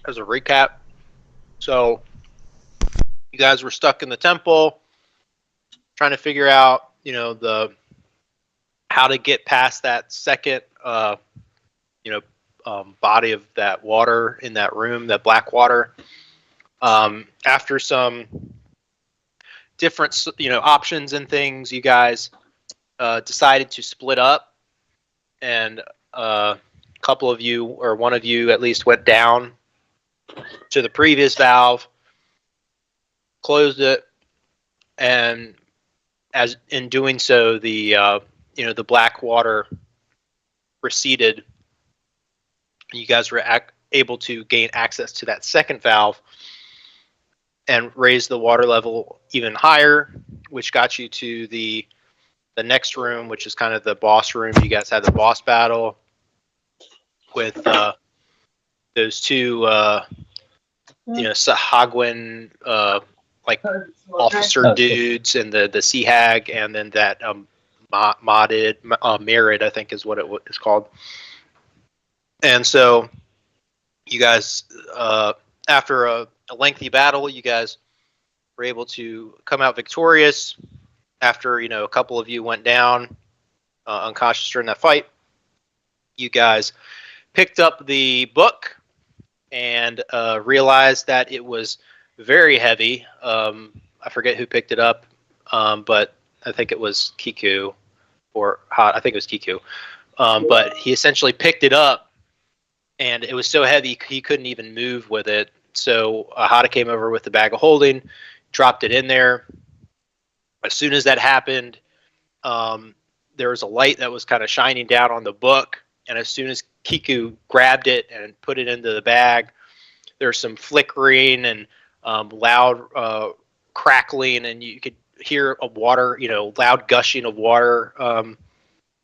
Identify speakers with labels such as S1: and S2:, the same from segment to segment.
S1: as a recap. So you guys were stuck in the temple, trying to figure out, how to get past that second, body of that water in that room, that black water. After some different, options and things, you guys decided to split up, and a couple of you, or one of you at least, went down to the previous valve, closed it, and as in doing so, the black water receded. You guys were able to gain access to that second valve and raise the water level even higher, which got you to the next room, which is kind of the boss room. You guys had the boss battle with those two, Sahagwin, like officer dudes, and the Sea Hag, and then that Merid, I think is what it is called. And so you guys, after a lengthy battle, you guys were able to come out victorious. After a couple of you went down unconscious during that fight, you guys picked up the book and realized that it was very heavy. I forget who picked it up, but I think it was Kiku, or I think it was Kiku. But he essentially picked it up, and it was so heavy he couldn't even move with it. So Hada came over with the bag of holding, dropped it in there. As soon as that happened, there was a light that was kind of shining down on the book, and as soon as Kiku grabbed it and put it into the bag, there's some flickering and loud crackling, and you could hear a water, loud gushing of water,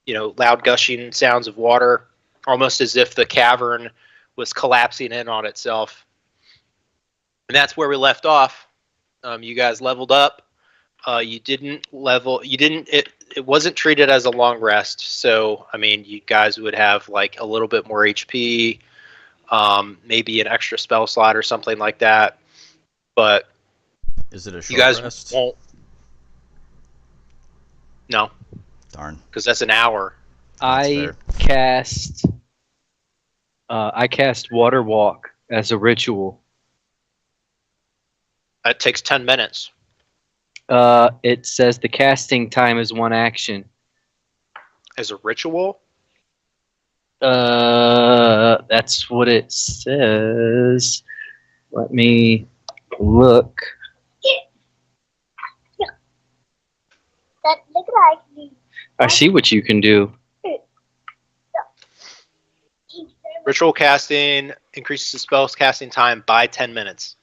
S1: loud gushing sounds of water, almost as if the cavern was collapsing in on itself. And that's where we left off. You guys leveled up. It wasn't treated as a long rest. So, you guys would have like a little bit more HP, maybe an extra spell slot or something like that. But
S2: is it a short
S1: you guys
S2: rest?
S1: won't. No.
S2: Darn.
S1: Because that's an hour.
S3: I cast Water Walk as a ritual.
S1: It takes 10 minutes.
S3: It says the casting time is 1 action.
S1: As a ritual?
S3: That's what it says. Let me look. I see what you can do.
S1: Ritual casting increases the spell's casting time by 10 minutes.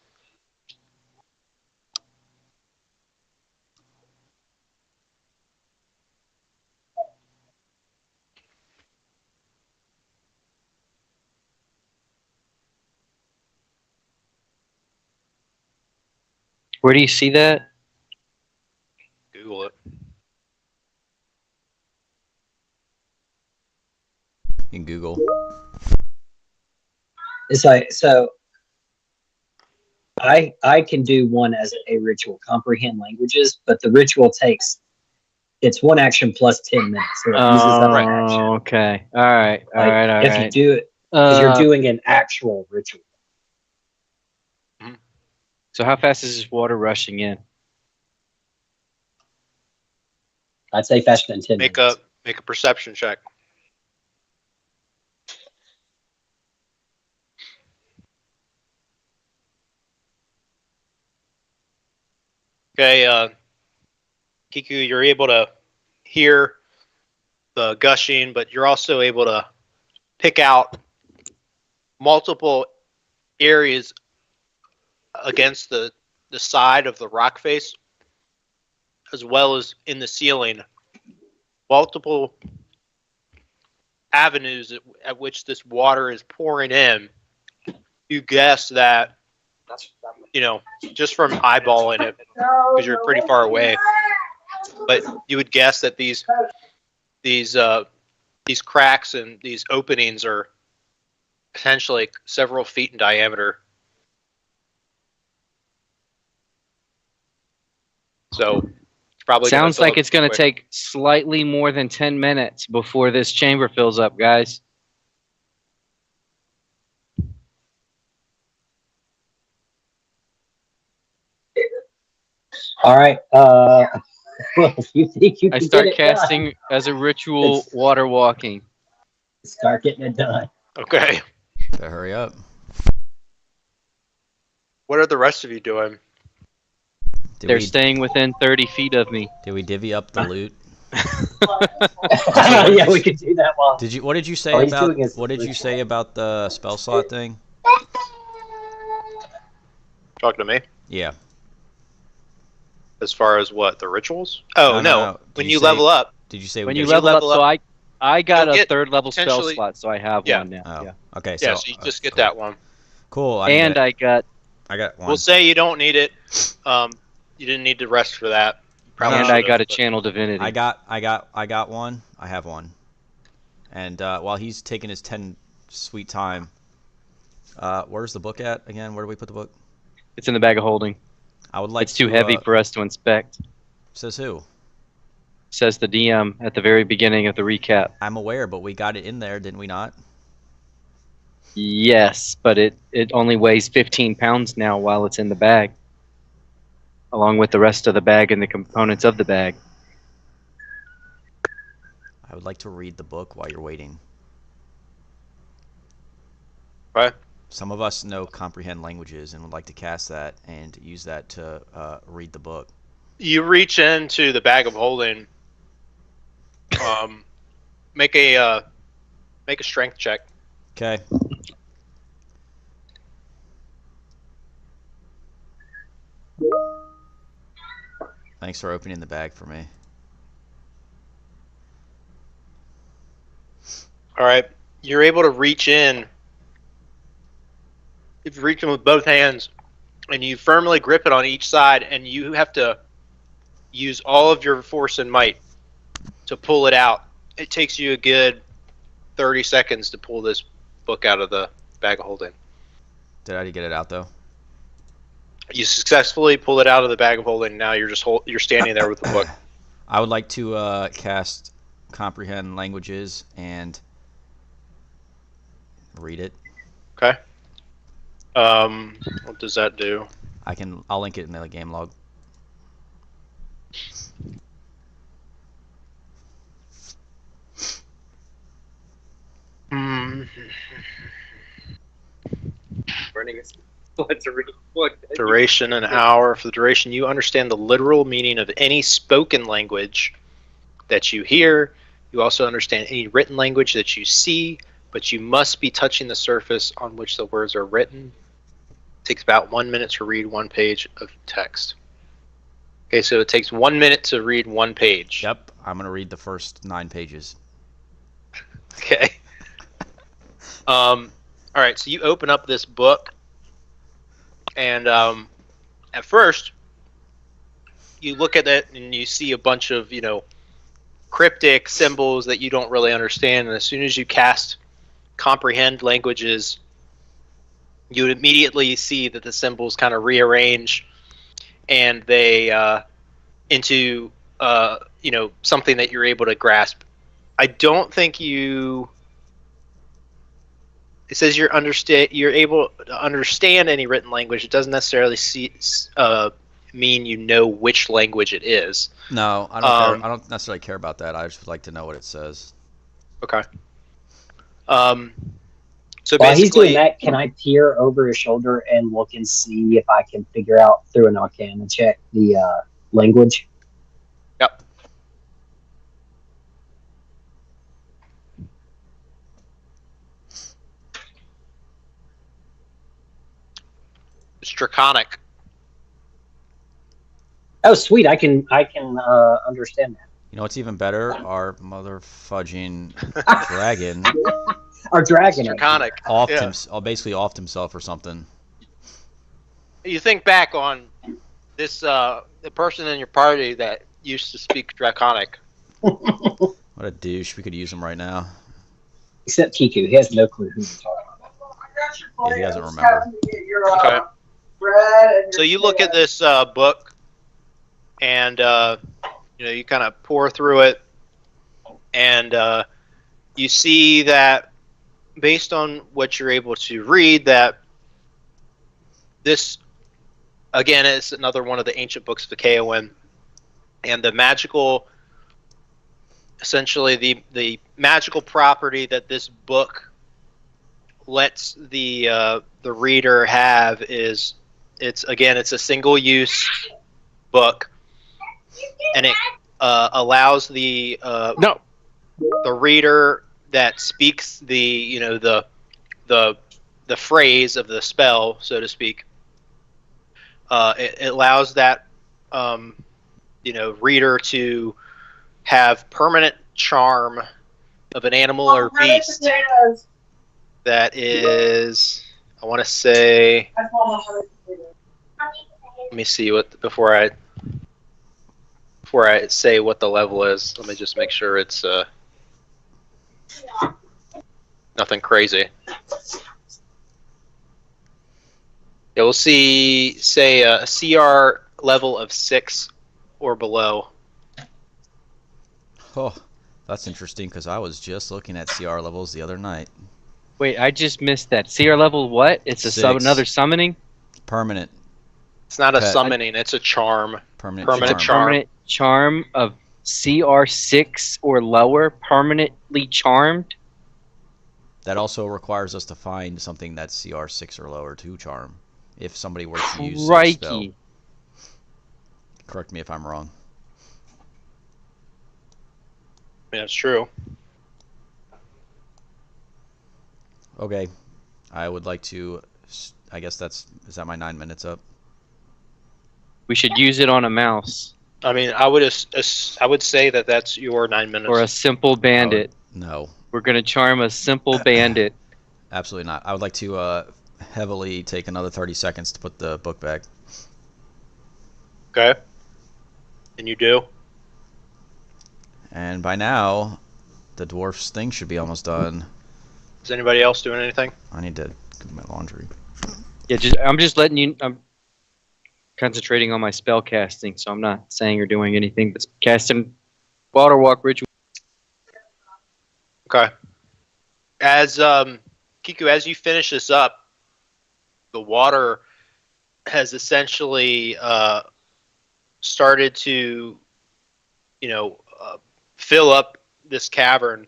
S3: Where do you see that?
S1: Google it.
S2: In Google.
S4: It's like, so I can do one as a ritual, comprehend languages, but the ritual it's 1 action plus 10 minutes. So it uses up an action.
S3: Okay. All right.
S4: If you do it, because you're doing an actual ritual.
S3: So how fast is this water rushing in?
S4: I'd say faster than 10 minutes.
S1: Make a perception check. Okay, Kiku, you're able to hear the gushing, but you're also able to pick out multiple areas against the side of the rock face, as well as in the ceiling, multiple avenues at which this water is pouring in. You guess that, just from eyeballing it, because you're pretty far away, but you would guess that these cracks and these openings are potentially several feet in diameter. So it's probably gonna
S3: Sounds
S1: fill
S3: like
S1: up
S3: it's going to
S1: quick.
S3: take slightly more than 10 minutes before this chamber fills up, guys.
S4: All right. Well, if you think you
S3: I
S4: can
S3: start
S4: get it done,
S3: casting as a ritual
S4: It's-
S3: water walking.
S4: start getting it done.
S1: Okay.
S2: Better hurry up.
S1: What are the rest of you doing?
S2: Did
S3: They're
S2: we,
S3: staying within 30 feet of me.
S2: did we divvy up the loot?
S4: Yeah, we could do that one.
S2: What did you say
S4: Oh, he's
S2: about
S4: doing his
S2: what did you
S4: ritual.
S2: say about the spell slot thing?
S1: Talking to me?
S2: Yeah.
S1: As far as what? The rituals? Oh, no.
S2: Did
S1: When
S2: you
S1: you
S2: say-
S1: level up,
S2: Did you say
S3: When
S2: we
S3: you
S2: get-
S3: level up,
S1: level
S3: so I got
S1: you'll
S3: a
S1: get
S3: third level spell
S1: potentially-
S3: slot, so I have
S1: Yeah.
S3: one now.
S2: Oh,
S3: Yeah.
S2: okay.
S1: yeah, so you just get
S2: cool.
S1: that one.
S2: Cool.
S3: And I got
S2: I got one.
S1: We'll say you don't need it. You didn't need to rest for that. You probably
S3: and I
S1: should've,
S3: got a
S1: but-
S3: channel divinity.
S2: I got one. I have one. And while he's taking his 10 sweet time, where's the book at again? Where do we put the book?
S3: It's in the bag of holding.
S2: I would like
S3: It's too
S2: to,
S3: heavy for us to inspect.
S2: Says who?
S3: Says the DM at the very beginning of the recap.
S2: I'm aware, but we got it in there, didn't we not?
S3: Yes, but it only weighs 15 pounds now while it's in the bag, along with the rest of the bag and the components of the bag.
S2: I would like to read the book while you're waiting.
S1: Right.
S2: Some of us know comprehend languages and would like to cast that and use that to read the book.
S1: You reach into the bag of holding. Make a strength check.
S2: Okay. Thanks for opening the bag for me.
S1: All right. You're able to reach in. If you reach in with both hands, and you firmly grip it on each side, and you have to use all of your force and might to pull it out. It takes you a good 30 seconds to pull this book out of the bag of holding.
S2: Did I get it out though?
S1: You successfully pull it out of the bag of holding. Now you're just you're standing there with the book.
S2: I would like to cast comprehend languages and read it.
S1: Okay. What does that do?
S2: I'll link it in the game log. Duration an hour. For the duration, you understand the literal meaning of any spoken language that you hear. You also understand any written language that you see, but you must be touching the surface on which the words are written. It takes about 1 minute to read one page of text. Okay, so it takes 1 minute to read one page. Yep, I'm gonna read the first 9 pages.
S1: Okay. All right, so you open up this book, and at first, you look at it and you see a bunch of, cryptic symbols that you don't really understand. And as soon as you cast comprehend languages, you would immediately see that the symbols kind of rearrange, and they into something that you're able to grasp. I don't think you. It says you're able to understand any written language. It doesn't necessarily mean you know which language it is.
S2: No, I don't care. I don't necessarily care about that. I just would like to know what it says.
S1: Okay. So
S4: While he's
S1: basically,
S4: doing that, can I peer over his shoulder and look and see if I can figure out through an arcana check the language?
S1: Yep. It's Draconic.
S4: Oh, sweet! I can understand that.
S2: You know what's even better? Our mother fudging dragon
S4: Our dragon.
S1: Draconic. Yeah.
S2: basically offed himself or something.
S1: You think back on this, the person in your party that used to speak Draconic.
S2: What a douche. We could use him right now.
S4: Except Kiku, he has no clue who you're talking about.
S2: Yeah, he doesn't remember.
S1: Okay. So you look at this book. and you kind of pour through it, and you see that based on what you're able to read, that this again is another one of the ancient books of the KON, and the magical, essentially the magical property that this book lets the reader have is it's a single use book, and it allows the reader that speaks the phrase of the spell, so to speak. It allows that reader to have permanent charm of an animal or beast that is, I want to say, let me see before I say what the level is. Let me just make sure it's nothing crazy. Yeah, we'll say a CR level of 6 or below.
S5: Oh, that's interesting because I was just looking at CR levels the other night.
S3: Wait, I just missed that. CR level what? It's another summoning?
S5: Permanent.
S1: It's not a summoning, it's a charm.
S5: Permanent
S1: charm.
S3: Permanent charm of CR 6 or lower, permanently charmed?
S5: That also requires us to find something that's CR 6 or lower to charm. If somebody were to use such spell. Correct me if I'm wrong.
S1: Yeah, it's true.
S5: Okay. I would like to, I guess is that my 9 minutes up?
S3: We should use it on a mouse.
S1: I mean, I would say that that's your 9 minutes.
S3: Or a simple bandit.
S5: No.
S3: We're going to charm a simple bandit.
S5: Absolutely not. I would like to heavily take another 30 seconds to put the book back.
S1: Okay. And you do?
S5: And by now, the dwarf's thing should be almost done.
S1: Is anybody else doing anything?
S5: I need to do my laundry.
S3: Yeah, I'm just letting you. I'm concentrating on my spell casting, so I'm not saying or doing anything but casting water walk ritual.
S1: Okay. As Kiku, as you finish this up, the water has essentially started to, fill up this cavern,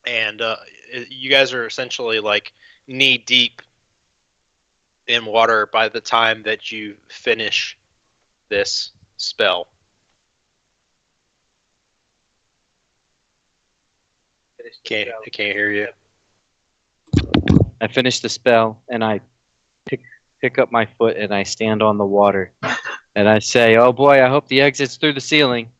S1: and you guys are essentially like knee deep in water by the time that you finish this spell. I can't hear you.
S3: I finish the spell, and I pick up my foot, and I stand on the water, and I say, "Oh boy, I hope the exit's through the ceiling."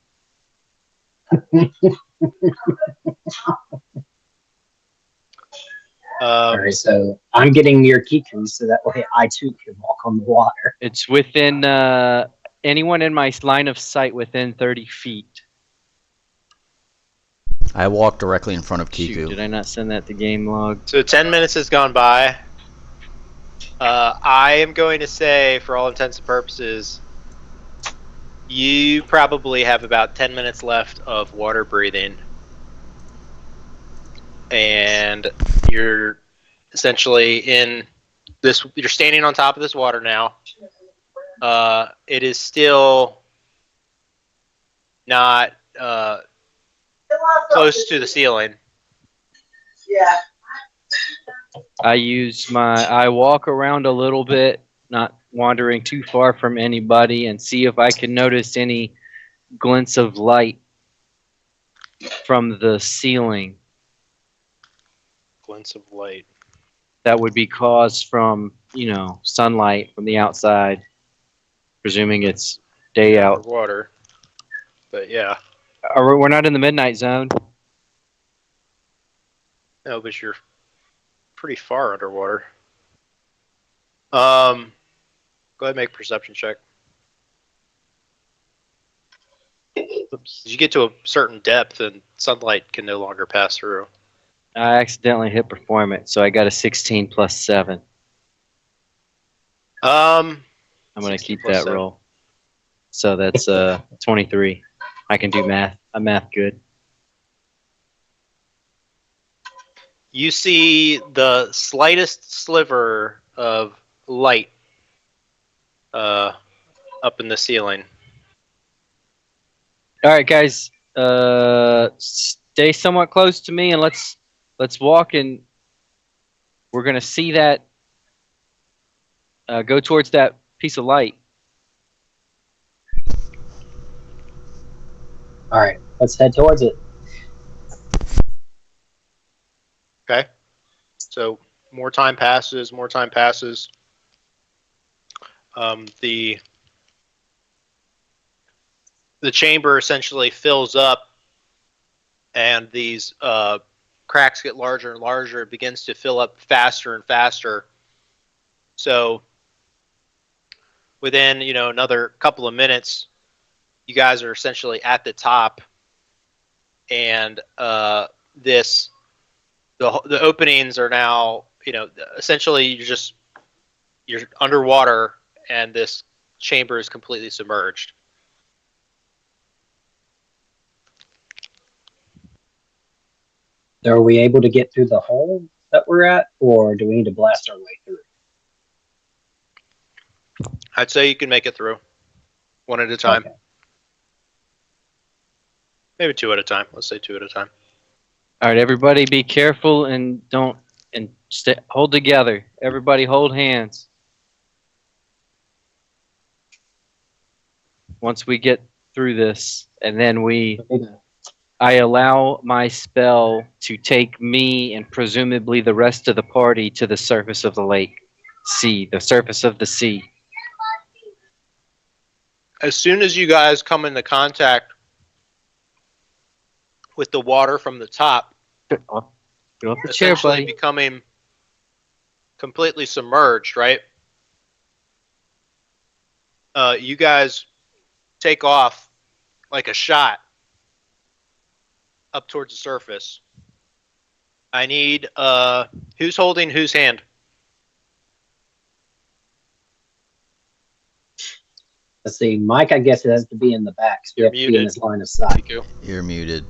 S4: All right, so I'm getting near Kiku, so that way I too can walk on the water.
S3: It's within anyone in my line of sight within 30 feet.
S5: I walk directly in front of Kiku.
S3: Shoot, did I not send that to game log?
S1: So 10 minutes has gone by. I am going to say, for all intents and purposes, you probably have about 10 minutes left of water breathing. And you're essentially in this, you're standing on top of this water now. It is still not close to the ceiling.
S6: Yeah.
S3: I walk around a little bit, not wandering too far from anybody, and see if I can notice any glints of light from the ceiling.
S1: Glints of light.
S3: That would be caused from, sunlight from the outside, presuming it's day out.
S1: Water. But yeah.
S3: We're not in the midnight zone.
S1: No, but you're pretty far underwater. Go ahead and make a perception check.
S3: Oops.
S1: As you get to a certain depth, and sunlight can no longer pass through.
S3: I accidentally hit perform it, so I got a 16 plus 7. I'm going to keep that
S1: 7.
S3: roll. So that's 23. I can do math. I'm math good.
S2: You see the slightest sliver of light up in the ceiling.
S3: All right, guys. Stay somewhat close to me, and let's walk. And we're gonna see that. Go towards that piece of light.
S4: All right, let's head towards it.
S2: Okay. So more time passes. The chamber essentially fills up, and these cracks get larger and larger. It begins to fill up faster and faster. So within another couple of minutes, you guys are essentially at the top, and the openings are now essentially you're underwater, and this chamber is completely submerged.
S4: Are we able to get through the hole that we're at, or do we need to blast our way through?
S2: I'd say you can make it through one at a time.
S4: Okay.
S2: Maybe two at a time. Let's say two at a time.
S3: All right, everybody, be careful and hold together. Everybody, hold hands. Once we get through this, and then I allow my spell to take me and presumably the rest of the party to the surface of the the surface of the sea.
S2: As soon as you guys come into contact with the water from the top,
S3: Get off the chair,
S2: essentially
S3: buddy.
S2: becoming completely submerged, right? You guys take off like a shot up towards the surface. I need who's holding whose hand?
S4: Let's see, Mike. I guess it has to be in the back. So you have to be in his line of sight.
S5: You're muted.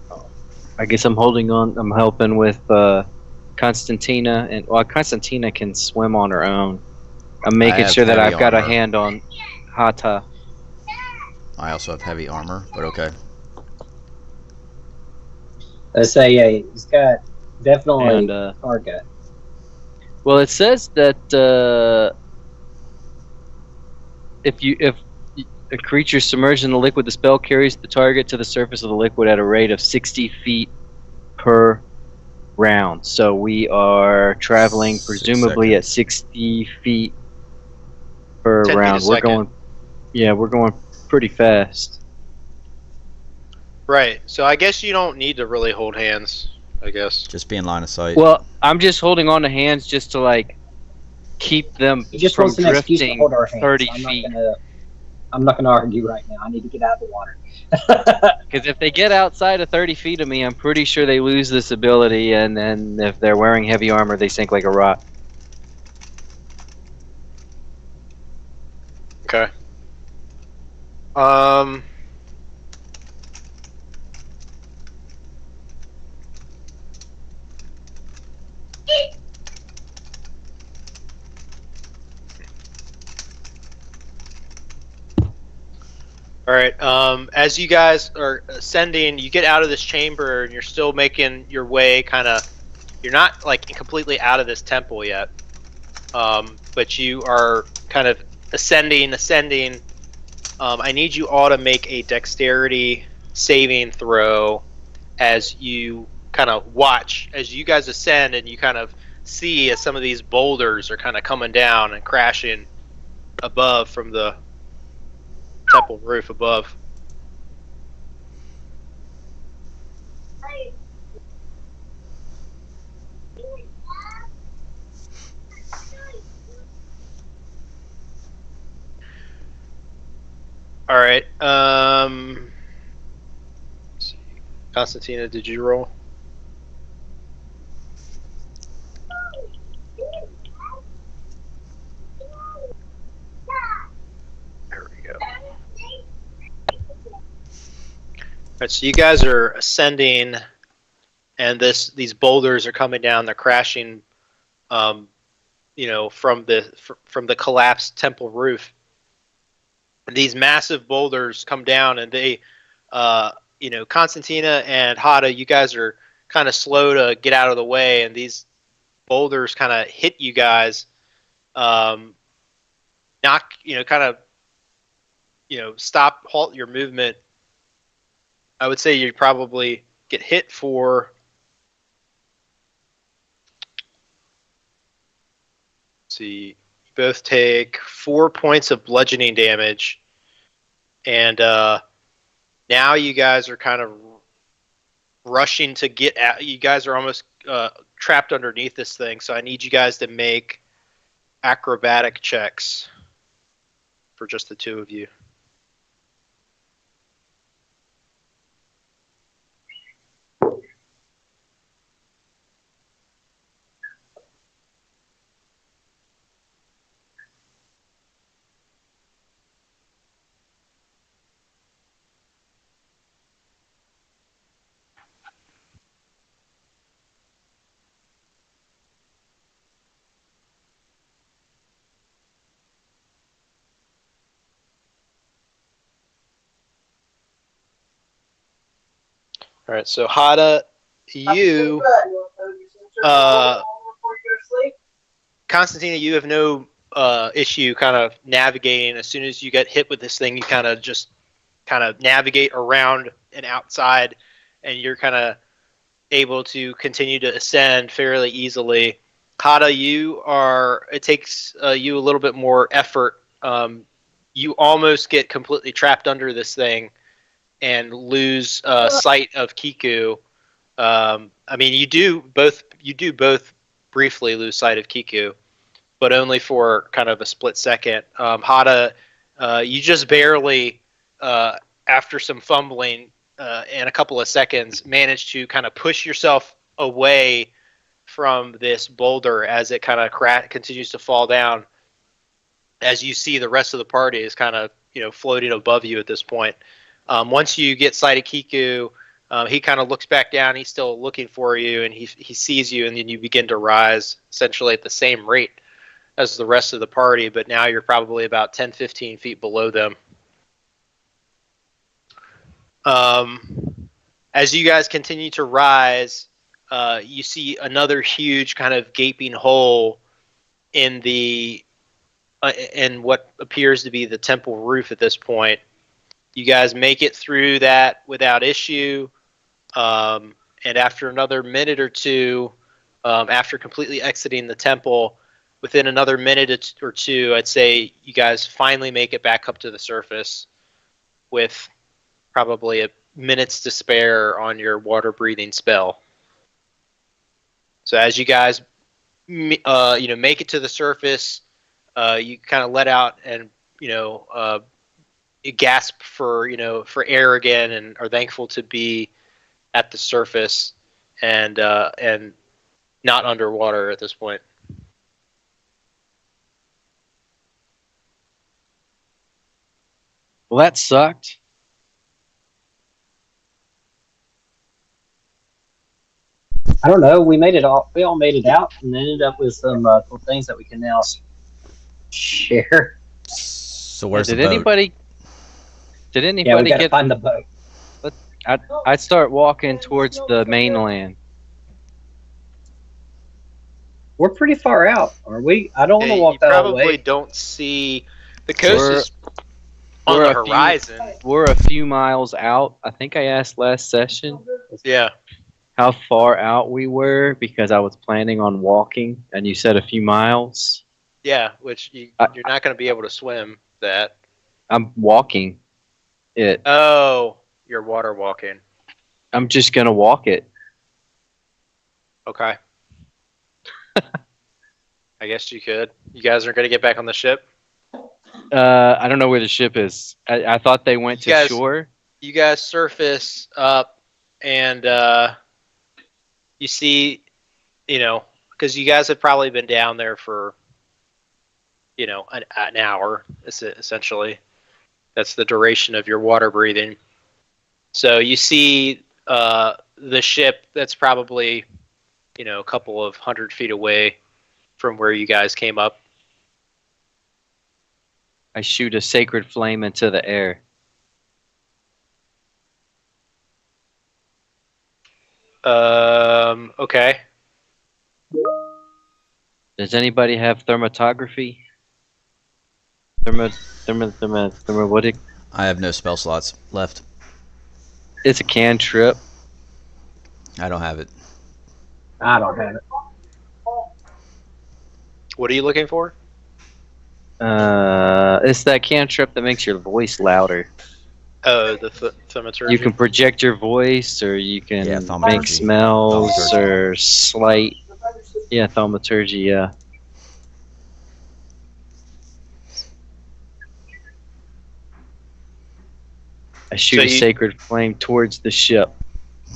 S3: I guess I'm holding on. I'm helping with Constantina, and Constantina can swim on her own. I'm making sure that I've got a hand on Hata.
S5: I also have heavy armor, but okay.
S4: Let's say, yeah, he's got definitely target.
S3: Well, it says that if a creature submerged in the liquid, the spell carries the target to the surface of the liquid at a rate of 60 feet per round. So we are traveling presumably at 60 feet per round. We're going pretty fast.
S2: Right. So I guess you don't need to really hold hands, I guess.
S5: Just be in line of sight.
S3: Well, I'm just holding on to hands just to keep them from drifting 30 feet.
S4: I'm not gonna argue right now. I need to get out of the water.
S3: Because if they get outside of 30 feet of me, I'm pretty sure they lose this ability, and then if they're wearing heavy armor, they sink like a rock.
S2: Okay. All right. As you guys are ascending, you get out of this chamber, and you're still making your way. You're not completely out of this temple yet, but you are kind of ascending. I need you all to make a dexterity saving throw as you kind of watch as you guys ascend, and you kind of see as some of these boulders are kind of coming down and crashing above from the temple roof above. All right. Let's see. Constantina, did you roll? There we go. Right, so you guys are ascending, and these boulders are coming down. They're crashing, from the collapsed temple roof. And these massive boulders come down, and they, Constantina and Hada, you guys are kind of slow to get out of the way, and these boulders kind of hit you guys, halt your movement. I would say you probably get hit for, let's see, you both take 4 points of bludgeoning damage, and now you guys are kind of rushing to get out. You guys are almost trapped underneath this thing, so I need you guys to make acrobatic checks for just the two of you. All right, so Hada, you, Constantina, you have no issue kind of navigating. As soon as you get hit with this thing, you kind of navigate around and outside, and you're kind of able to continue to ascend fairly easily. Hada, it takes you a little bit more effort. You almost get completely trapped under this thing and lose sight of Kiku. You do both briefly lose sight of Kiku, but only for kind of a split second. Hada, you just barely, after some fumbling and a couple of seconds, managed to kind of push yourself away from this boulder as it kind of continues to fall down. As you see, the rest of the party is kind of floating above you at this point. Once you get sight of Kiku, he kind of looks back down. He's still looking for you, and he sees you, and then you begin to rise essentially at the same rate as the rest of the party, but now you're probably about 10, 15 feet below them. As you guys continue to rise, you see another huge kind of gaping hole in what appears to be the temple roof at this point. You guys make it through that without issue, and after another minute or two, after completely exiting the temple, within another minute or two, I'd say you guys finally make it back up to the surface with probably a minute's to spare on your water-breathing spell. So as you guys, make it to the surface, you kind of let out and you gasp for air again, and are thankful to be at the surface and not underwater at this point.
S3: Well, that sucked.
S4: I don't know. We all made it out, and ended up with some cool things that we can now share.
S5: So where's the
S3: Did
S5: boat?
S3: anybody
S4: Yeah, we gotta find the boat.
S3: I'd start walking towards the mainland.
S4: We're pretty far out, are we? I don't want to walk
S2: you
S4: that
S2: probably
S4: way.
S2: don't see the coast is on
S3: we're
S2: the horizon.
S3: We're a few miles out. I think I asked last session
S2: Yeah.
S3: how far out we were, because I was planning on walking, and you said a few miles.
S2: Yeah, which you're not going to be able to swim that.
S3: I'm walking it.
S2: Oh, you're water walking.
S3: I'm just going to walk it.
S2: Okay. I guess you could. You guys are going to get back on the ship?
S3: I don't know where the ship is. I thought they went to shore.
S2: You guys surface up, and you see, because you guys have probably been down there for, an hour, essentially. That's the duration of your water breathing. So you see the ship that's probably, a couple of 100 feet away from where you guys came up.
S3: I shoot a sacred flame into the air.
S2: Okay.
S3: Does anybody have thermatography? What?
S5: I have no spell slots left.
S3: It's a cantrip.
S5: I don't have it.
S4: I don't have it.
S2: What are you looking for?
S3: It's that cantrip that makes your voice louder.
S2: Oh, the thaumaturgy.
S3: You can project your voice, or you can
S5: Yeah,
S3: make
S5: thaumaturgy.
S3: smells
S5: Thaumaturgy.
S3: or slight. Yeah, thaumaturgy. Yeah. I shoot
S2: So
S3: a
S2: you-
S3: sacred flame towards the ship.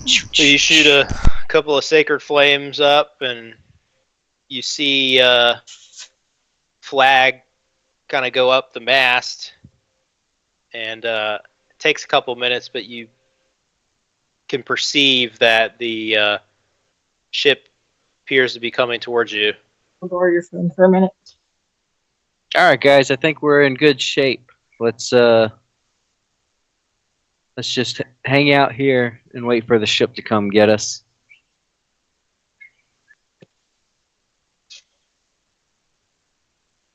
S2: So you shoot a couple of sacred flames up, and you see flag kind of go up the mast, and it takes a couple minutes, but you can perceive that the ship appears to be coming towards you.
S6: I'll borrow your phone for a minute.
S3: All right, guys. I think we're in good shape. Let's just hang out here and wait for the ship to come get us.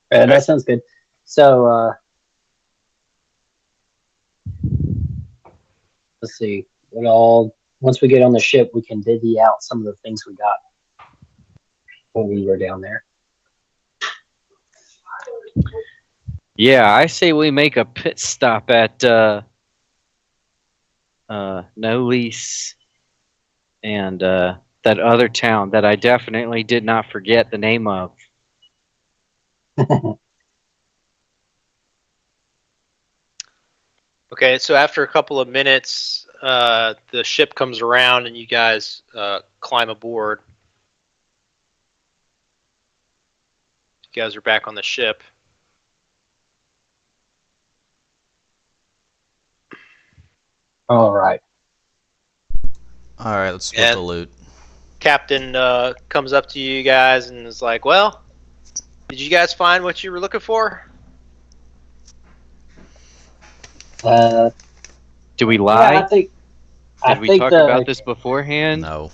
S4: That sounds good. So, let's see. Once we get on the ship, we can divvy out some of the things we got when we were down there.
S3: Yeah, I say we make a pit stop at No Lease and that other town that I definitely did not forget the name of.
S2: Okay, so after a couple of minutes, the ship comes around, and you guys climb aboard. You guys are back on the ship.
S4: All right.
S5: All right, let's split
S2: And-
S5: the loot.
S2: Captain comes up to you guys and is like, "Well, did you guys find what you were looking for?"
S3: Did we
S4: Yeah,
S3: lie?
S4: I think.
S3: Did we talk about this beforehand?
S5: No.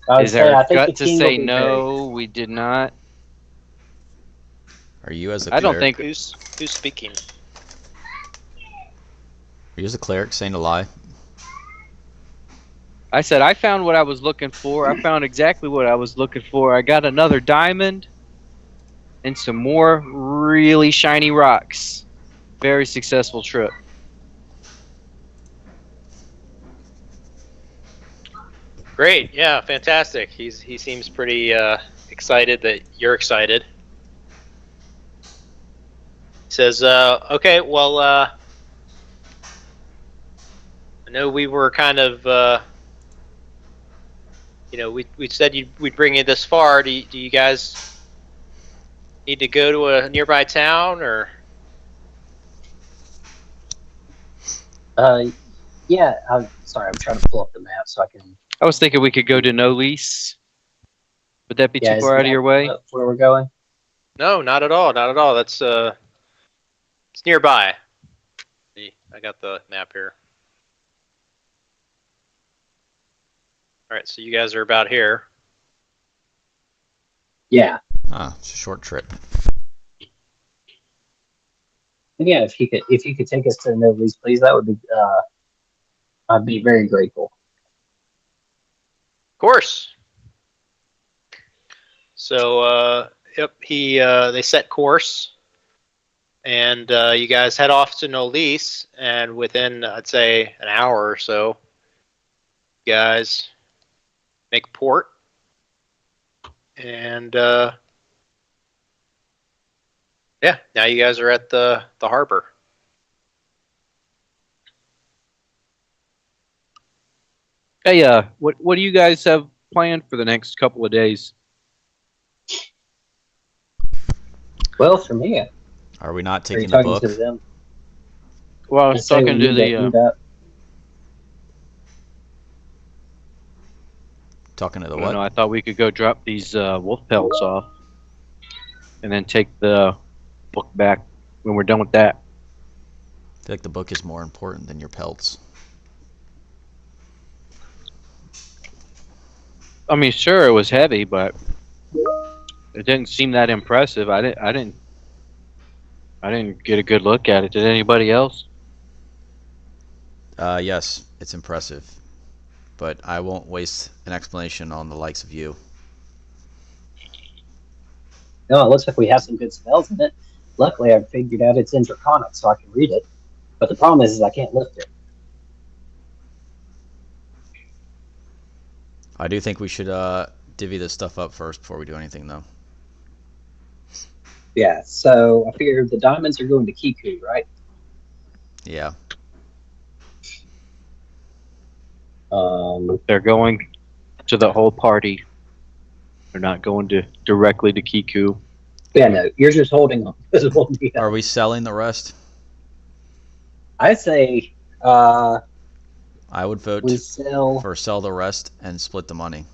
S4: I would
S3: Is there
S4: say, I
S3: a
S4: think the
S3: gut to
S4: king
S3: say
S4: will be
S3: no? We did not.
S5: Are you as a
S3: I
S5: cleric?
S3: don't think.
S2: Who's speaking?
S5: Are you as a cleric saying to lie?
S3: I said I found what I was looking for. I found exactly what I was looking for. I got another diamond and some more really shiny rocks. Very successful trip.
S2: Great, yeah, fantastic. He seems pretty excited that you're excited. He says, "Okay, well, I know we were kind of, we said we'd bring you this far. Do you guys need to go to a nearby town, or?"
S4: Yeah. I'm sorry. I'm trying to pull up the map so I can.
S3: I was thinking we could go to No Lease. Would that be
S4: Yeah,
S3: too
S4: is
S3: far out of
S4: that
S3: your way?
S4: where we're going?
S2: No, not at all. Not at all. That's it's nearby. See, I got the map here. All right, so you guys are about here.
S4: Yeah.
S5: Ah, it's a short trip.
S4: Yeah. If you could take us to the Noblesse, please, that would be. I'd be very grateful.
S2: Of course. So, yep, they set course, and you guys head off to Nolise, and within, I'd say, an hour or so, you guys make port, and yeah, now you guys are at the harbor.
S3: Hey, what do you guys have planned for the next couple of days?
S4: Well, for me,
S5: Are we not
S4: are you
S5: taking the
S4: talking
S5: book?
S4: to them?
S3: Well, I was
S4: Just say
S3: talking
S4: we
S3: to
S4: need
S3: the.
S4: that.
S5: Talking to the
S3: I
S5: what?
S3: don't know. I thought we could go drop these wolf pelts off, and then take the book back when we're done with that.
S5: I feel like the book is more important than your pelts.
S3: I mean, sure, it was heavy, but it didn't seem that impressive. I didn't get a good look at it. Did anybody else?
S5: Yes, it's impressive, but I won't waste an explanation on the likes of you.
S4: No, it looks like we have some good spells in it. Luckily, I figured out it's intraconic, so I can read it. But the problem is I can't lift it.
S5: I do think we should divvy this stuff up first before we do anything, though.
S4: Yeah, so I figured the diamonds are going to Kiku, right?
S5: Yeah.
S3: They're going to the whole party. They're not going directly to Kiku.
S4: Yeah, no, you're just holding them.
S5: Are we selling the rest?
S4: I'd say
S5: I would vote
S4: we sell.
S5: for sell the rest and split the money.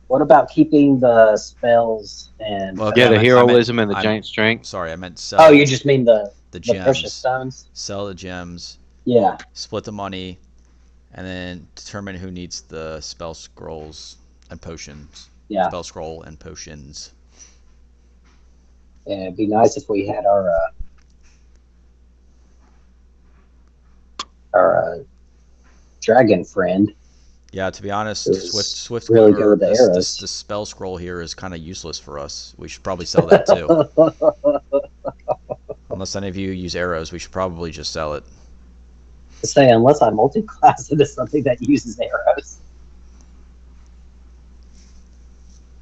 S4: What about keeping the spells and?
S5: Well,
S3: Yeah,
S5: I
S3: the
S5: meant-
S3: heroism and the
S5: I'm-
S3: giant strength.
S5: Sorry, I meant sell.
S4: Oh, you just mean the
S5: gems.
S4: precious stones?
S5: Sell the gems,
S4: Yeah,
S5: split the money, and then determine who needs the spell scrolls and potions.
S4: yeah.
S5: Spell scroll and potions.
S4: And it'd be nice if we had our dragon friend.
S5: Yeah, to be honest,
S4: It was
S5: Swift
S4: really
S5: Cleaver,
S4: good with the arrows.
S5: the spell scroll here is kind of useless for us. We should probably sell that too. Unless any of you use arrows, we should probably just sell it.
S4: Say, unless I multi-class into something that uses arrows.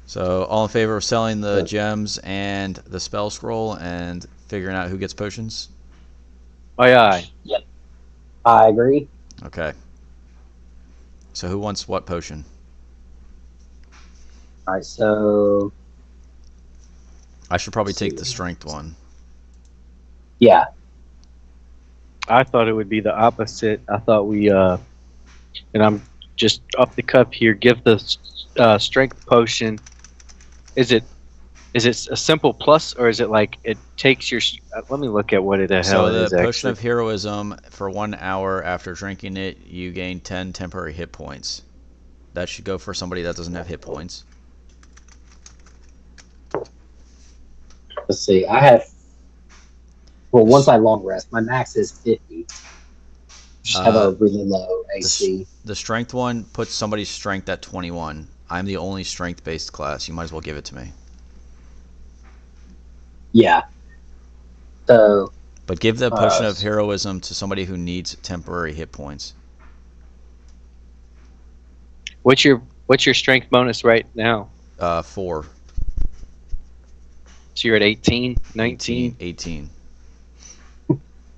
S5: So, all in favor of selling the gems and the spell scroll and figuring out who gets potions?
S3: Aye, aye.
S4: I agree.
S5: Okay. So, who wants what potion?
S4: All right, so
S5: I should probably take
S4: see.
S5: the strength one.
S4: yeah,
S3: I thought it would be the opposite. I thought we, and I'm just off the cuff here, give the strength potion. Is it a simple plus, or is it like it takes your? Let me look at what it the hell
S5: So,
S3: it
S5: the
S3: is
S5: potion
S3: actually.
S5: of heroism, for 1 hour after drinking it, you gain 10 temporary hit points. That should go for somebody that doesn't have hit points.
S4: let's see. I have. Well, once I long rest, my max is 50. Just have a really low AC.
S5: The strength one puts somebody's strength at 21. I'm the only strength-based class. You might as well give it to me.
S4: Yeah. So
S5: But give the potion of heroism to somebody who needs temporary hit points.
S3: What's your strength bonus right now?
S5: 4.
S3: So you're at 18, 19?
S5: 18.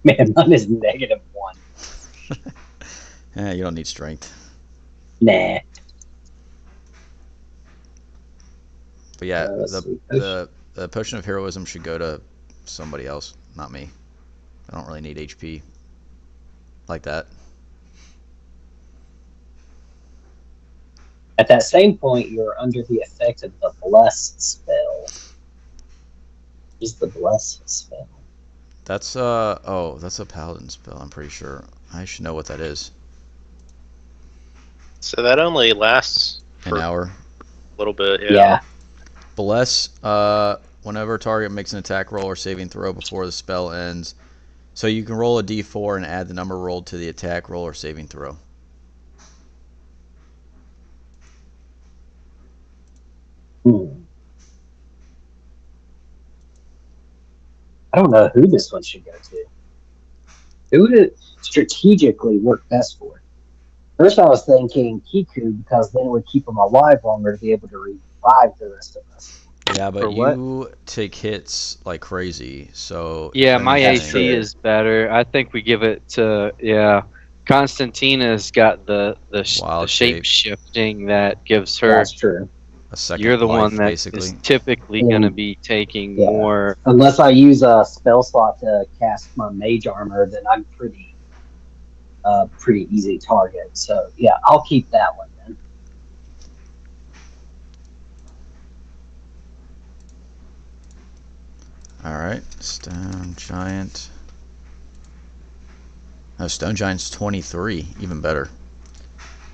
S4: man, mine is -1.
S5: You don't need strength.
S4: Nah.
S5: But yeah,
S4: let's see.
S5: the potion of heroism should go to somebody else, not me. I don't really need HP like that.
S4: At that same point, you're under the effect of the bless spell. Is the bless spell?
S5: That's that's a paladin spell, I'm pretty sure. I should know what that is.
S2: So that only lasts
S5: An
S2: for
S5: hour.
S2: a little bit.
S4: Yeah.
S5: Bless, whenever a target makes an attack roll or saving throw before the spell ends. So you can roll a d4 and add the number rolled to the attack roll or saving throw.
S4: I don't know who this one should go to. Who would it strategically work best for? First, I was thinking Kiku, because then it would keep them alive longer to be able to revive the rest of us.
S5: Yeah, but
S3: For what?
S5: you take hits like crazy, so...
S3: Yeah,
S5: if
S3: my
S5: anything-
S3: AC is better. I think we give it to Constantina's got the
S5: Wild
S3: shape shifting that gives her.
S4: That's true.
S5: a second
S3: You're the
S5: life,
S3: one that
S5: basically.
S3: is typically going to be taking
S4: Yeah.
S3: more.
S4: Unless I use a spell slot to cast my mage armor, then I'm pretty easy target. So yeah, I'll keep that one then.
S5: Alright, Stone Giant. Oh, Stone Giant's 23. Even better.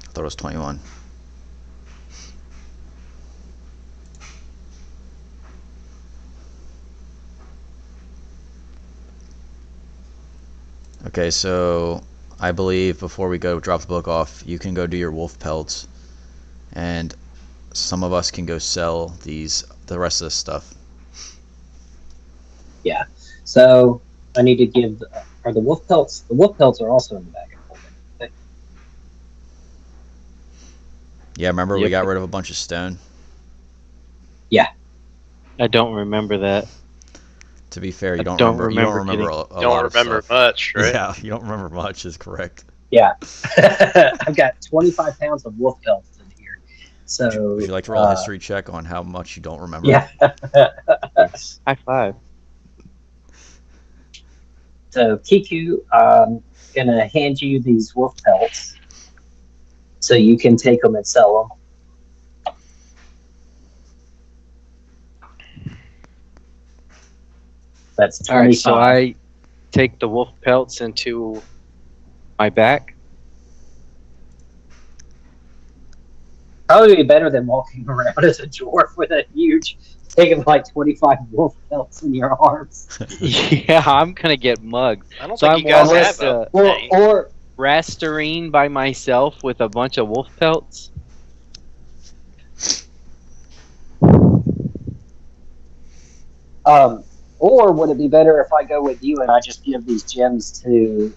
S5: I thought it was 21. Okay, so I believe before we go drop the book off, you can go do your wolf pelts, and some of us can go sell the rest of this stuff.
S4: Yeah. So I need to give. Are the wolf pelts? The wolf pelts are also in the bag of holding. Okay.
S5: Yeah, remember we
S3: Yep.
S5: got rid of a bunch of stone?
S3: I don't remember that.
S5: To be fair, you
S3: I
S5: don't
S3: don't
S5: remember. You don't
S3: remember
S5: remember a lot
S1: Don't
S5: of
S1: remember
S5: stuff.
S1: much, right?
S5: Yeah, you don't remember much is correct.
S4: Yeah. I've got 25 pounds of wolf pelts in here. So.
S5: Would you like to roll a history check on how much you don't remember?
S4: Yeah.
S3: High five.
S4: So Kiku, I'm gonna hand you these wolf pelts, so you can take them and sell them. That's 25.
S3: All right, so I take the wolf pelts into my back.
S4: Probably be better than walking around as a dwarf with a huge, taking like 25 wolf pelts in your arms.
S3: Yeah, I'm gonna get mugged.
S1: I don't
S3: So
S1: think
S3: I'm
S1: you guys
S3: almost,
S1: have a
S4: Or, or
S3: Rasterine by myself with a bunch of wolf pelts.
S4: or would it be better if I go with you and I just give these gems to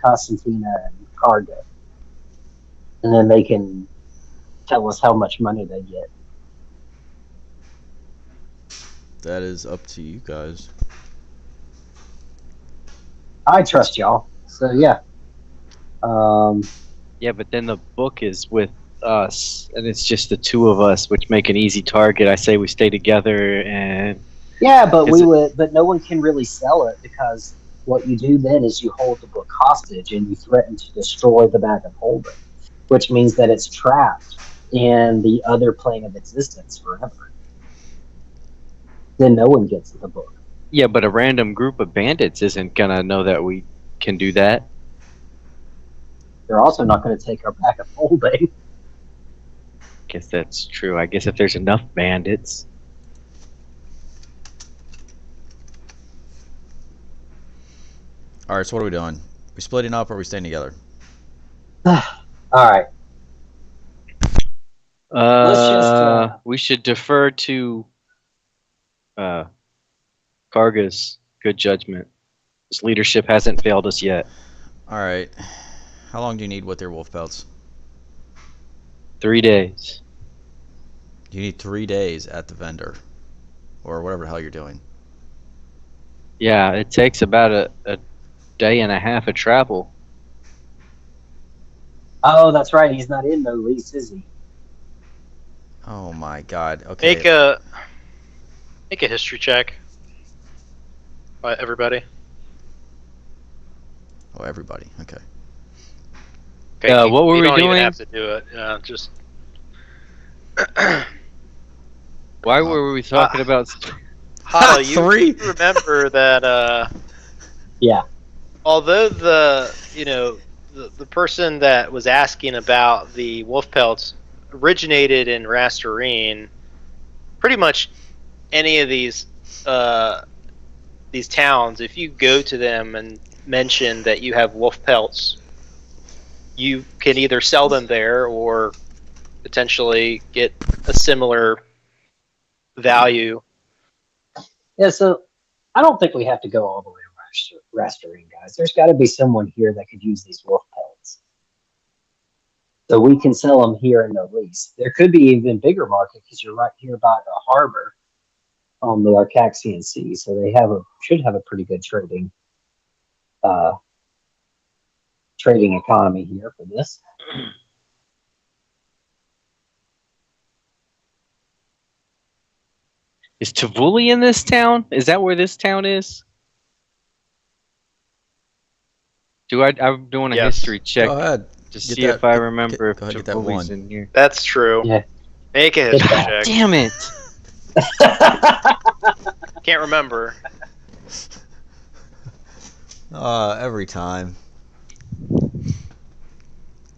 S4: Constantina and Cargo, and then they can tell us how much money they get?
S5: That is up to you guys.
S4: I trust y'all, so yeah.
S3: Yeah, but then the book is with us, and it's just the two of us, which make an easy target. I say we stay together, and
S4: Yeah, but
S3: Is it-
S4: but no one can really sell it, because what you do then is you hold the book hostage and you threaten to destroy the bag of holding, which means that it's trapped in the other plane of existence forever. Then no one gets the book.
S3: yeah, but a random group of bandits isn't gonna know that we can do that.
S4: They're also not going to take our bag of holding.
S3: Guess that's true. I guess if there's enough bandits.
S5: All right, so what are we doing? We splitting up or are we staying together?
S4: All right. just,
S3: We should defer to Karga's good judgment. His leadership hasn't failed us yet.
S5: All right. How long do you need with your wolf pelts?
S3: 3 days.
S5: You need 3 days at the vendor, or whatever the hell you're doing.
S3: Yeah, it takes about a day and a half of travel.
S4: Oh, that's right. He's not in no lease, is he?
S5: Oh my God. Okay.
S1: Make a history check. Everybody.
S5: Oh, everybody. Okay.
S1: Okay,
S3: what were
S1: you
S3: we
S1: don't even
S3: doing?
S1: have to do it. Just
S3: Why were we talking about?
S1: Hala, you
S5: Three.
S1: remember that
S4: Yeah.
S1: although the person that was asking about the wolf pelts originated in Rastarine, pretty much any of these towns, if you go to them and mention that you have wolf pelts, you can either sell them there or potentially get a similar value.
S4: Yeah, so I don't think we have to go all the way to Rastarine, guys. There's got to be someone here that could use these wolf pelts. So we can sell them here in the lease. There could be even bigger market because you're right here by the harbor on the Arcaxian Sea. So they should have a pretty good trading economy here for this.
S3: Is Tavuli in this town? Is that where this town is? I'm doing a
S1: Yes.
S3: history check
S5: Go ahead.
S3: to
S5: Get
S3: see
S5: that-
S3: if I remember if
S5: go ahead, get that
S3: Tavuli's
S5: one.
S3: in here.
S1: That's true.
S4: Yeah.
S1: Make a history
S4: that.
S1: check.
S3: Damn it!
S1: Can't remember.
S5: Every time.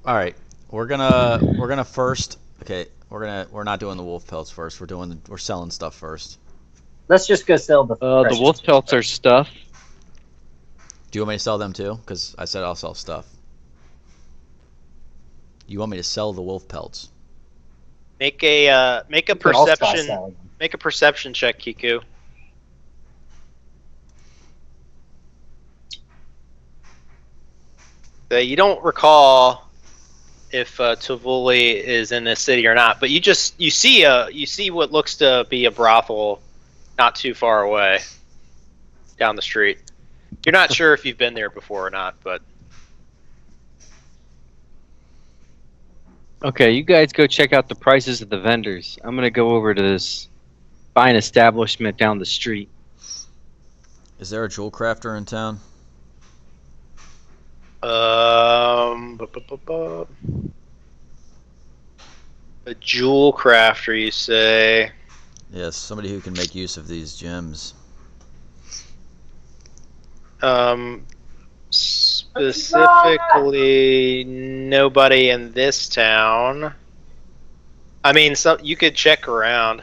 S5: All right, we're gonna first. Okay, we're not doing the wolf pelts first. We're selling stuff first.
S4: Let's just go sell the.
S3: The
S4: precious
S3: wolf pelts are stuff.
S5: Do you want me to sell them too? Because I said I'll sell stuff. You want me to sell the wolf pelts?
S1: Make a
S4: I'll start
S1: perception.
S4: selling them.
S1: Make a perception check, Kiku. You don't recall if Tivoli is in this city or not, but you see what looks to be a brothel not too far away down the street. You're not sure if you've been there before or not, but
S3: Okay, you guys go check out the prices of the vendors. I'm gonna go over to this fine establishment down the street.
S5: Is there a jewel crafter in town?
S1: A jewel crafter, you say?
S5: Yes, somebody who can make use of these gems.
S1: Specifically, nobody in this town. I mean, you could check around.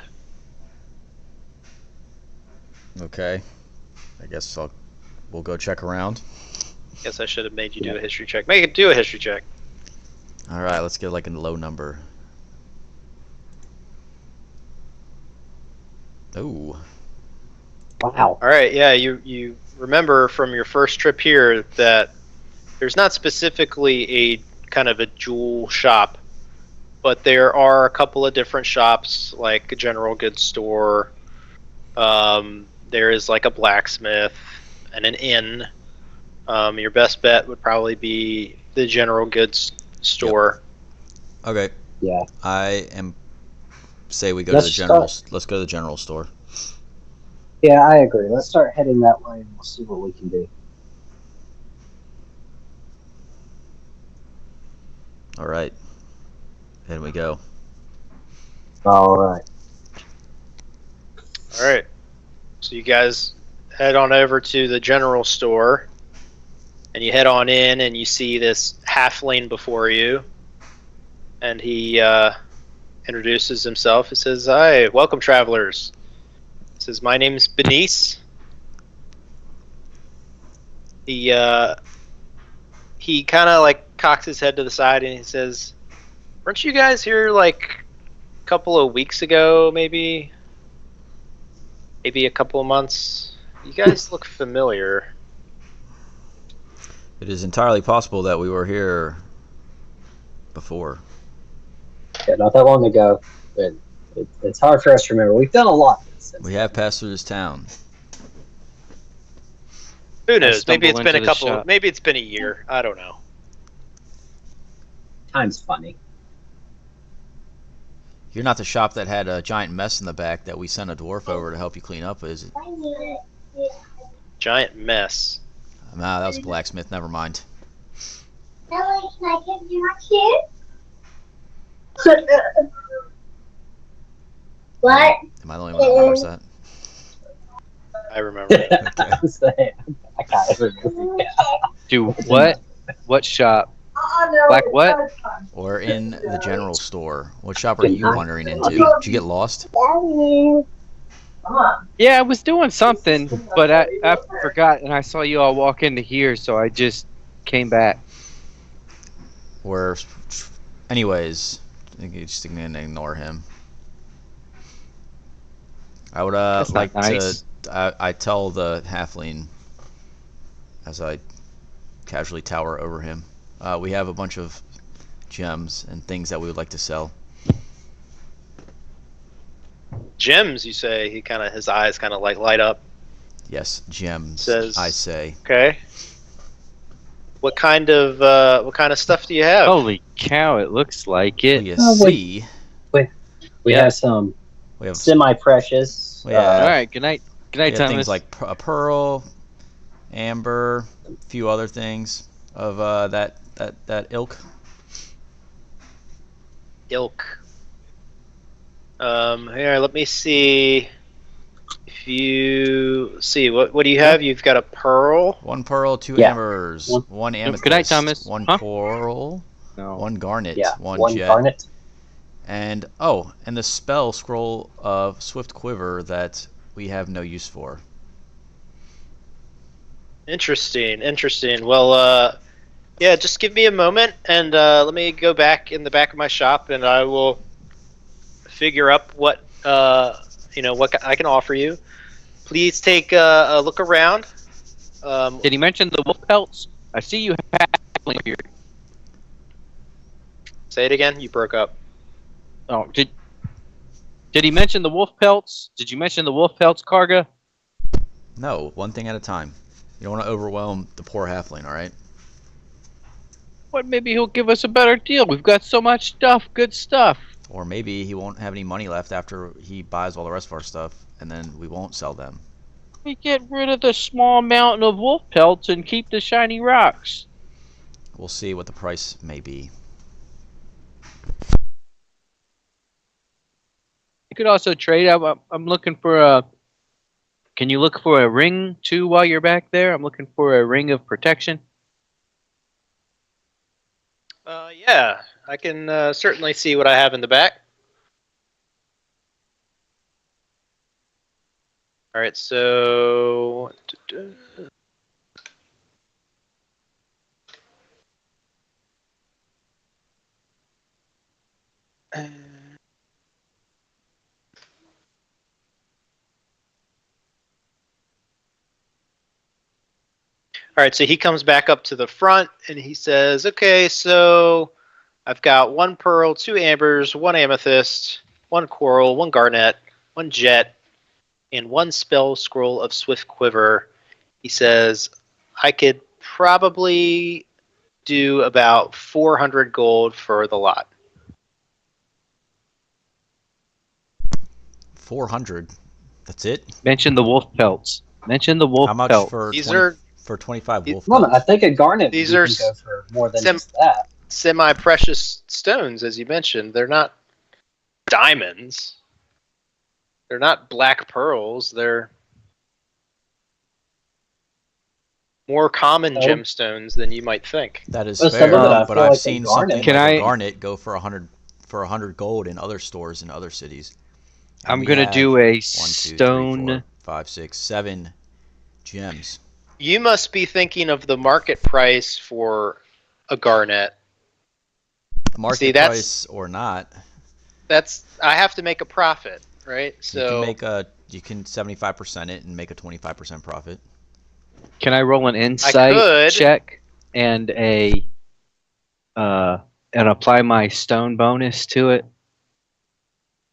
S5: Okay. I guess we'll go check around.
S1: Guess I should have made you do a history check. Do a history check.
S5: All right, let's get like a low number. Ooh.
S4: Wow.
S1: All right, yeah, you remember from your first trip here that there's not specifically a kind of a jewel shop, but there are a couple of different shops, like a general goods store. There is like a blacksmith and an inn. Your best bet would probably be the general goods store.
S5: Yep. Okay.
S4: Yeah.
S5: Say we go
S4: Let's
S5: to the general.
S4: start-
S5: Let's go to the general store.
S4: Yeah, I agree. Let's start heading that way and we'll see what we can do.
S5: All right. In we go.
S4: All right.
S1: All right. So you guys head on over to the general store, and you head on in, and you see this halfling before you, and he introduces himself. He says, "Hi, welcome, travelers." He says, "My name's Benice." He kind of like cocks his head to the side, and he says, "Weren't you guys here like a couple of weeks ago, maybe a couple of months? You guys look familiar."
S5: It is entirely possible that we were here before.
S4: Yeah, not that long ago. But it's hard for us to remember. We've done a lot since.
S5: We have passed through this town.
S1: Who knows? Maybe it's
S3: stumble
S1: been a
S3: into the
S1: couple.
S3: shop.
S1: Maybe it's been a year. I don't know.
S4: Time's funny.
S5: You're not the shop that had a giant mess in the back that we sent a dwarf over to help you clean up, is it?
S1: Giant mess.
S5: Nah, that was a blacksmith. Never mind.
S6: Ellie, can I give you my kid? What?
S5: Am I the only one that remembers that?
S1: I remember.
S4: I was saying, I kind of remember.
S3: Do what? What shop?
S6: Oh, no,
S3: Like what?
S5: Or in the general store. What shop are you wandering into? Did you get lost?
S6: Daddy. Come on.
S3: Yeah, I was doing something, but I forgot, and I saw you all walk into here, so I just came back.
S5: Anyways, I think you're just gonna ignore him. I would
S3: That's
S5: like
S3: not nice.
S5: to. I tell the halfling as I casually tower over him. We have a bunch of gems and things that we would like to sell.
S1: Gems, you say? His eyes kind of like light up.
S5: Yes, gems.
S1: Says-
S5: I say.
S1: Okay. What kind of stuff do you have?
S3: Holy cow! It looks like it.
S5: You
S4: Oh,
S5: see,
S4: We
S3: Yeah.
S4: have some
S5: we have
S4: semi-precious.
S5: Yeah.
S3: All right. Good night. Good
S5: we
S3: night,
S5: have
S3: Thomas.
S5: things like a pearl, amber, a few other things of that ilk.
S1: Ilk. Here, let me see if you
S2: you see? What do you have? You've got a pearl.
S5: 1 pearl, 2
S4: Yeah.
S5: ambers, 1 amethyst,
S3: Good night, Thomas.
S5: 1
S3: Huh?
S5: coral,
S3: No.
S5: 1 garnet,
S4: Yeah,
S5: 1 jet,
S4: garnet.
S5: and the spell scroll of Swift Quiver that we have no use for.
S2: Interesting. Well, yeah, just give me a moment, and let me go back in the back of my shop, and I will figure up what what I can offer you. Please take a look around.
S3: Did he mention the wolf pelts? I see you have here.
S2: Say it again. You broke up.
S3: Oh, did he mention the wolf pelts? Did you mention the wolf pelts, Karga?
S5: No, one thing at a time. You don't want to overwhelm the poor halfling, all right?
S3: What? Maybe he'll give us a better deal. We've got so much stuff, good stuff.
S5: Or maybe he won't have any money left after he buys all the rest of our stuff, and then we won't sell them.
S3: We get rid of the small mountain of wolf pelts and keep the shiny rocks.
S5: We'll see what the price may be.
S3: You could also trade. I'm looking for a. Can you look for a ring too while you're back there? I'm looking for a ring of protection.
S2: Yeah, I can certainly see what I have in the back. All right, so all right, so he comes back up to the front and he says, "Okay, so I've got 1 pearl, 2 ambers, 1 amethyst, 1 coral, 1 garnet, 1 jet, and 1 spell scroll of Swift Quiver." He says, "I could probably do about 400 gold for the lot."
S5: 400. That's it?
S3: Mention the wolf pelts. Mention the wolf
S5: How much
S3: pelts.
S5: for
S2: These
S5: 20,
S2: are
S5: for 25 wolf
S4: Well,
S5: pelts?
S4: I think a garnet
S2: These
S4: we
S2: are
S4: can go for more than
S2: sim-
S4: just that.
S2: semi-precious stones, as you mentioned. They're not diamonds. They're not black pearls. They're more common
S4: Oh.
S2: gemstones than you might think.
S5: That is
S4: Well,
S5: fair,
S4: some of it I
S5: but
S4: feel
S5: I've
S4: like the
S5: seen
S4: garnet-
S5: something
S3: Can
S5: like a
S3: I-
S5: garnet go for 100 gold in other stores in other cities. And
S3: I'm
S5: we
S3: gonna
S5: have
S3: do a
S5: 1, 2, 3,
S3: stone.
S5: 4, 5, 6, 7 gems.
S2: You must be thinking of the market price for a garnet.
S5: Market
S2: See, that's-
S5: price or not,
S2: I have to make a profit, right? So
S5: you can 75% it and make a 25% profit.
S3: Can I roll an insight
S2: could.
S3: check and and apply my stone bonus to it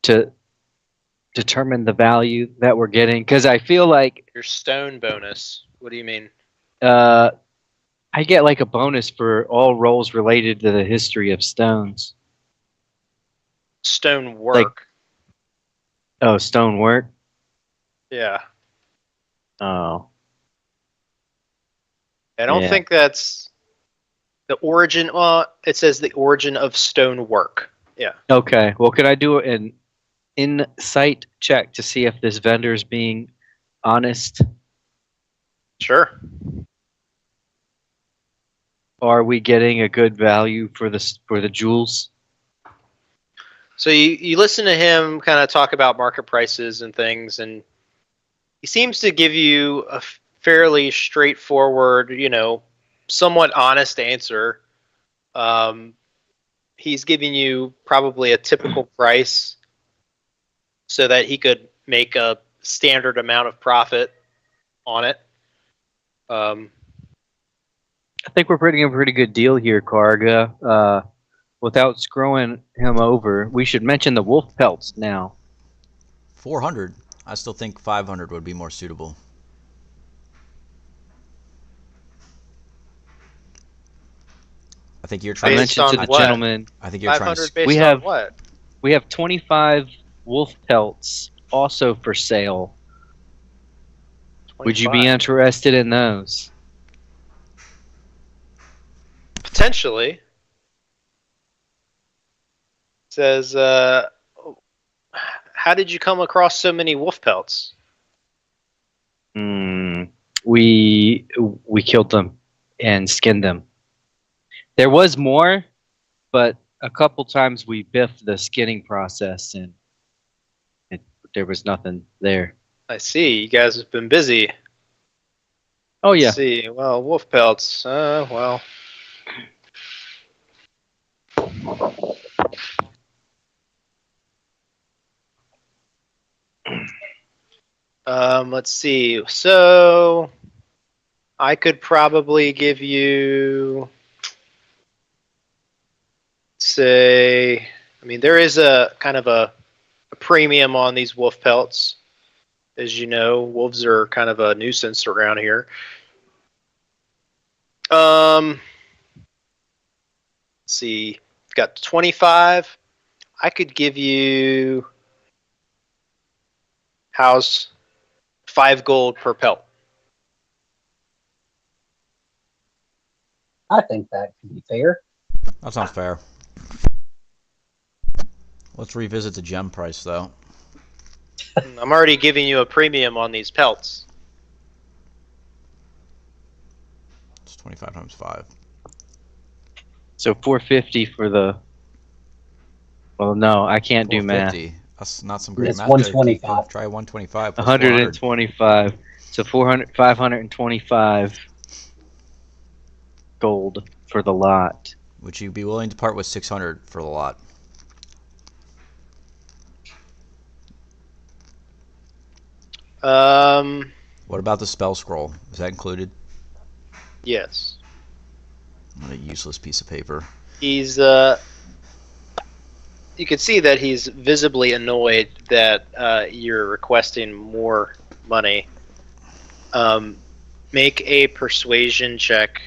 S3: to determine the value that we're getting? Because I feel like
S2: your stone bonus. What do you mean?
S3: I get like a bonus for all rolls related to the history of stones.
S2: Stone work.
S3: Like- Oh, stone work.
S2: Yeah.
S3: Oh,
S2: I don't
S3: Yeah.
S2: think that's the origin. Well, it says the origin of stone work. Yeah.
S3: okay. Well, could I do an insight check to see if this vendor is being honest?
S2: Sure.
S3: Are we getting a good value for the jewels?
S2: So you listen to him kind of talk about market prices and things, and he seems to give you a fairly straightforward, somewhat honest answer. He's giving you probably a typical price so that he could make a standard amount of profit on it.
S3: I think we're getting a pretty good deal here, Karga. Without screwing him over, we should mention the wolf pelts now.
S5: 400. I still think 500 would be more suitable. I think you're
S3: I
S5: trying
S2: Based
S3: mentioned to
S2: on
S3: the
S2: what?
S3: gentleman
S5: I think you're trying
S2: 500
S5: to.
S2: based
S3: We
S2: on
S3: have-
S2: what?
S3: we have 25 wolf pelts also for sale. Would you be
S2: 25.
S3: interested in those?
S2: Potentially. Says, how did you come across so many wolf pelts?
S3: we killed them and skinned them. There was more, but a couple times we biffed the skinning process and there was nothing there.
S2: I see. You guys have been busy.
S3: Oh yeah.
S2: Let's see. Well, wolf pelts. Well. Let's see. So I could probably give you, say, I mean, there is a kind of a premium on these wolf pelts. As you know, wolves are kind of a nuisance around here. Let's see. Got 25. I could give you, how's 5 gold per pelt?
S4: I think that could be fair.
S5: That sounds fair. Let's revisit the gem price, though.
S2: I'm already giving you a premium on these pelts.
S5: It's 25 times 5.
S3: So 450 for the. Well, no, I can't do math.
S5: 450. That's not some great
S4: It's
S5: math.
S4: 125.
S5: Try 125 plus 400.
S3: 125. So 525 gold for the lot.
S5: Would you be willing to part with 600 for the lot? What about the spell scroll? Is that included?
S2: Yes.
S5: What a useless piece of paper.
S2: He's you can see that he's visibly annoyed that you're requesting more money. Make a persuasion check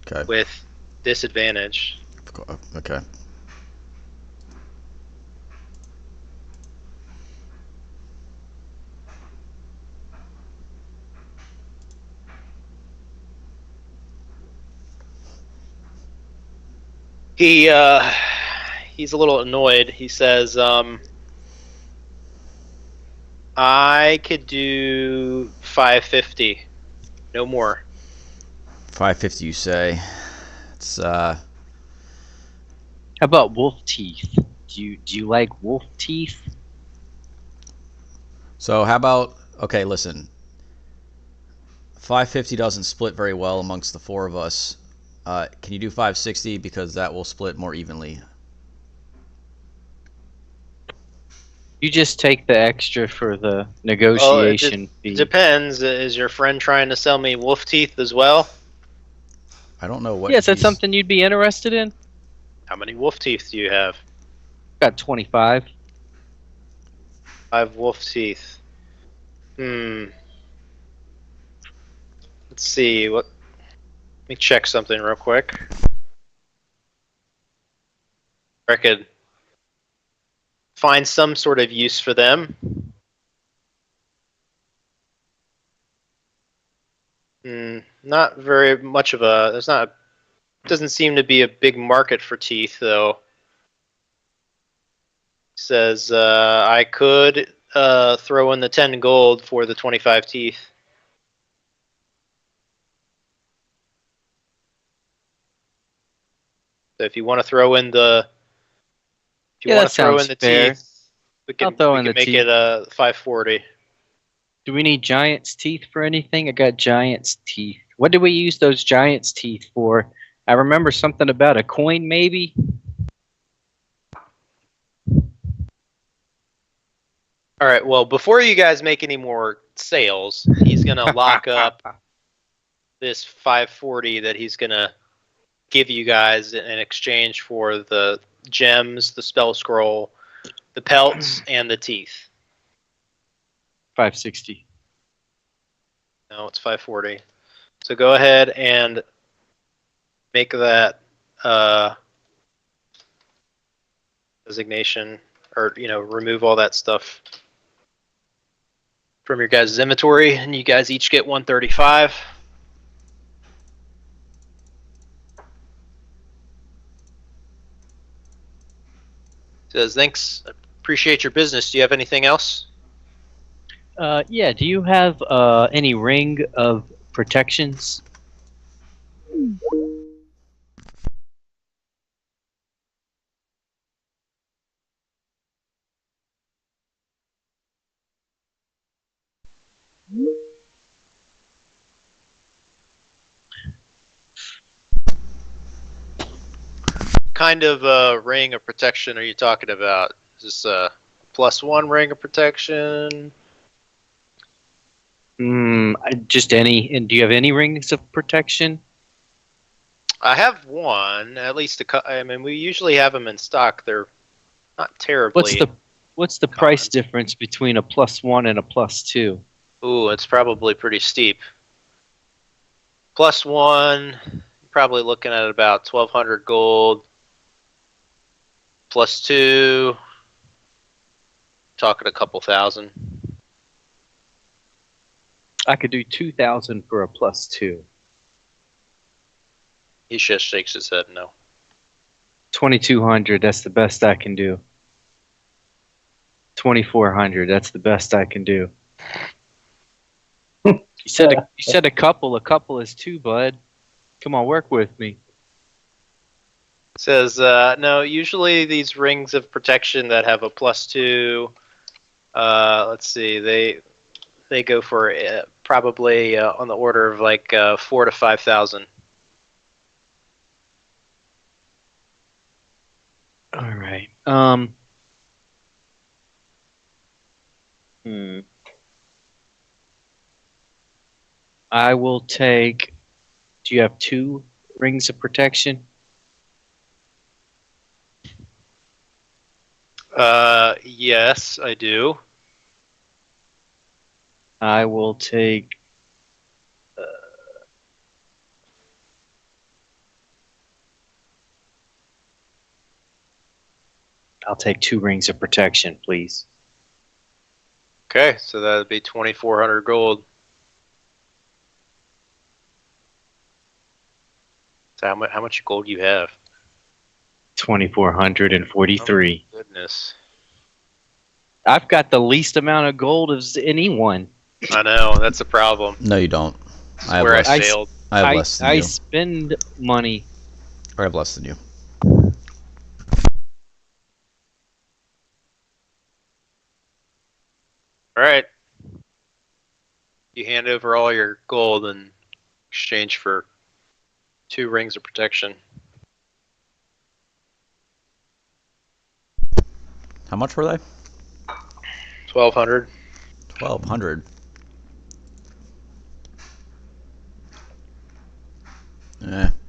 S5: Okay.
S2: with disadvantage.
S5: Okay.
S2: He's a little annoyed. He says, I could do 550, no more.
S5: 550, you say? It's
S3: How about wolf teeth? Do you like wolf teeth?
S5: So how about, okay, listen. 550 doesn't split very well amongst the 4 of us. Can you do 560 because that will split more evenly?
S3: You just take the extra for the negotiation fee.
S2: Depends. Is your friend trying to sell me wolf teeth as well?
S5: I don't know what.
S3: Yes, that's something you'd be interested in.
S2: How many wolf teeth do you have?
S3: Got 25.
S2: 5 wolf teeth. Let's see. Let me check something real quick. I could find some sort of use for them. Not very much of a. Doesn't seem to be a big market for teeth, though. Says I could throw in the 10 gold for the 25 teeth. So if you want to throw in the,
S3: fair.
S2: teeth, we can make
S3: teeth.
S2: it 540.
S3: Do we need giant's teeth for anything? I got giant's teeth. What did we use those giant's teeth for? I remember something about a coin, maybe.
S2: All right. Well, before you guys make any more sales, he's gonna lock up this 540 that he's gonna give you guys in exchange for the gems, the spell scroll, the pelts, and the teeth.
S3: 560.
S2: No, it's 540. So go ahead and make that designation, or remove all that stuff from your guys' inventory, and you guys each get 135. Says, thanks, appreciate your business. Do you have anything else?
S3: Yeah. Do you have any ring of protections?
S2: Kind of ring of protection are you talking about? Is this a +1 ring of protection?
S3: Just any. And do you have any rings of protection?
S2: I have one, at least I mean, we usually have them in stock. They're not terribly.
S3: What's the price difference between a +1 and a +2?
S2: Ooh, it's probably pretty steep. +1, you're probably looking at about 1,200 gold. +2, talking a couple thousand.
S3: I could do 2,000 for a +2.
S2: He just shakes his head no.
S3: 2,200. That's the best I can do. 2,400. That's the best I can do. You said a couple. A couple is 2, bud. Come on, work with me.
S2: Says no. Usually these rings of protection that have a +2. Let's see. They go for probably on the order of like 4,000 to 5,000.
S3: All right. I will take. Do you have 2 rings of protection?
S2: Yes, I do.
S3: I will take. I'll take 2 rings of protection, please.
S2: Okay, so that would be 2,400 gold. So how much gold you have?
S3: 2,443.
S2: Oh, goodness.
S3: I've got the least amount of gold of anyone.
S2: I know, that's a problem.
S5: No, you don't. I have
S2: Where
S5: less.
S2: I failed.
S5: I have less than
S3: I
S5: you.
S3: spend money.
S5: Or I have less than you.
S2: All right. You hand over all your gold in exchange for 2 rings of protection.
S5: How much were they?
S2: 1,200.
S5: 1,200.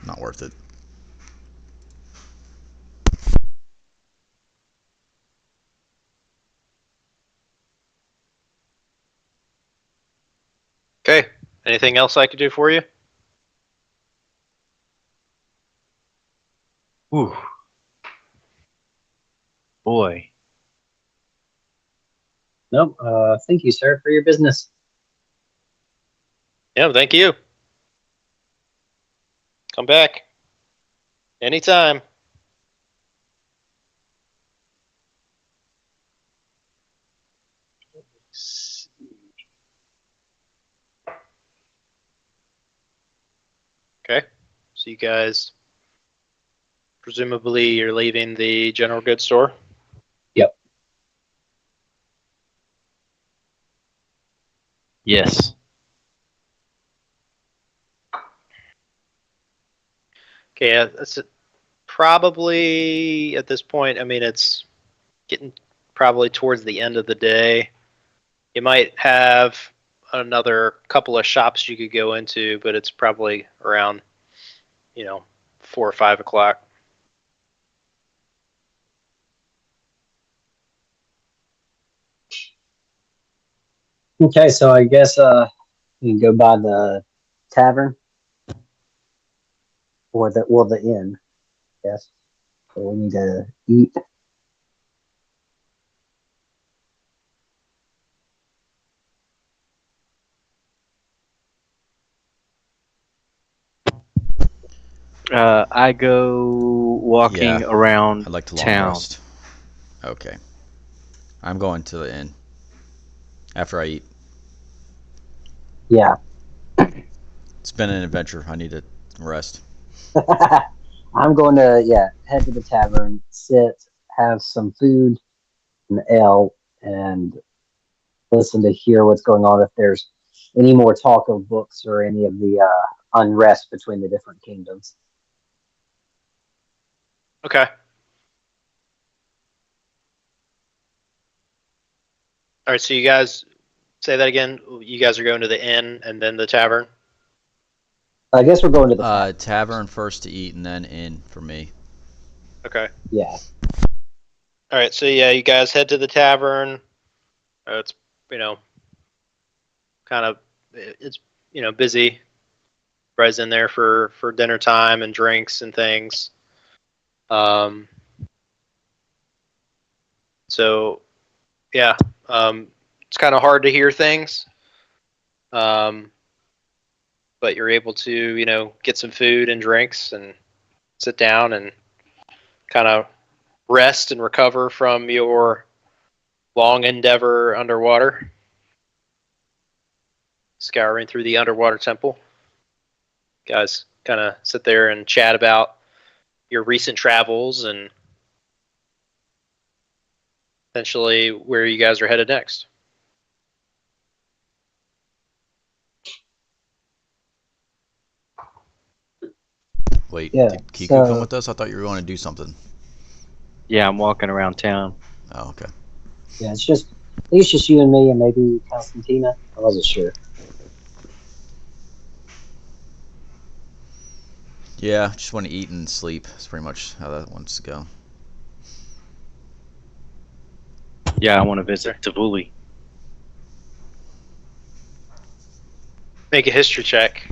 S5: Not worth it.
S2: Okay. Anything else I could do for you?
S3: Ooh. Boy.
S4: Nope. Thank you, sir, for your business.
S2: Yeah, thank you. Come back. Anytime. Okay. So you guys, presumably you're leaving the general goods store?
S4: Yep.
S3: Yes.
S2: Okay, that's probably at this point, I mean, it's getting probably towards the end of the day. You might have another couple of shops you could go into, but it's probably around, 4 or 5 o'clock.
S4: Okay, so I guess you can go by the tavern or the inn. Yes. So we need to eat.
S3: I go walking
S5: Yeah,
S3: around
S5: I'd like to long
S3: town.
S5: rest. Okay. I'm going to the inn. After I eat.
S4: Yeah.
S5: It's been an adventure. I need to rest.
S4: I'm going to head to the tavern, sit, have some food, an ale, and listen to hear what's going on. If there's any more talk of books or any of the unrest between the different kingdoms.
S1: Okay. All right. So you guys say that again. You guys are going to the inn and then the tavern.
S4: I guess we're going to the tavern.
S5: Tavern first to eat, and then inn for me.
S1: Okay.
S4: Yeah.
S1: All right. So yeah, you guys head to the tavern. It's kind of it's busy. Everybody's in there for dinner time and drinks and things. So yeah, it's kind of hard to hear things. But you're able to get some food and drinks and sit down and kind of rest and recover from your long endeavor underwater, scouring through the underwater temple. Guys kind of sit there and chat about your recent travels and essentially where you guys are headed next.
S5: Wait,
S4: Yeah,
S5: did Kiku
S4: so-
S5: come with us? I thought you were going to do something.
S3: Yeah, I'm walking around town.
S5: Oh, okay.
S4: Yeah, I think it's just you and me and maybe Constantina. I wasn't sure.
S5: Yeah, just want to eat and sleep. That's pretty much how that wants to go.
S3: Yeah, I want to visit Tavuli.
S1: Make a history check.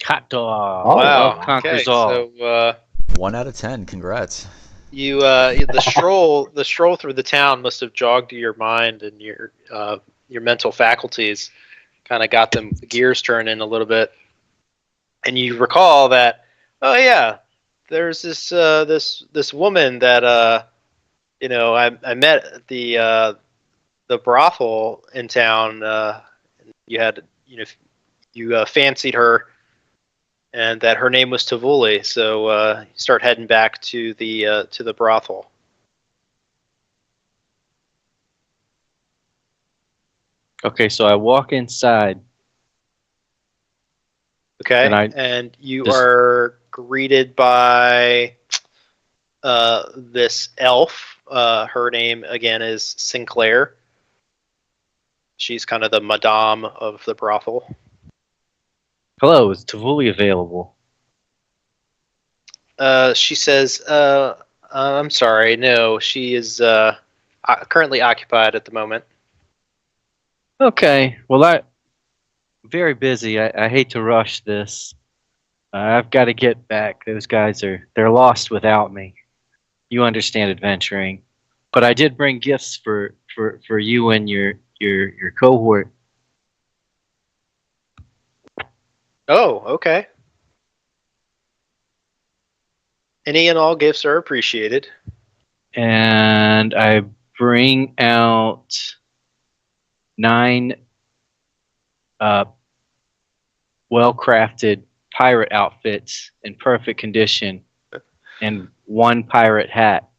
S3: Hot dog.
S4: Oh,
S1: Wow.
S3: conquers
S1: Okay.
S3: all.
S1: So
S5: 1 out of 10. Congrats.
S1: you the stroll through the town must have jogged your mind and your mental faculties, kind of got them gears turning a little bit, and you recall that, oh yeah, there's this woman that I met at the brothel in town. You had you fancied her, and that her name was Tavuli. So you start heading back to the brothel.
S3: Okay, so I walk inside.
S1: Okay,
S3: And
S1: and you
S3: just-
S1: are greeted by this elf. Her name again is Sinclair. She's kind of the madame of the brothel.
S3: Hello, is Tavuli available?
S1: She says, "I'm sorry, no, she is currently occupied at the moment."
S3: Okay, well, I'm very busy. I hate to rush this. I've got to get back. Those guys they're lost without me. You understand adventuring. But I did bring gifts for you and your cohort.
S1: Oh, okay. Any and all gifts are appreciated.
S3: And I bring out 9 well-crafted pirate outfits in perfect condition and 1 pirate hat.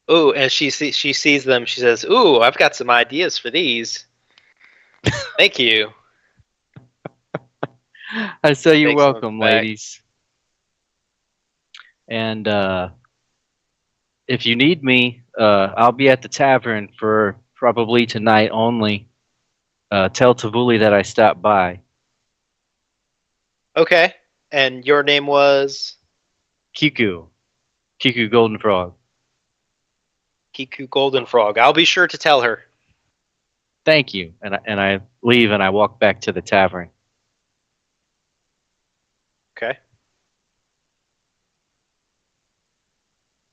S1: Oh, and she sees them. She says, "Ooh, I've got some ideas for these. Thank you."
S3: I say you're
S1: Takes them
S3: welcome,
S1: back.
S3: ladies. And if you need me, I'll be at the tavern for probably tonight only. Tell Tavuli that I stopped by.
S1: Okay. And your name was
S3: Kiku Golden Frog.
S1: Kiku Golden Frog. I'll be sure to tell her.
S3: Thank you. And I leave and I walk back to the tavern.
S1: Okay.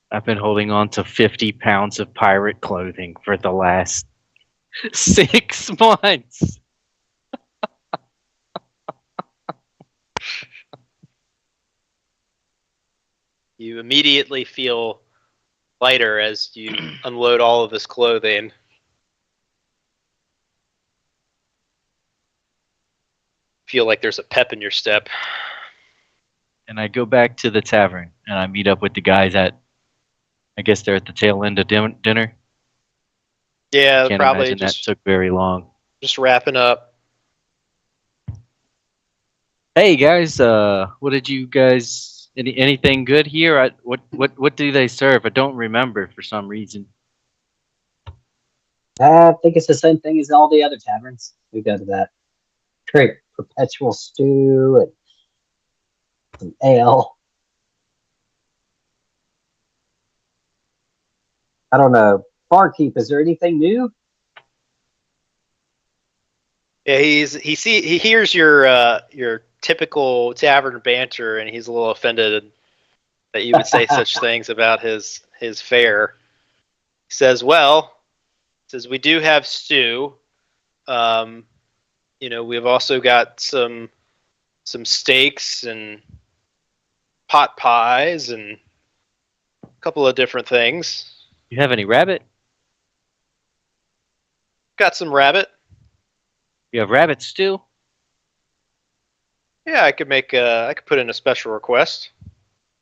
S3: I've been holding on to 50 pounds of pirate clothing for the last 6 months.
S1: You immediately feel lighter as you unload all of this clothing. Feel like there's a pep in your step.
S3: And I go back to the tavern and I meet up with the guys at. I guess they're at the tail end of dinner.
S1: Yeah,
S3: Can't
S1: probably
S3: imagine that took very long.
S1: just wrapping up.
S3: Hey guys, what did you guys? Anything good here? What do they serve? I don't remember for some reason.
S4: I think it's the same thing as all the other taverns. We go to that. Great perpetual stew and some ale. I don't know. Barkeep, is there anything new?
S1: Yeah, he hears your typical tavern banter, and he's a little offended that you would say such things about his fare. He says, "Well, we do have stew. We've also got some steaks and pot pies and a couple of different things.
S3: You have any rabbit?
S1: Got some rabbit.
S3: You have rabbit stew?
S1: Yeah, I could put in a special request.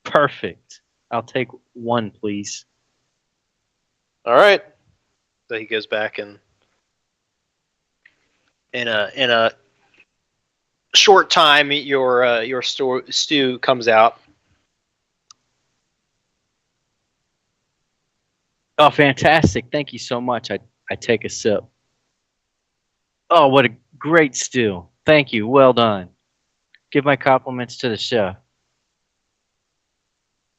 S3: Perfect. I'll take one, please.
S1: All right." So he goes back and in a short time, your stew comes out.
S3: Oh, fantastic! Thank you so much. I take a sip. Oh, what a great stew! Thank you. Well done. Give my compliments to the chef.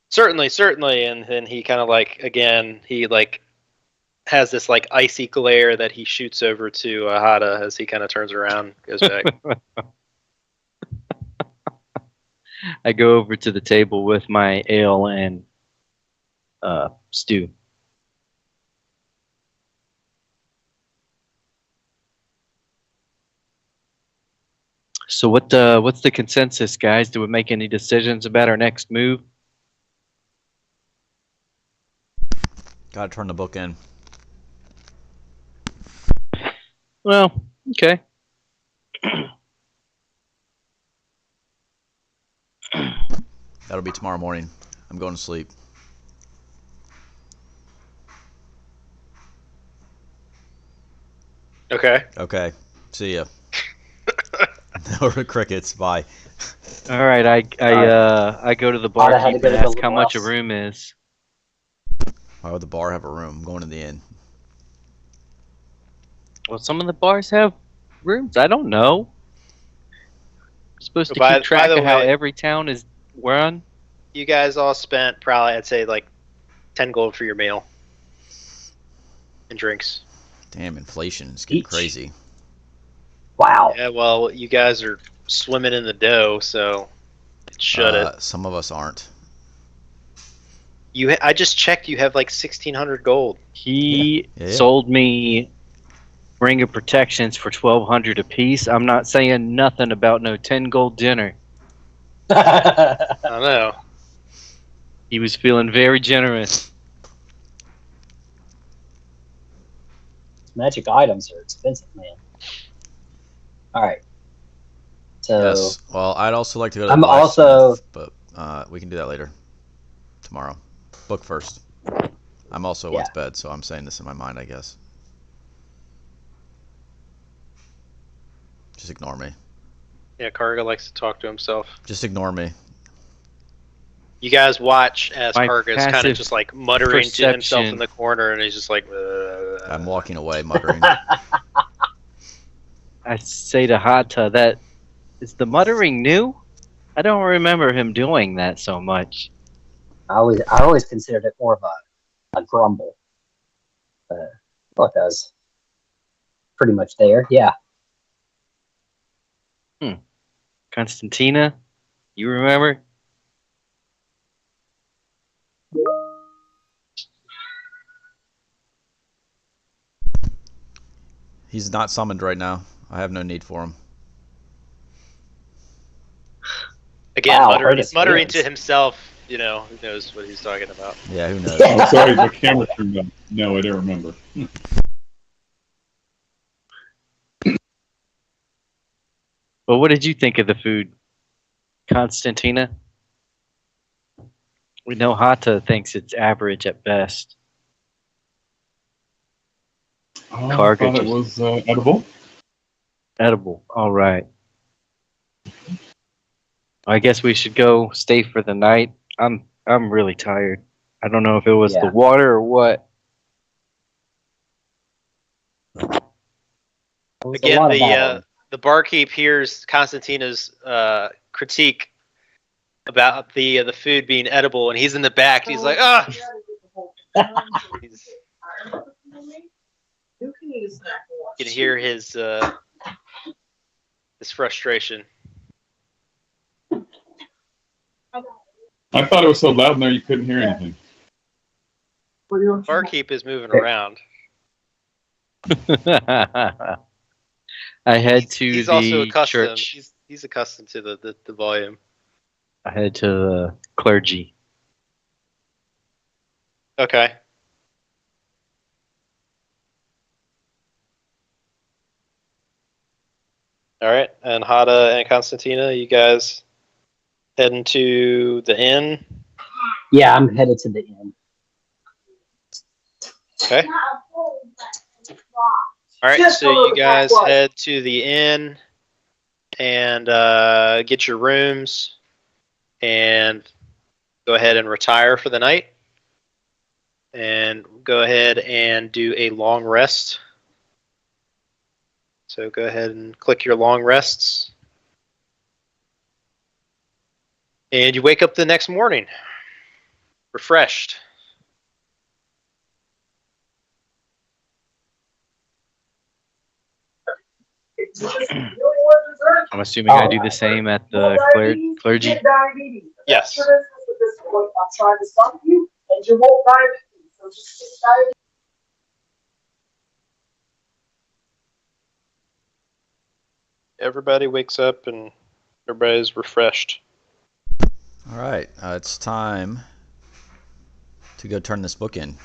S1: Certainly, and then he kind of has this like icy glare that he shoots over to Hada as he kind of turns around, goes back.
S3: I go over to the table with my ale and stew. So what's the consensus, guys? Do we make any decisions about our next move?
S5: Gotta turn the book in.
S3: Well, okay.
S5: That'll be tomorrow morning. I'm going to sleep.
S1: Okay.
S5: Okay. See ya. No crickets. Bye.
S3: All right, I go to the
S4: Hada had to
S3: barkeep
S4: go
S3: and
S4: to the
S3: ask how much a
S4: loss.
S3: room is.
S5: Why would the bar have a room? I'm going to the inn.
S3: Well, some of the bars have rooms. I don't know. I'm supposed to
S1: By
S3: keep track
S1: the
S3: of how
S1: way-
S3: every town is run.
S1: You guys all spent probably, I'd say, like 10 gold for your meal and drinks.
S5: Damn, inflation is getting
S4: Each.
S5: crazy.
S4: Wow.
S1: Yeah, well, you guys are swimming in the dough, so it should.
S5: Some of us aren't.
S1: I just checked. You have like 1,600 gold.
S3: He
S5: Yeah.
S3: sold me ring of protections for 1,200 apiece. I'm not saying nothing about no 10 gold dinner.
S1: I don't know.
S3: He was feeling very generous.
S4: Magic items are expensive, man. All right. So
S5: Yes. Well, I'd also like to go to the
S4: I'm
S5: blacksmith,
S4: also-
S5: but we can do that later. Tomorrow. Book first. I'm also
S4: Yeah.
S5: went to bed, so I'm saying this in my mind, I guess. Just ignore me.
S1: Yeah, Karga likes to talk to himself.
S5: Just ignore me.
S1: You guys watch as
S3: My
S1: Karga is kind
S3: passive
S1: of just like muttering to himself
S3: perception.
S1: in the corner, and he's just like.
S5: I'm walking away, muttering.
S3: I say to Hata that is the muttering new? I don't remember him doing that so much.
S4: I always considered it more of a grumble. Well, it does. Pretty much there, yeah.
S3: Constantina, you remember?
S5: He's not summoned right now. I have no need for him.
S1: Again,
S4: Wow,
S1: muttering
S4: hurt his
S1: to
S4: feelings.
S1: himself,
S2: you know, who knows what he's talking about.
S5: Yeah, who knows?
S7: Oh, sorry, the camera turned on. No, I don't remember.
S3: Well, what did you think of the food, Constantina? We know Hata thinks it's average at best.
S7: Oh, I
S3: Karga
S7: thought it
S3: just-
S7: was edible.
S3: Edible. All right. I guess we should go stay for the night. I'm really tired. I don't know if it was the
S4: Yeah.
S3: water or what.
S4: It was a
S2: Again,
S4: lot of battling.
S2: the barkeep hears Constantina's critique about the food being edible, and he's in the back. He's like, ah. He's, you can hear his frustration.
S7: I thought it was so loud in there you couldn't hear anything.
S2: Barkeep is moving around.
S3: I head to
S2: He's
S3: the
S2: also accustomed.
S3: church.
S2: He's accustomed to the volume.
S3: I head to the clergy.
S2: Okay. All right, and Hada and Constantina, you guys heading to the inn?
S4: Yeah, I'm headed to the inn.
S2: Okay. All right, so you guys head to the inn and get your rooms and go ahead and retire for the night. And go ahead and do a long rest. So go ahead and click your long rests. And you wake up the next morning, refreshed.
S3: I'm assuming I do the same at the clergy.
S2: Yes. Everybody wakes up and everybody's refreshed.
S5: All right, it's time to go turn this book in,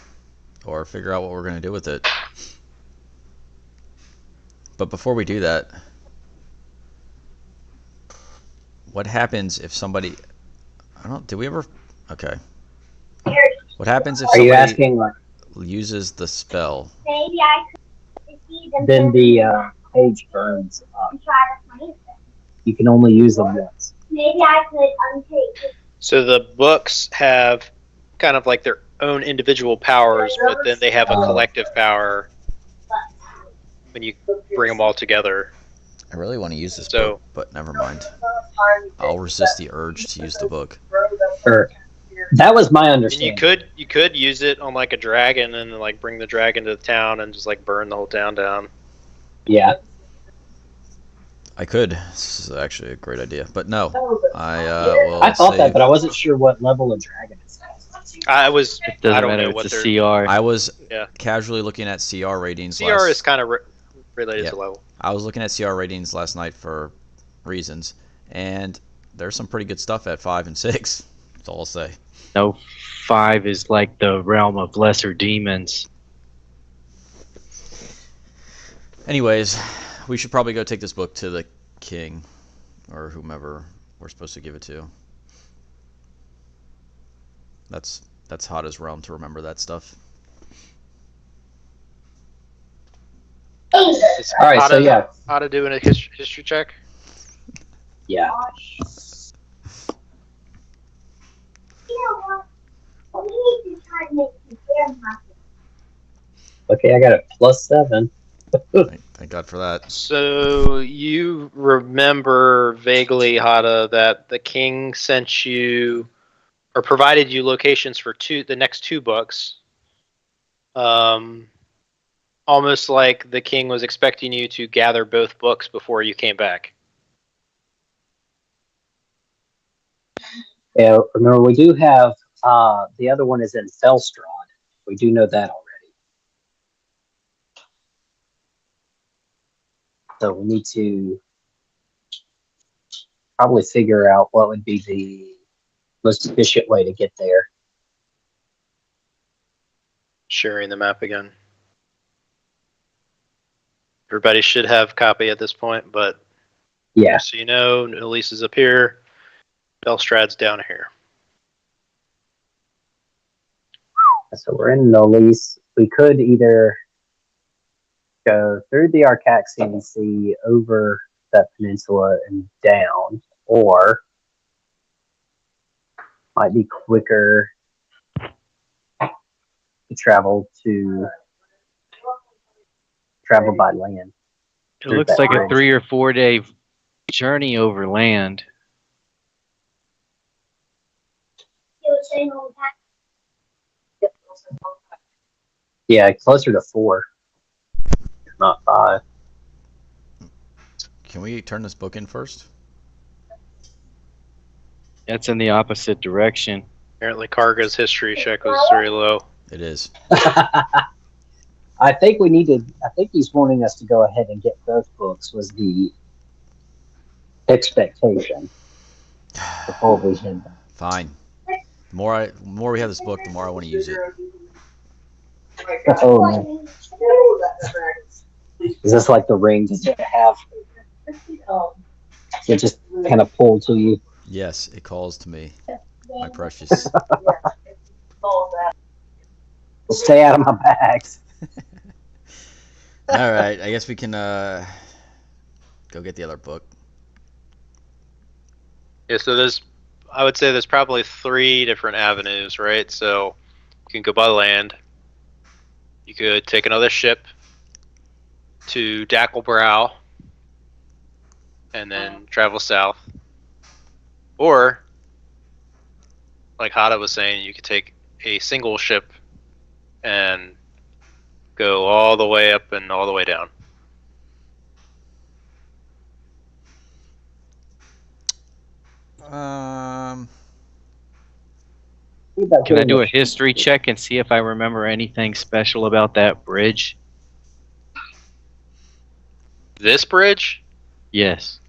S5: or figure out what we're going to do with it. But before we do that, what happens if somebody? I don't. Did we ever? Okay. What happens if
S4: Are you
S5: somebody
S4: asking like
S5: uses the spell?
S6: Maybe I could see them.
S4: then the page burns up?
S6: and try to find them.
S4: You can only use them once.
S6: Maybe I could untake it.
S2: So the books have kind of like their own individual powers, but then they have a collective power when you bring them all together.
S5: I really want to use this
S2: So-
S5: book, but never mind. I'll resist the urge to use the book.
S4: That was my
S2: And
S4: understanding.
S2: you could use it on like a dragon and like bring the dragon to the town and just like burn the whole town down.
S4: Yeah.
S5: I could. This is actually a great idea, but no. I will
S4: I thought that,
S5: save-
S4: but I wasn't sure what level of dragon it's at.
S2: I
S3: It doesn't
S2: don't
S3: matter.
S2: know what
S3: It's a
S2: their
S3: CR.
S5: I was
S2: Yeah.
S5: casually looking at CR ratings.
S2: CR is kind of related
S5: Yeah.
S2: to level.
S5: I was looking at CR ratings last night for reasons, and there's some pretty good stuff at 5 and 6. That's all I'll say.
S3: No, 5 is like the realm of lesser demons.
S5: Anyways, we should probably go take this book to the king, or whomever we're supposed to give it to. That's Hada's realm to remember that stuff.
S2: Is
S4: All right, so
S2: Hada-
S4: yeah.
S2: Hada doing a history check?
S4: Yeah.
S6: You know what? We need to try to make some jam happen.
S4: Okay, I got a +7.
S5: Thank God for that.
S2: So you remember vaguely, Hada, that the king sent you or provided you locations for the next 2 books. Almost like the king was expecting you to gather both books before you came back.
S4: Yeah, remember we do have the other one is in Felstrad. We do know that already. So we need to probably figure out what would be the most efficient way to get there.
S1: Sharing the map again. Everybody should have a copy at this point, but
S4: Yeah.
S1: so you know, Elise is up here, Belstrad's down here.
S4: So we're in Nolis. We could either go through the Arcaxian Sea over that peninsula and down, or might be quicker to travel by land.
S3: It looks like a 3 or 4 day journey over land.
S4: Yeah, closer to 4, not 5.
S5: Can we turn this book in first?
S3: That's in the opposite direction.
S1: Apparently Karga's history check was very low.
S5: It is.
S4: I think he's wanting us to go ahead and get both books was the expectation before we hit them.
S5: Fine. The more we have this book, the more I want to use it.
S4: Oh man. Is this like the ring that you have? It just kind of pull to you.
S5: Yes, it calls to me, my precious.
S4: Stay out of my bags.
S5: All right, I guess we can go get the other book.
S1: Yeah, so I would say there's probably 3 different avenues, right? So you can go by land. You could take another ship to Dacklebrow and then travel south. Or, like Hada was saying, you could take a single ship and go all the way up and all the way down.
S3: Can I do a history check and see if I remember anything special about that bridge?
S1: This bridge?
S3: Yes.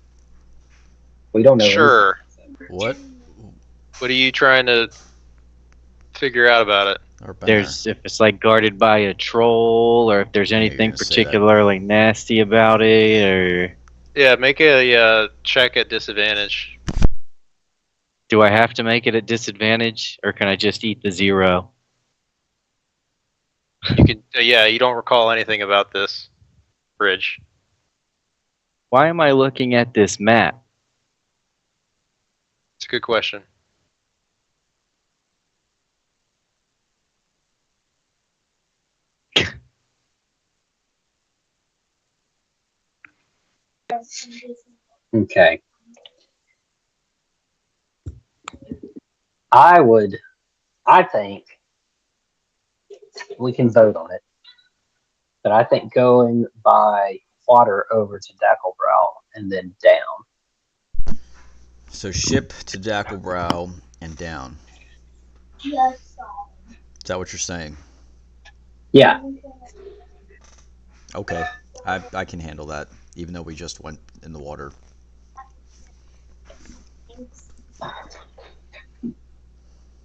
S4: We don't know.
S1: Sure.
S5: What?
S1: What are you trying to figure out about it?
S3: There's if it's like guarded by a troll, or if there's anything
S5: gonna say that.
S3: particularly nasty about it, or
S1: Yeah, make a check at disadvantage.
S3: do I have to make it at disadvantage, or can I just eat the 0?
S1: You can. Yeah, you don't recall anything about this bridge.
S3: Why am I looking at this map?
S1: It's a good question.
S4: Okay. I think we can vote on it, but I think going by water over to Dacklebrow and then down.
S5: So ship to Dacklebrow and down. Is that what you're saying?
S4: Yeah.
S5: Okay. I can handle that, even though we just went in the water.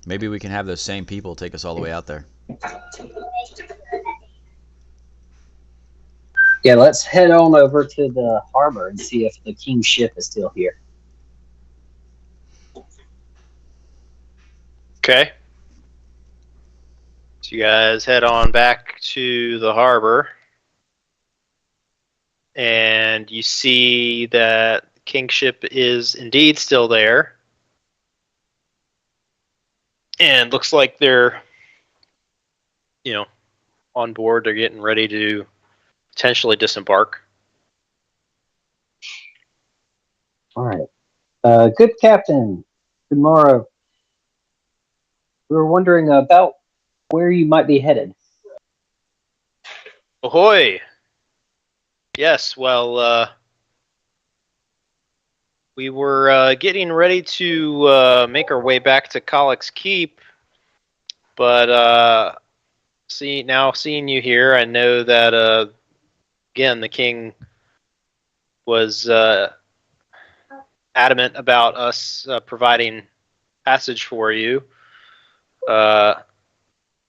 S5: Maybe we can have those same people take us all the way out there.
S4: Yeah, let's head on over to the harbor and see if the king's ship is still here.
S1: Okay. So you guys head on back to the harbor. And you see that the king's ship is indeed still there. And looks like they're, on board. They're getting ready to potentially disembark.
S4: All right. Good captain. Good morrow. We were wondering about where you might be headed.
S1: Ahoy! Yes, well, we were getting ready to make our way back to Collick's Keep, but seeing you here, I know that again the king was adamant about us providing passage for you.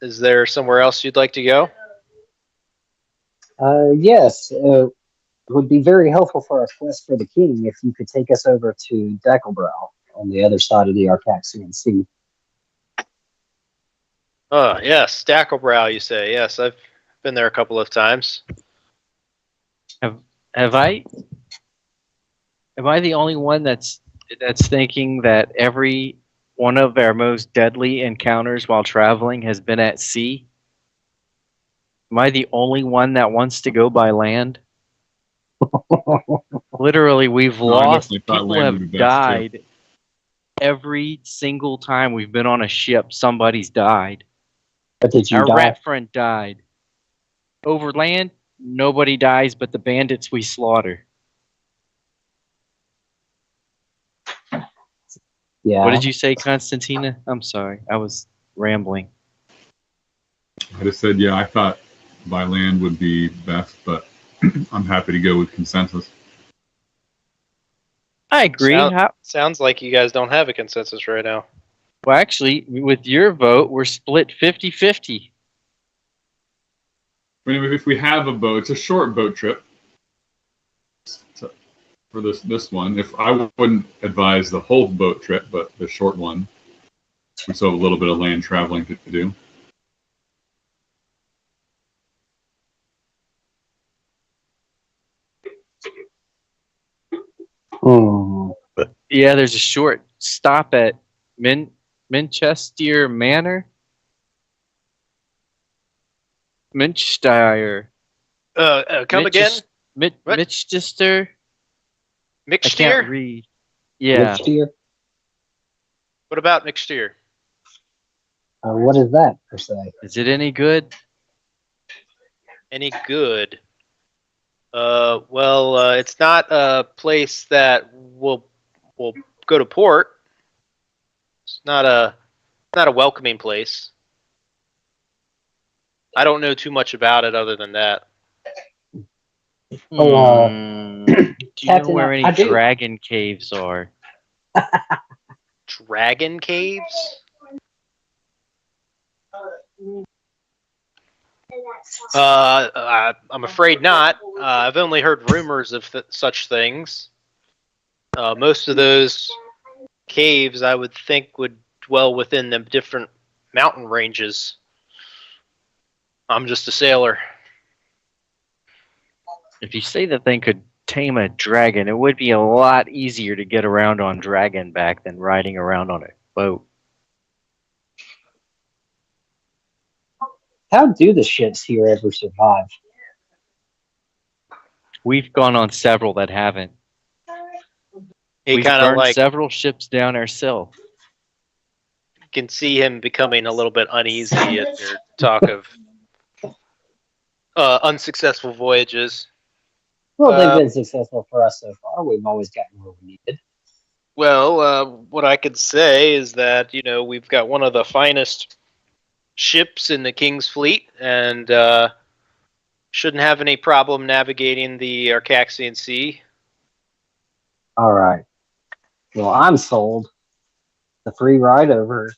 S1: Is there somewhere else you'd like to go?
S4: Yes. It would be very helpful for our quest for the king if you could take us over to Deckelbrow on the other side of the Arcaxian Sea.
S1: Yes, Stacklebrow, you say. Yes, I've been there a couple of times.
S3: Have I? Am I the only one that's thinking that every one of our most deadly encounters while traveling has been at sea? Am I the only one that wants to go by land? Literally, we've
S7: No, I
S3: lost.
S7: definitely thought
S3: People
S7: land
S3: have
S7: would be best, too.
S3: died every single time we've been on a ship. Somebody's died.
S4: But did you
S3: Our
S4: die?
S3: rat friend died. Over land, nobody dies but the bandits we slaughter.
S4: Yeah.
S3: What did you say, Constantina? I'm sorry, I was rambling.
S7: I just said, yeah, I thought by land would be best, but I'm happy to go with consensus.
S3: I agree.
S1: Sounds like you guys don't have a consensus right now.
S3: Well, actually, with your vote, we're split 50-50.
S7: I mean, if we have a boat, it's a short boat trip. For this one, if I wouldn't advise the whole boat trip, but the short one, we still have a little bit of land traveling to do.
S3: Yeah, there's a short stop at Manchester Manor. Minchester.
S1: Come again? What?
S3: Mitchester. I can't
S1: Mixtier?
S3: read. Yeah.
S4: Next year?
S1: What about Mixtier?
S4: What is that, per se?
S3: Is it any good?
S1: Any good? Well, it's not a place that will go to port. It's not a welcoming place. I don't know too much about it other than that.
S4: Oh,
S3: Do you know
S4: Captain,
S3: where any
S4: I do.
S3: dragon caves are?
S1: Dragon caves? I'm afraid not. I've only heard rumors of such things. Most of those caves, I would think, would dwell within the different mountain ranges. I'm just a sailor.
S3: If you say the thing could tame a dragon, it would be a lot easier to get around on Dragonback than riding around on a boat.
S4: How do the ships here ever survive?
S3: We've gone on several that haven't.
S1: He
S3: We've
S1: kind of
S3: burned
S1: like
S3: several ships down ourselves.
S1: can see him becoming a little bit uneasy at your talk of unsuccessful voyages.
S4: Well, they've been successful for us so far. We've always gotten where we needed.
S1: Well, what I could say is that, we've got one of the finest ships in the King's Fleet, and shouldn't have any problem navigating the Arcaxian Sea.
S4: All right. Well, I'm sold. The free ride over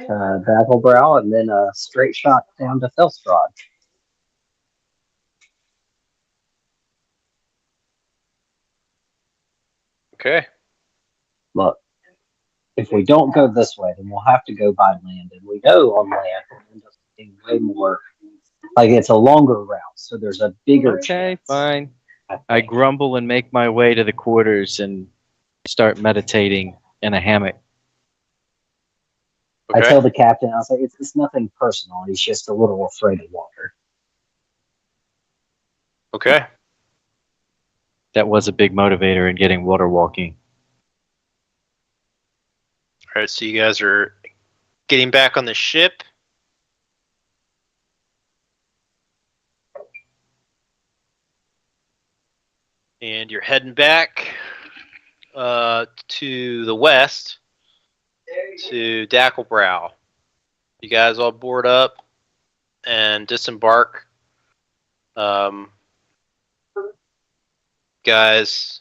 S4: Dackelbrow and then a straight shot down to Felstrad.
S1: Okay.
S4: Look, if we don't go this way, then we'll have to go by land. And we know on land, it does seem way more like it's a longer route. So there's a bigger
S3: Okay,
S4: chance.
S3: fine.
S4: I
S3: I
S4: think.
S3: grumble and make my way to the quarters and start meditating in a hammock.
S4: I
S1: Okay.
S4: tell the captain, I was like, it's nothing personal. He's just a little afraid of water.
S1: Okay.
S3: That was a big motivator in getting water walking.
S1: All right, so you guys are getting back on the ship. And you're heading back to the west to Dackelbrow. You guys all board up and disembark. Guys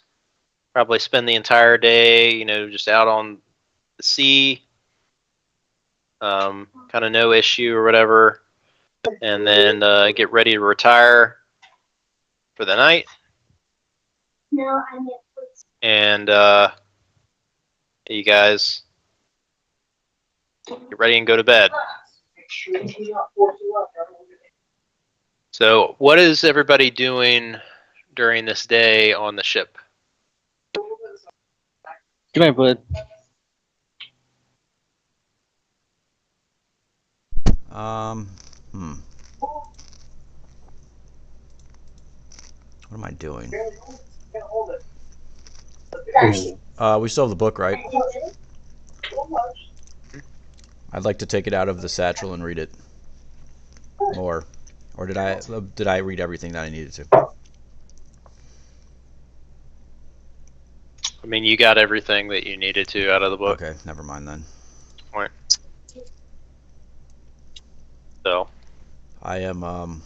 S1: probably spend the entire day, just out on the sea, kind of no issue or whatever, and then get ready to retire for the night.
S6: No, I meant
S1: And you guys get ready and go to bed. So, what is everybody doing during this day on the ship?
S3: Come here, bud.
S5: What am I doing?
S4: Hmm.
S5: We still have the book, right? I'd like to take it out of the satchel and read it. Or did I read everything that I needed to?
S1: I mean, you got everything that you needed to out of the book.
S5: Okay, never mind then.
S1: Point. So,
S5: I am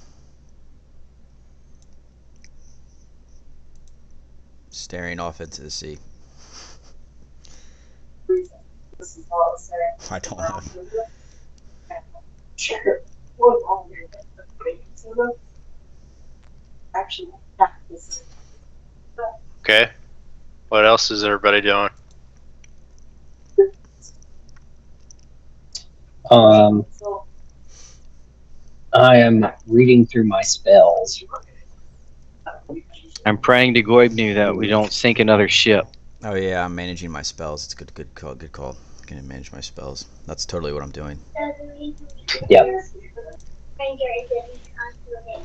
S5: staring off into the sea. I don't know.
S1: okay. What else is everybody doing?
S4: I am reading through my spells.
S3: I'm praying to Goibnu that we don't sink another ship.
S5: Oh yeah, I'm managing my spells. It's good call. I'm gonna manage my spells. That's totally what I'm doing.
S4: Yep.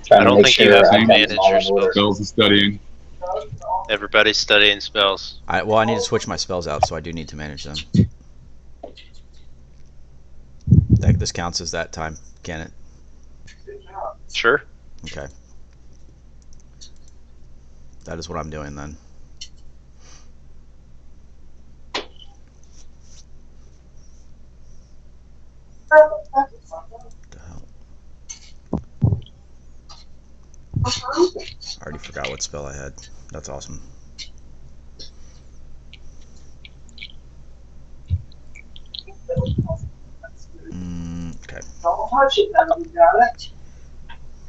S4: Trying
S1: I don't
S4: to make
S1: think
S4: sure
S1: you have
S4: I've
S1: to
S4: got
S1: manage
S4: them all
S1: your
S4: in order.
S7: Spells and studying.
S1: Everybody's studying spells.
S5: I need to switch my spells out, so I do need to manage them. This counts as that time, can it?
S1: Sure.
S5: Okay. That is what I'm doing then. What the hell? I already forgot what spell I had. That's awesome. Okay.
S8: Don't touch it, now we got it.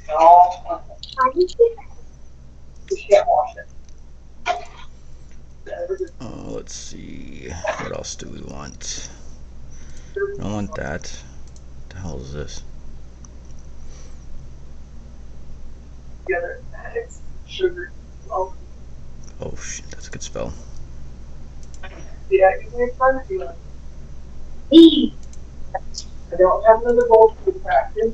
S8: No. You can't wash it.
S5: Let's see. What else do we want? I don't want that. What the hell is this?
S8: Together, eggs, sugar, salt.
S5: Oh shit, that's a good spell.
S8: Yeah, you can make fun of you. I don't have another bowl to practice.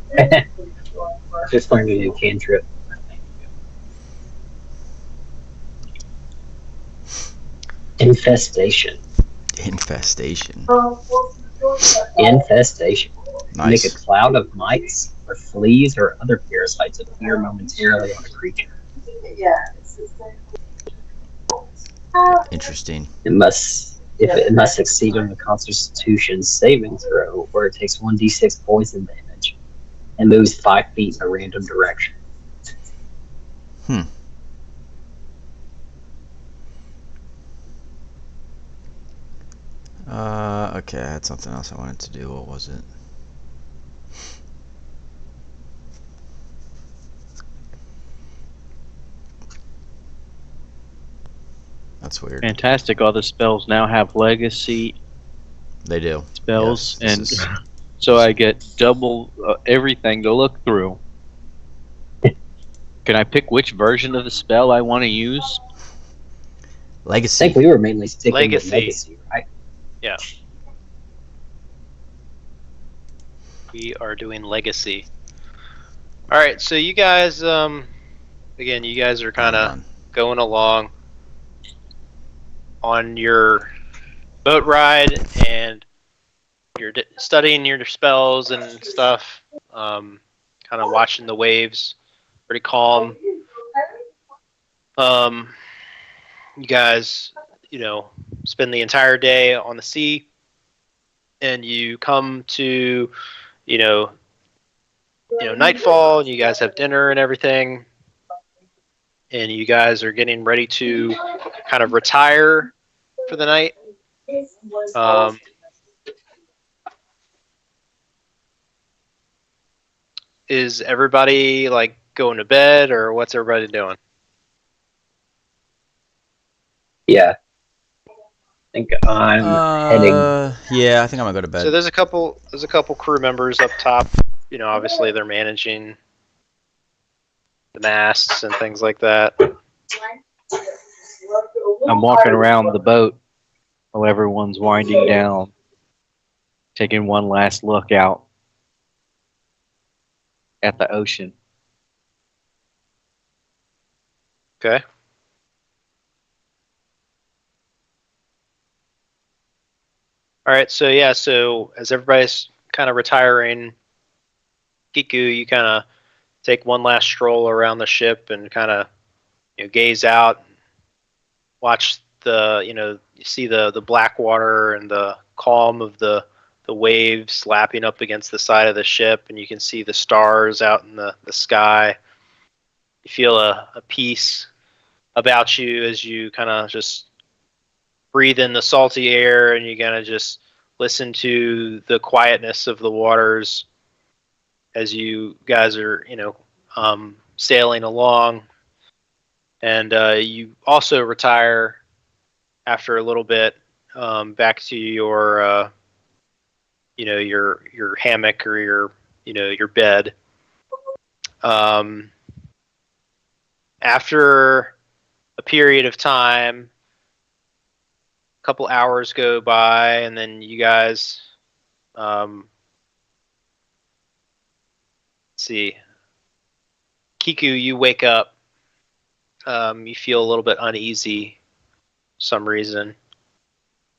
S4: Just learned a new cantrip. Infestation.
S5: Infestation.
S4: Infestation.
S5: Nice.
S4: Make a cloud of mites or fleas or other parasites appear momentarily on a creature.
S8: Yeah, it's the same.
S5: Interesting.
S4: It must succeed on the Constitution saving throw, or it takes 1d6 poison damage and moves 5 feet in a random direction.
S5: Okay, I had something else I wanted to do. What was it? That's weird.
S3: Fantastic. All the spells now have legacy
S5: They do.
S3: spells,
S5: Yes,
S3: and
S5: this is-
S3: so I get double everything to look through. Can I pick which version of the spell I want to use?
S4: I
S5: Legacy.
S4: think we were mainly sticking
S1: Legacy.
S4: with legacy, right?
S1: Yeah. We are doing legacy. All right, so you guys, again, you guys are kind of going along on your boat ride, and you're studying your spells and stuff. Kind of watching the waves, pretty calm. You guys, spend the entire day on the sea, and you come to, nightfall, and you guys have dinner and everything, and you guys are getting ready to kind of retire for the night. is everybody like going to bed, or what's everybody doing?
S4: Yeah. I think I'm heading.
S5: Yeah, I think I'm gonna go to bed.
S1: So there's a couple crew members up top. You know, obviously they're managing the masts and things like that.
S3: I'm walking around the boat while everyone's winding down, taking one last look out at the ocean.
S1: Okay. All right. So yeah. So as everybody's kind of retiring, Kiku, you kind of take one last stroll around the ship and kind of gaze out, watch you see the black water and the calm of the waves lapping up against the side of the ship, and you can see the stars out in the sky. You feel a peace about you as you kind of just breathe in the salty air, and you kind of just listen to the quietness of the waters as you guys are sailing along. And you also retire after a little bit back to your your hammock or your bed. After a period of time, a couple hours go by, and then you guys let's see. Kiku, you wake up. You feel a little bit uneasy for some reason.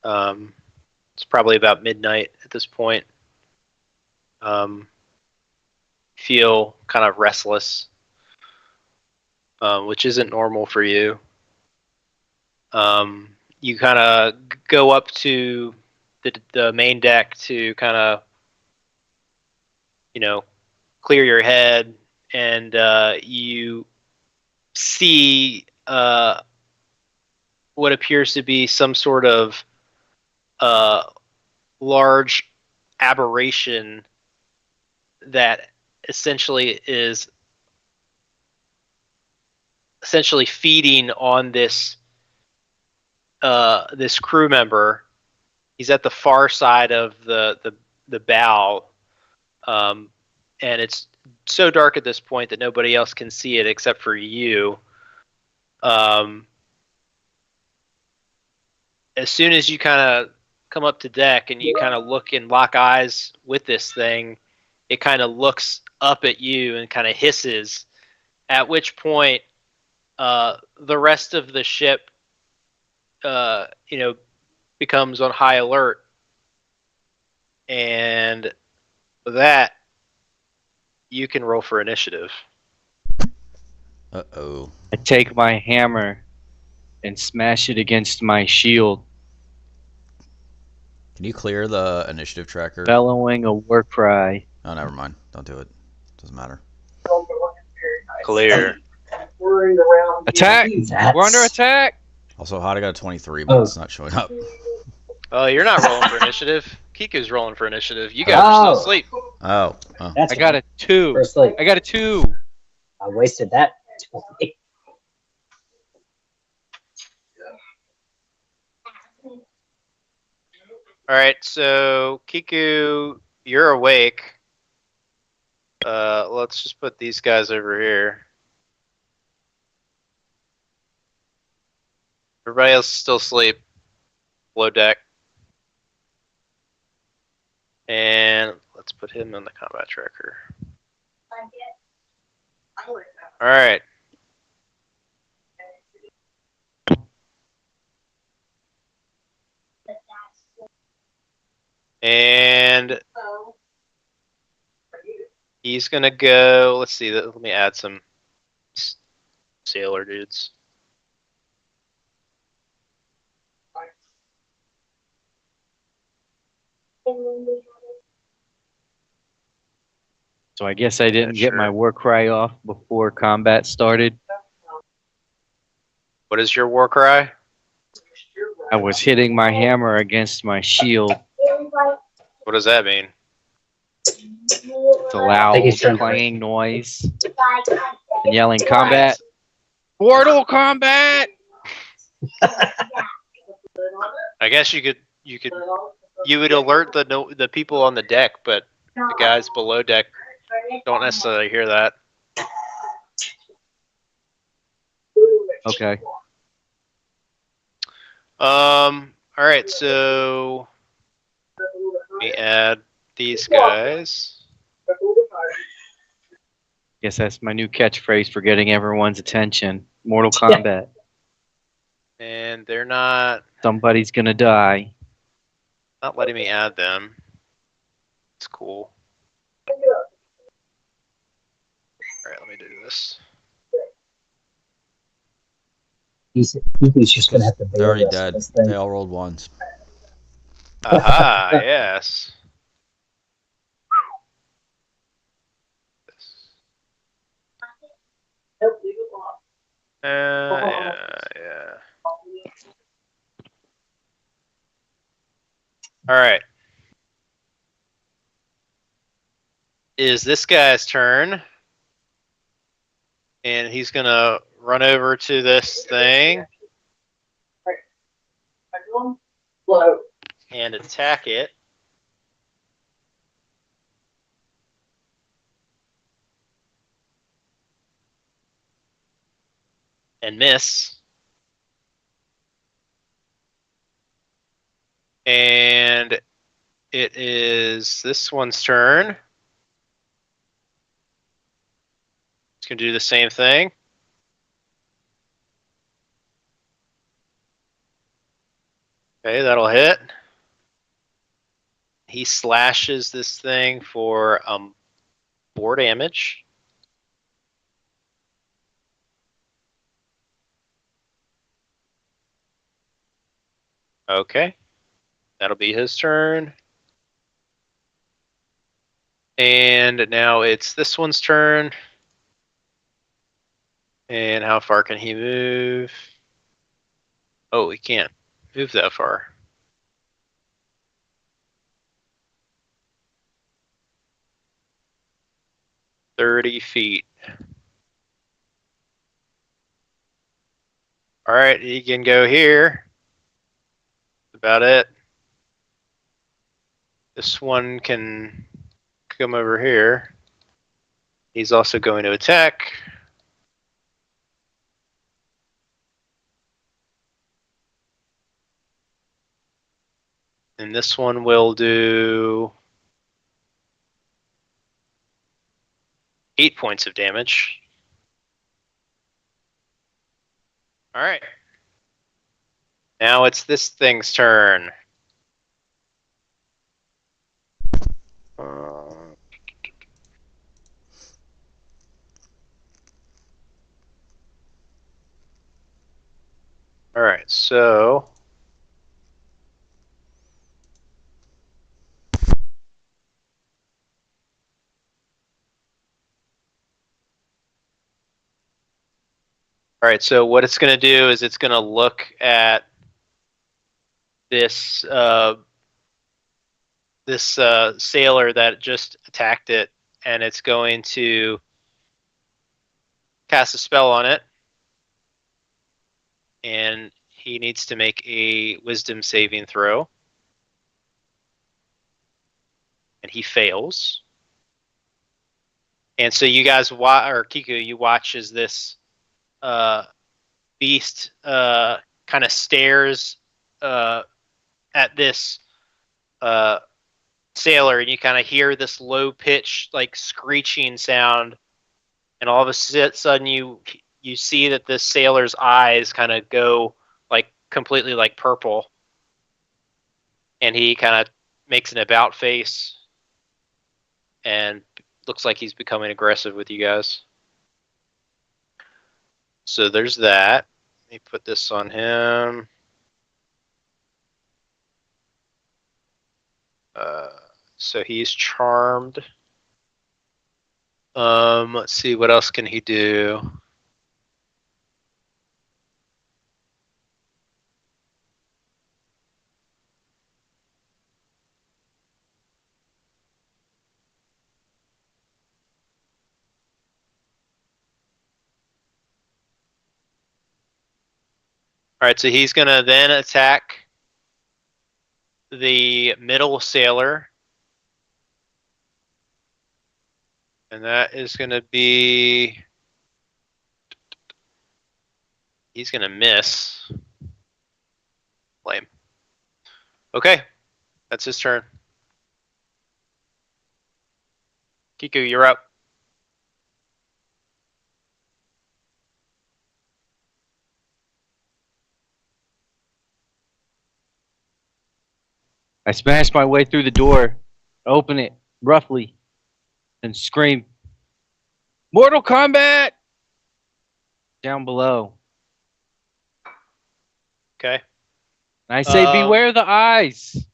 S1: It's probably about midnight at this point. Feel kind of restless, which isn't normal for you. You kind of go up to the main deck to kind of, clear your head, and you see what appears to be some sort of large aberration that essentially is feeding on this this crew member. He's at the far side of the bow, and it's so dark at this point that nobody else can see it except for you. As soon as you kind of come up to deck and you kind of look and lock eyes with this thing, it kind of looks up at you and kind of hisses, at which point the rest of the ship becomes on high alert. And with that, you can roll for initiative.
S5: Uh-oh.
S3: I take my hammer and smash it against my shield,
S5: Can you clear the initiative tracker?
S3: bellowing a war cry.
S5: Oh, never mind. Don't do it. Doesn't matter.
S1: Clear.
S8: Worried around
S3: Attack!
S4: That's-
S3: We're under attack!
S5: Also, Hot, I got a 23, but it's not showing up.
S1: Oh, you're not rolling for initiative. Kiku's rolling for initiative. You guys are still asleep.
S5: Oh.
S4: That's
S3: I got a 2.
S4: First, like,
S3: I got a 2.
S4: I wasted that 20.
S1: All right, so Kiku, you're awake. Let's just put these guys over here. Everybody else is still asleep. Below deck. And let's put him in the combat tracker. All right. And he's gonna go. Let's see. Let me add some sailor dudes.
S3: So I guess I didn't
S1: Yeah,
S3: get my
S1: sure.
S3: war cry off before combat started.
S1: What is your war cry?
S3: I was hitting my hammer against my shield.
S1: What does that mean?
S3: It's a loud
S4: think he's trying to-
S3: clanging noise and yelling combat. Mortal Kombat!
S1: I guess you would alert the people on the deck, but the guys below deck don't necessarily hear that.
S3: Okay.
S1: All right, so let me add these guys.
S3: Guess that's my new catchphrase for getting everyone's attention. Mortal Kombat.
S1: And they're not
S3: Somebody's gonna die.
S1: letting me add them. It's cool. All right, let me do this.
S4: He's just gonna have to
S5: They're
S4: bear
S5: already
S4: this
S5: dead.
S4: this thing.
S5: They all rolled ones.
S1: Aha, yes. Yeah. All right. Is this guy's turn. And he's going to run over to this thing and attack it. And miss. And it is this one's turn. It's going to do the same thing. Okay, that'll hit. He slashes this thing for 4 damage. Okay. That'll be his turn. And now it's this one's turn. And how far can he move? Oh, he can't move that far. $30 All right, he can go here. That's about it. This one can come over here. He's also going to attack. And this one will do 8 points of damage. All right. Now it's this thing's turn. All right, so what it's going to do is it's going to look at this sailor that just attacked it, and it's going to cast a spell on it. And he needs to make a wisdom saving throw. And he fails. And so you guys or Kiku, you watch as this beast kind of stares at this sailor, and you kind of hear this low pitch like screeching sound, and all of a sudden you see that this sailor's eyes kind of go like completely like purple, and he kind of makes an about face and looks like he's becoming aggressive with you guys. So there's that. Let me put this on him. So he's charmed. Let's see, what else can he do? right, so he's going to then attack the middle sailor. And that is going to be... He's going to miss. Lame. Okay, that's his turn. Kiku, you're up.
S3: I smash my way through the door, open it roughly, and scream, "Mortal Kombat!" down below.
S1: Okay.
S3: And I say, "Beware the eyes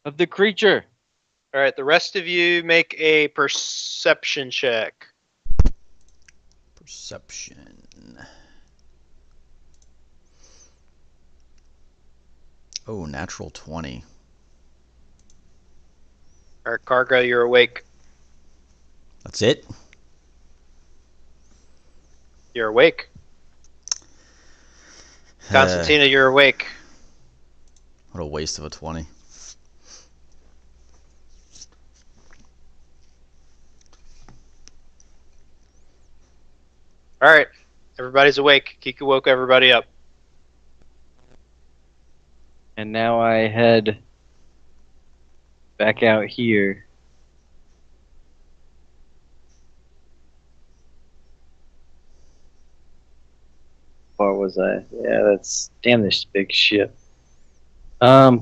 S3: of the creature."
S1: All right, the rest of you make a perception check.
S5: Perception. Oh, natural 20.
S1: All right, Cargo, you're awake.
S5: That's it?
S1: You're awake. Constantina, you're awake.
S5: What a waste of a 20.
S1: All right, everybody's awake. Kiku woke everybody up.
S3: And now I head back out here. How far was I? Yeah, that's damn this big ship. I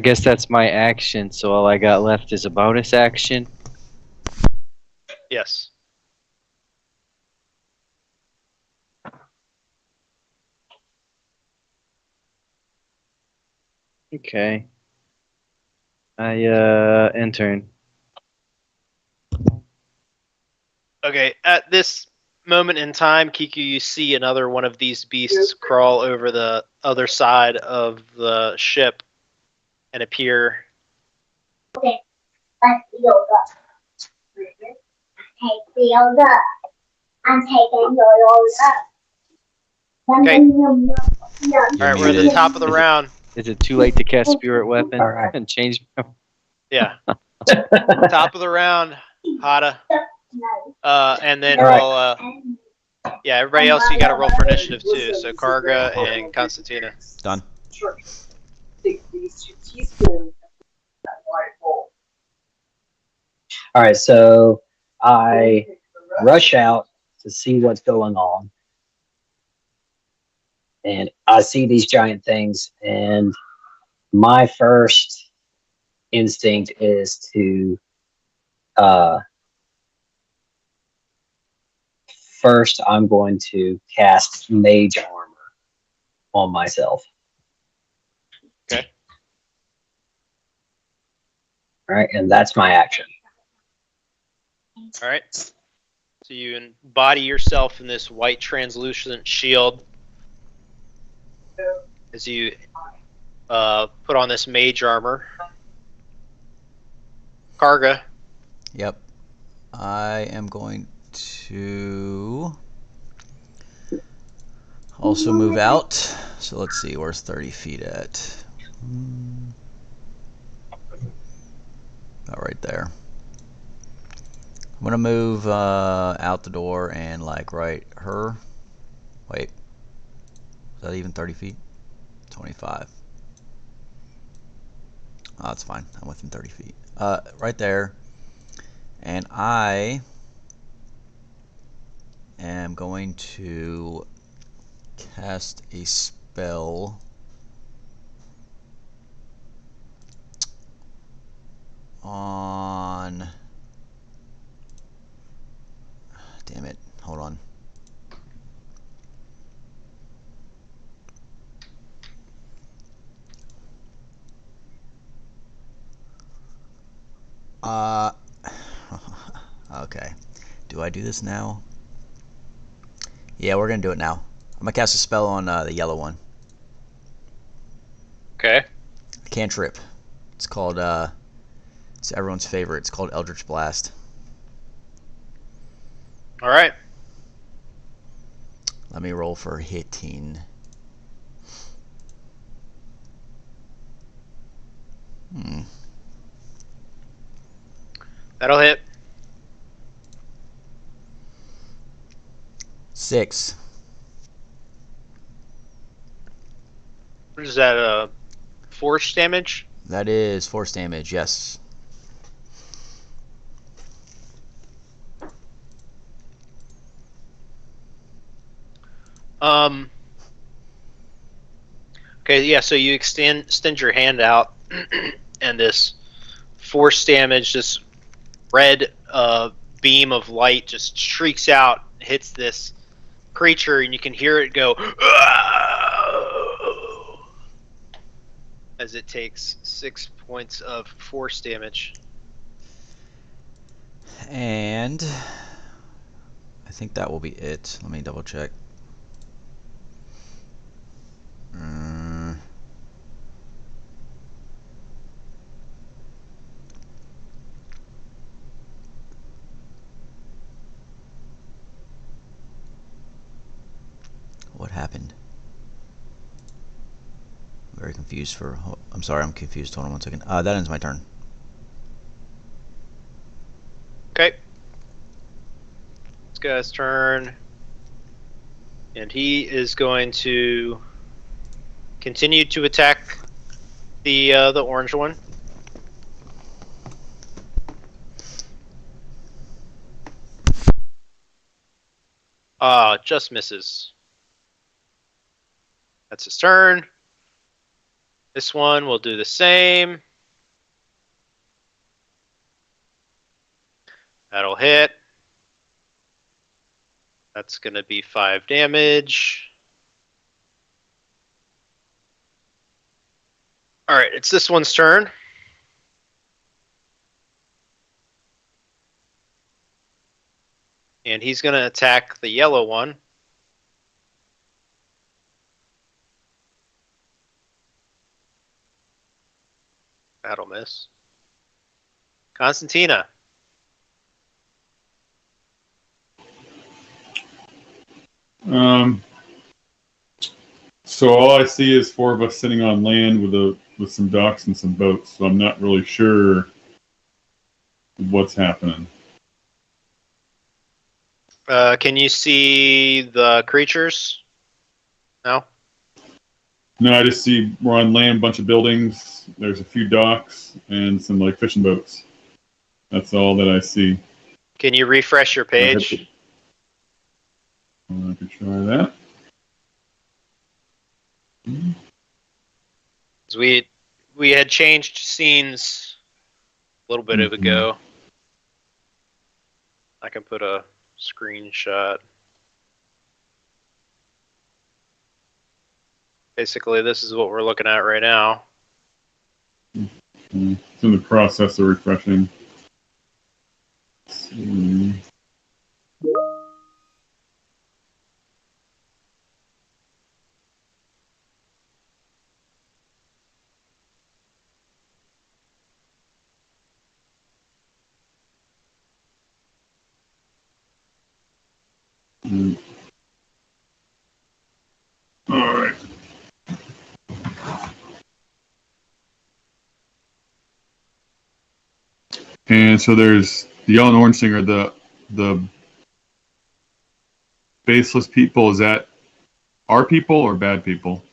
S3: guess that's my action, so all I got left is a bonus action.
S1: Yes.
S3: Okay. I intern.
S1: Okay, at this moment in time, Kiku, you see another one of these beasts crawl over the other side of the ship and appear.
S6: Okay, let's yoga. Take the yoga. I'm taking your yoga.
S1: Okay.
S6: All
S1: All right, we're at the top of the round.
S3: Is it too late to cast Spirit Weapon
S4: All right.
S3: and change?
S1: Yeah. Top of the round, Hada. And then
S4: All right.
S1: we'll, yeah, everybody else, you got to roll for initiative too. So Karga and Constantina.
S5: Done.
S8: Sure. Take these 2 teaspoons of that white bowl.
S4: All right, so I rush out to see what's going on. And I see these giant things, and my first instinct is to first I'm going to cast mage armor on myself.
S1: Okay.
S4: All right, and that's my action.
S1: All right. So you embody yourself in this white translucent shield as you put on this mage armor. Karga.
S5: Yep. I am going to also move out. So let's see, where's 30 feet at? Oh, right there. I'm gonna move out the door and like right her. Wait, is that even 30 feet? 25. Oh, that's fine. I'm within 30 feet. Right there. And I am going to cast a spell on... Damn it. Hold on. Okay. Do I do this now? Yeah, we're gonna do it now. I'm gonna cast a spell on the yellow one.
S1: Okay.
S5: A cantrip. It's called, it's everyone's favorite. It's called Eldritch Blast.
S1: All right.
S5: Let me roll for hitting.
S1: That'll hit.
S5: 6.
S1: What is that? Force damage?
S5: That is force damage, yes.
S1: Okay, yeah, so you extend your hand out, and this force damage, this red beam of light just shrieks out, hits this creature, and you can hear it go as it takes 6 points of force damage.
S5: And I think that will be it. Let me double check. What happened? I'm very confused for... I'm sorry, I'm confused. Hold on 1 second. That ends my turn.
S1: Okay. This guy's turn. And he is going to continue to attack the orange one. Just misses. That's his turn. This one will do the same. That'll hit. That's going to be 5 damage. All right, it's this one's turn. And he's going to attack the yellow one. That'll miss. Constantina.
S7: So all I see is 4 of us sitting on land with some docks and some boats. So I'm not really sure what's happening.
S1: Can you see the creatures? No?
S7: No, I just see we're on land, bunch of buildings. There's a few docks and some like fishing boats. That's all that I see.
S1: Can you refresh your page?
S7: I could try that.
S1: We had changed scenes a little bit ago. I can put a screenshot. Basically, this is what we're looking at right now.
S7: It's in the process of refreshing. Let's see. All right. And so there's the yellow and orange thing are the faceless people. Is that our people or bad people?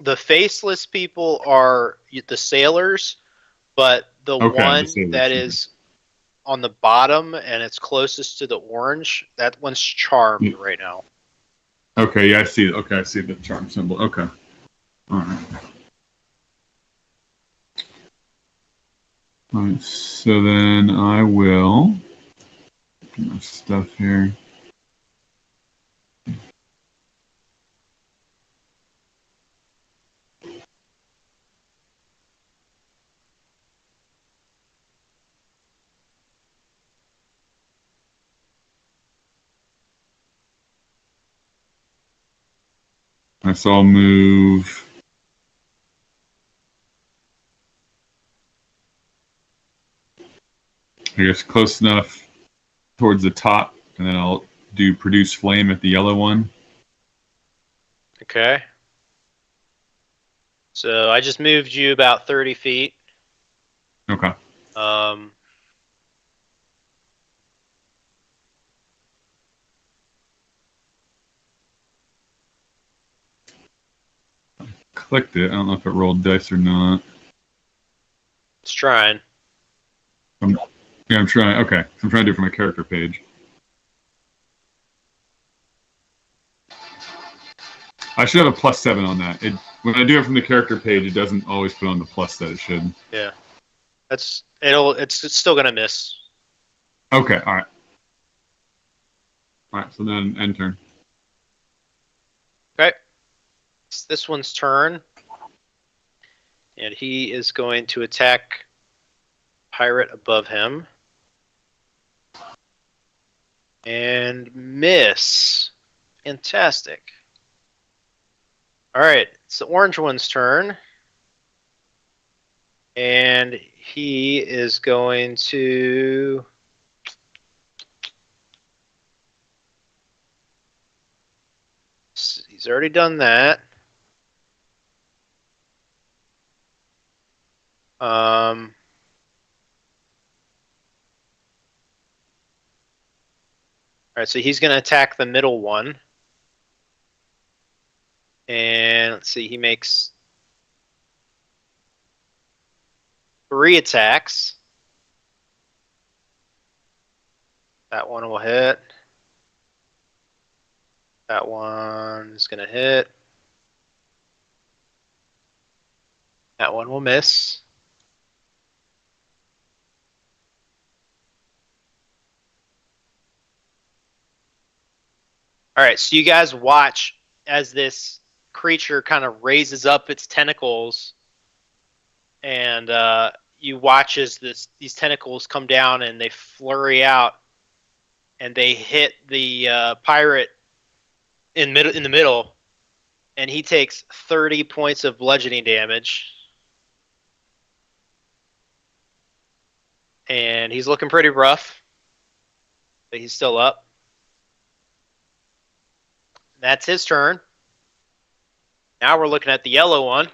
S1: The faceless people are the sailors, but the one that is on the bottom and it's closest to the orange, that one's charmed right now.
S7: Okay, yeah, I see it. Okay, I see the charm symbol. Okay. All right. All right, so then I will get my stuff here. So I'll move. I guess close enough towards the top, and then I'll do produce flame at the yellow one.
S2: Okay. So I just moved you about 30 feet.
S7: Okay. Clicked it. I don't know if it rolled dice or not.
S2: It's trying.
S7: Yeah, I'm trying. Okay, so I'm trying to do it from my character page. I should have a +7 on that. When I do it from the character page, it doesn't always put on the plus that it should.
S2: Yeah. It's still gonna miss.
S7: Okay, all right. All right, so then end turn.
S2: Okay. It's this one's turn. And he is going to attack pirate above him. And miss. Fantastic. Alright, it's the orange one's turn. And he is going to... He's already done that. Alright, so he's going to attack the middle one. And let's see, he makes 3 attacks. That one will hit. That one is going to hit. That one will miss. Alright, so you guys watch as this creature kind of raises up its tentacles, and you watch as these tentacles come down and they flurry out, and they hit the pirate in the middle, and he takes 30 points of bludgeoning damage, and he's looking pretty rough, but he's still up. That's his turn. Now we're looking at the yellow one.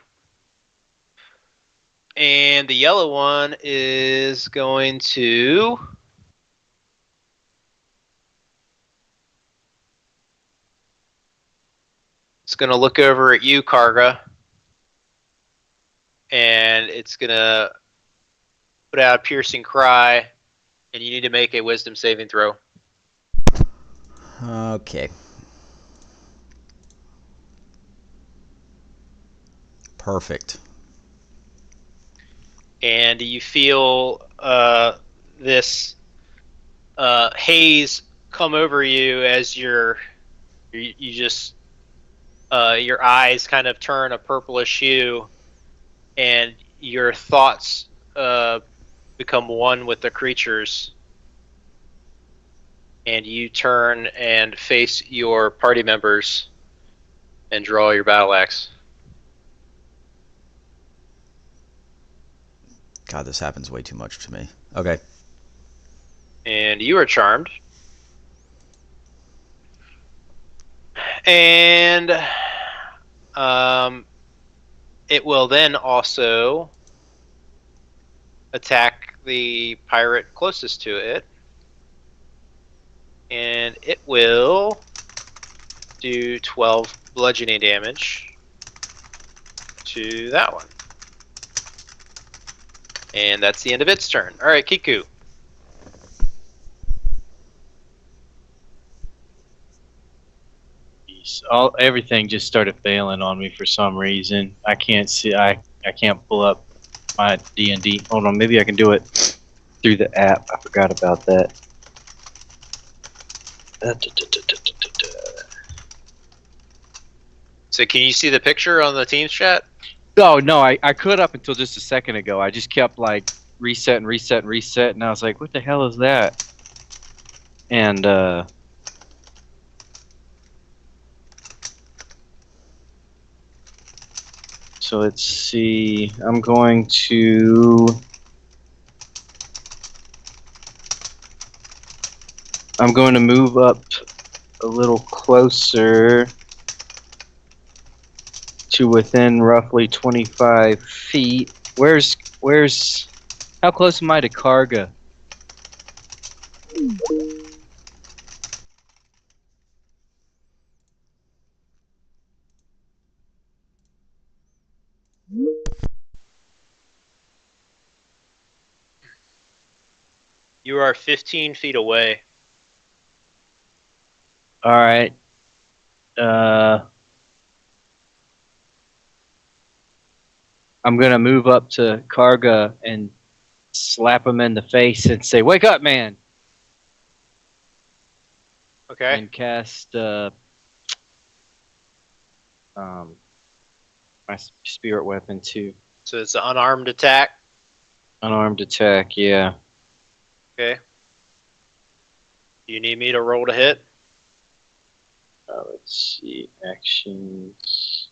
S2: And the yellow one is going to... It's going to look over at you, Karga. And it's going to put out a piercing cry. And you need to make a wisdom saving throw.
S5: Okay. Perfect.
S2: And you feel this haze come over you as you just your eyes kind of turn a purplish hue, and your thoughts become one with the creatures, and you turn and face your party members and draw your battle axe.
S5: God, this happens way too much to me. Okay.
S2: And you are charmed. And it will then also attack the pirate closest to it. And it will do 12 bludgeoning damage to that one. And that's the end of its turn. All right, Kiku.
S3: Everything just started failing on me for some reason. I can't see. I can't pull up my D&D. Hold on, maybe I can do it through the app. I forgot about that.
S2: So can you see the picture on the Teams chat?
S3: Oh no, I could up until just a second ago. I just kept like reset, and I was like, what the hell is that? And so let's see. I'm going to move up a little closer to within roughly 25 feet. Where's how close am I to Karga?
S2: You are 15 feet away.
S3: All right. I'm gonna move up to Karga and slap him in the face and say, "Wake up, man!"
S2: Okay.
S3: And cast my spirit weapon too.
S2: So it's an unarmed attack.
S3: Unarmed attack, yeah.
S2: Okay. Do you need me to roll to hit?
S3: Let's see. Actions.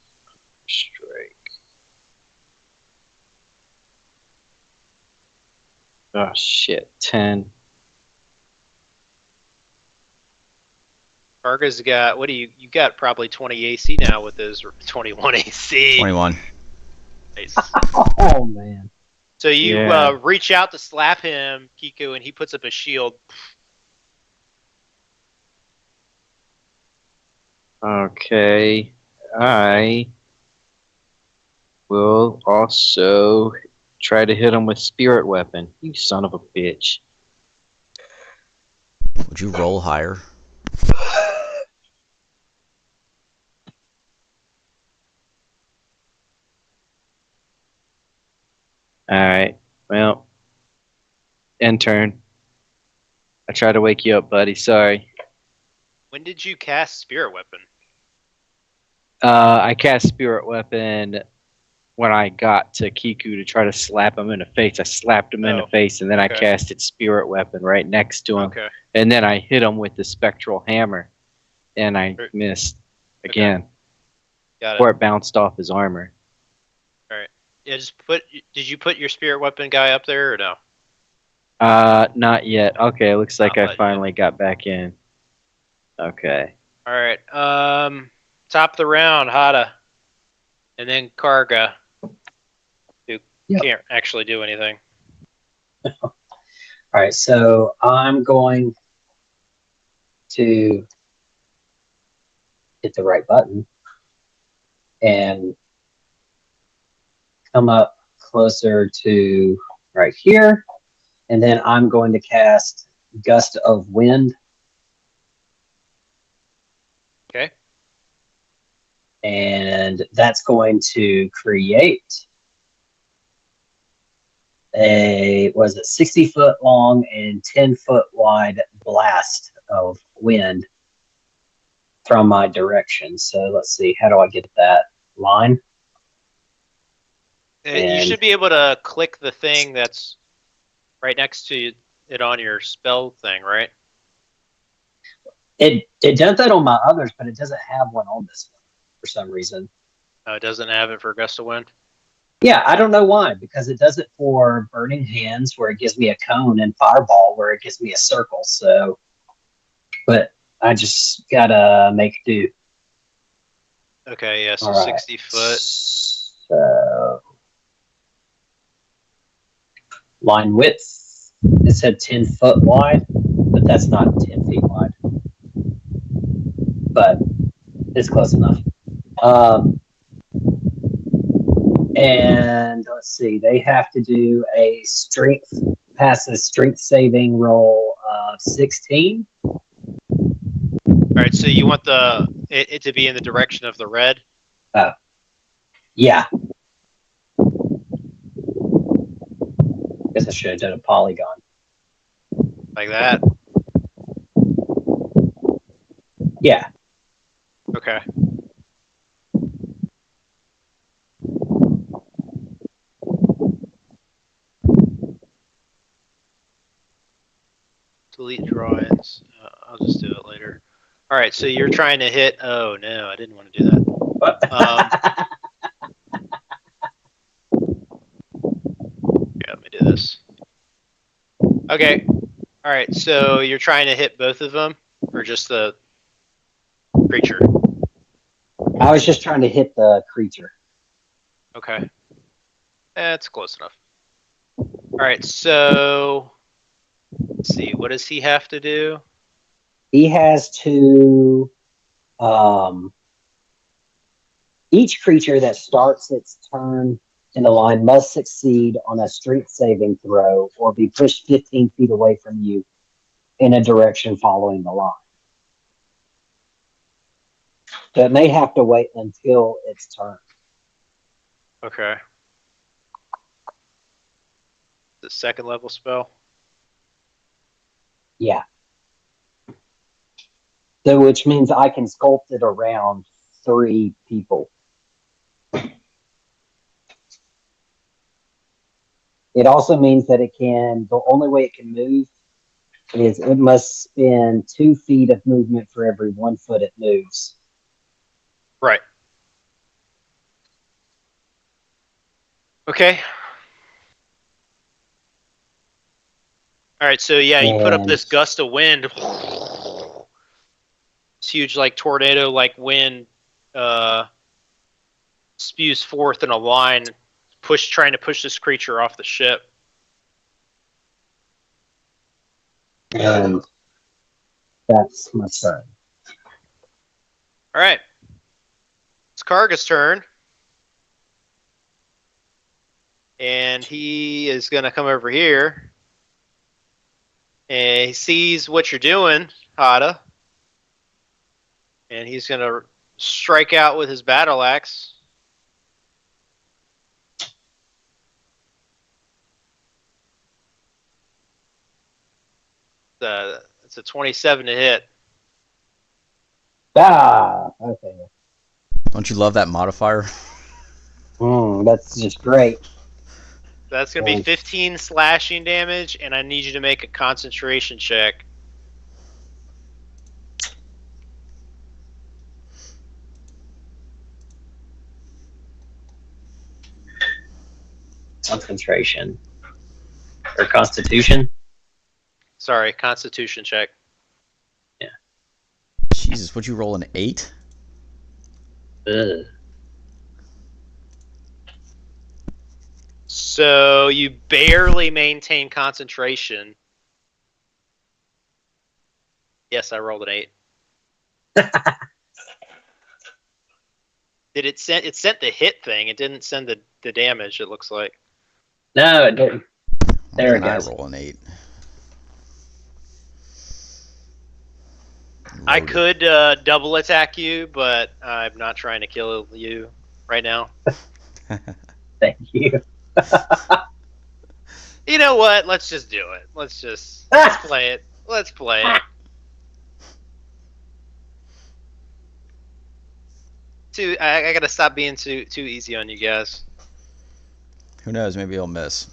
S3: Strike. Oh, shit. 10.
S2: Karga's got, what do you got probably 20 AC now with his 21 AC.
S5: 21.
S2: Nice.
S4: Oh man.
S2: So you
S3: Yeah.
S2: reach out to slap him, Kiku, and he puts up a shield.
S3: Okay. I will also try to hit him with spirit weapon. You son of a bitch.
S5: Would you roll higher?
S3: Alright. Well. End turn. I tried to wake you up, buddy. Sorry.
S2: When did you cast Spirit Weapon?
S3: I cast spirit weapon when I got to Kiku to try to slap him in the face. I slapped him in the
S2: Oh,
S3: face, and then I
S2: okay.
S3: casted spirit weapon right next to him.
S2: Okay.
S3: And then I hit him with the spectral hammer, and I
S2: Right.
S3: missed again.
S2: Got
S3: Or
S2: it.
S3: it bounced off his armor.
S2: Yeah, did you put your Spirit Weapon guy up there or no?
S3: Not yet. Okay, looks like
S2: Not
S3: I
S2: yet.
S3: finally got back in. Okay.
S2: All right. Top of the round, Hada. And then Karga, who
S4: Yep.
S2: can't actually do anything.
S4: All right, so I'm going to hit the right button and come up closer to right here, and then I'm going to cast Gust of Wind.
S2: Okay.
S4: And that's going to create a 60-foot long and 10-foot wide blast of wind from my direction. So let's see, how do I get that line?
S2: You
S4: And-
S2: should be able to click the thing that's right next to it on your spell thing, right?
S4: It does that on my others, but it doesn't have one on this one for some reason.
S2: Oh, it doesn't have it for Gust of Wind?
S4: Yeah, I don't know why, because it does it for Burning Hands, where it gives me a cone, and Fireball, where it gives me a circle. So, but I just gotta make do.
S2: Okay, yeah, so
S4: All right.
S2: 60 foot.
S4: So, line width, it said 10 foot wide, but that's not 10 feet wide. But it's close enough. And let's see, they have to do a pass a strength saving roll of 16.
S2: All right, so you want it to be in the direction of the red?
S4: Yeah. Guess I should have done a polygon.
S2: Like that?
S4: Yeah.
S2: Okay. Delete drawings. I'll just do it later. All right, so you're trying to hit. Oh no, I didn't want to do that. Yeah, let me do this. Okay. All right, so you're trying to hit both of them, or just the creature?
S4: I was just trying to hit the creature.
S1: Okay. That's close enough. All right, so let's see. What does he have to do?
S4: He has to. Each creature that starts its turn in the line must succeed on a strength saving throw or be pushed 15 feet away from you in a direction following the line. So it may have to wait until its turn.
S1: Okay. The second level spell.
S4: Yeah. So which means I can sculpt it around 3 people. It also means that the only way it can move is it must spend 2 feet of movement for every 1 foot it moves.
S1: Right. Okay. All right, so yeah, you put up this gust of wind. This huge, like, tornado-like wind spews forth in a line, trying to push this creature off the ship.
S4: And that's my turn.
S1: All right. It's Karga's turn. And he is going to come over here. And he sees what you're doing, Hada. And he's going to strike out with his battle axe. It's a 27 to hit.
S4: Okay.
S5: Don't you love that modifier?
S4: That's just great.
S1: That's going to be 15 slashing damage, and I need you to make a concentration check.
S4: Concentration. Or Constitution?
S1: Sorry, Constitution check.
S4: Yeah.
S5: Jesus, would you roll an 8?
S4: Ugh.
S1: So you barely maintain concentration. Yes, I rolled an 8. Did it send? It sent the hit thing. It didn't send the damage. It looks like.
S4: No, it didn't. There it
S5: I
S4: goes.
S5: roll an 8.
S1: I
S5: Loaded.
S1: could double attack you, but I'm not trying to kill you right now.
S4: Thank you.
S1: You know what? Let's just do it. Let's play it. Let's play it. I gotta stop being too easy on you guys.
S5: Who knows? Maybe he'll miss.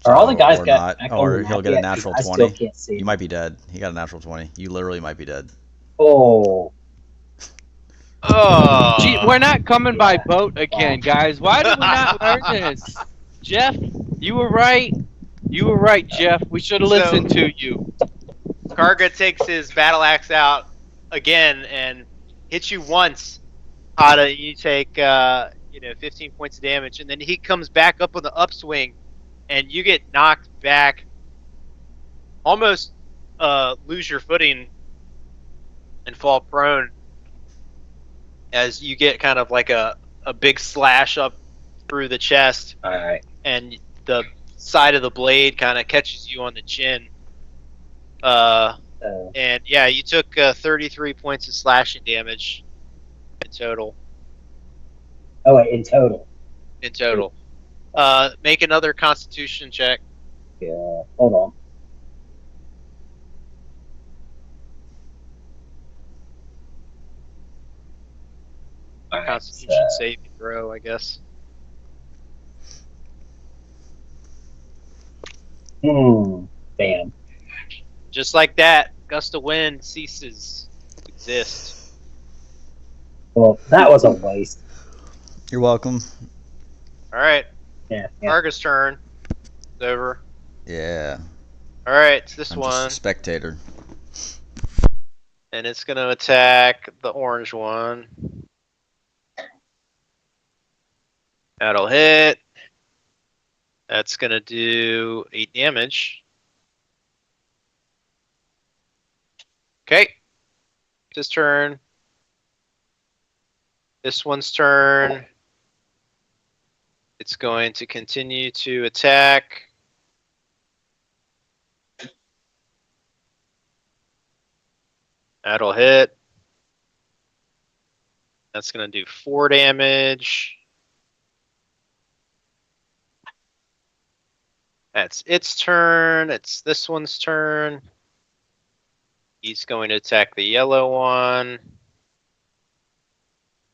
S4: Are all the guys
S5: or
S4: got
S5: not, or he'll get a natural 20.
S4: I still can't see.
S5: You might be dead. He got a natural 20. You literally might be dead.
S4: Oh.
S1: Oh.
S3: Gee, we're not coming by boat again, guys. Why do we not learn this? Jeff, you were right. You were right, Jeff. We should have listened to you.
S1: Karga takes his battle axe out again and hits you once. Hada, you take 15 points of damage, and then he comes back up on the upswing, and you get knocked back, almost lose your footing, and fall prone as you get kind of like a big slash up through the chest.
S4: All right.
S1: And the side of the blade kind of catches you on the chin. And yeah, you took 33 points of slashing damage in total.
S4: Oh, wait, in total.
S1: In total. Make another Constitution check.
S4: Yeah. Hold on.
S1: Constitution saving throw, I guess.
S4: Damn.
S1: Just like that, gust of wind ceases to exist.
S4: Well, that was a waste.
S5: You're welcome.
S1: All right,
S4: Yeah.
S1: Argus' turn. It's over.
S5: Yeah.
S1: All right, it's this
S5: I'm
S1: one.
S5: just a spectator.
S1: And it's going to attack the orange one. That'll hit. That's going to do 8 damage. Okay. His turn. This one's turn. It's going to continue to attack. That'll hit. That's going to do 4 damage. That's its turn. It's this one's turn. He's going to attack the yellow one.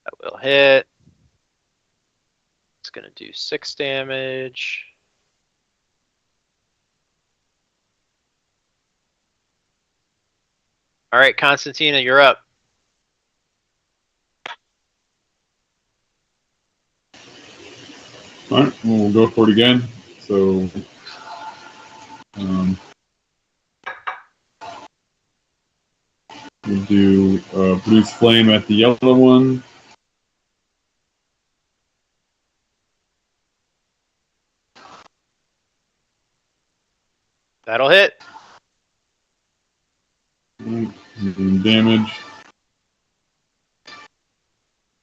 S1: That will hit. It's going to do 6 damage. All right, Constantina, you're up.
S7: All right, we'll go for it again. So, we'll do Bruce Flame at the yellow one.
S1: That'll hit.
S7: And damage.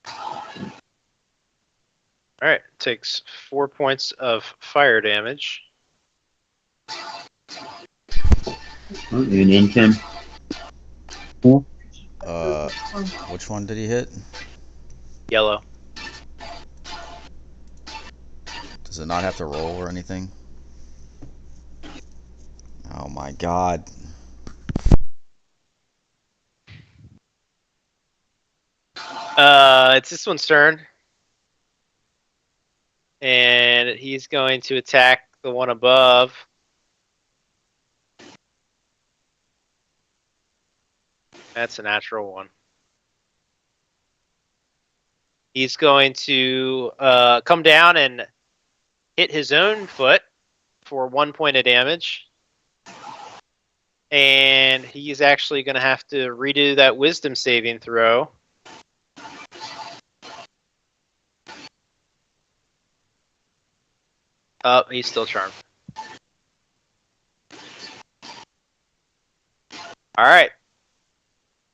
S1: All right, takes 4 points of fire damage.
S7: All right, and end turn.
S5: Which one did he hit?
S1: Yellow.
S5: Does it not have to roll or anything? Oh my god.
S1: It's this one's turn. And he's going to attack the one above. That's a natural one. He's going to come down and hit his own foot for 1 point of damage. And he's actually going to have to redo that wisdom saving throw. Oh, he's still charmed. All right.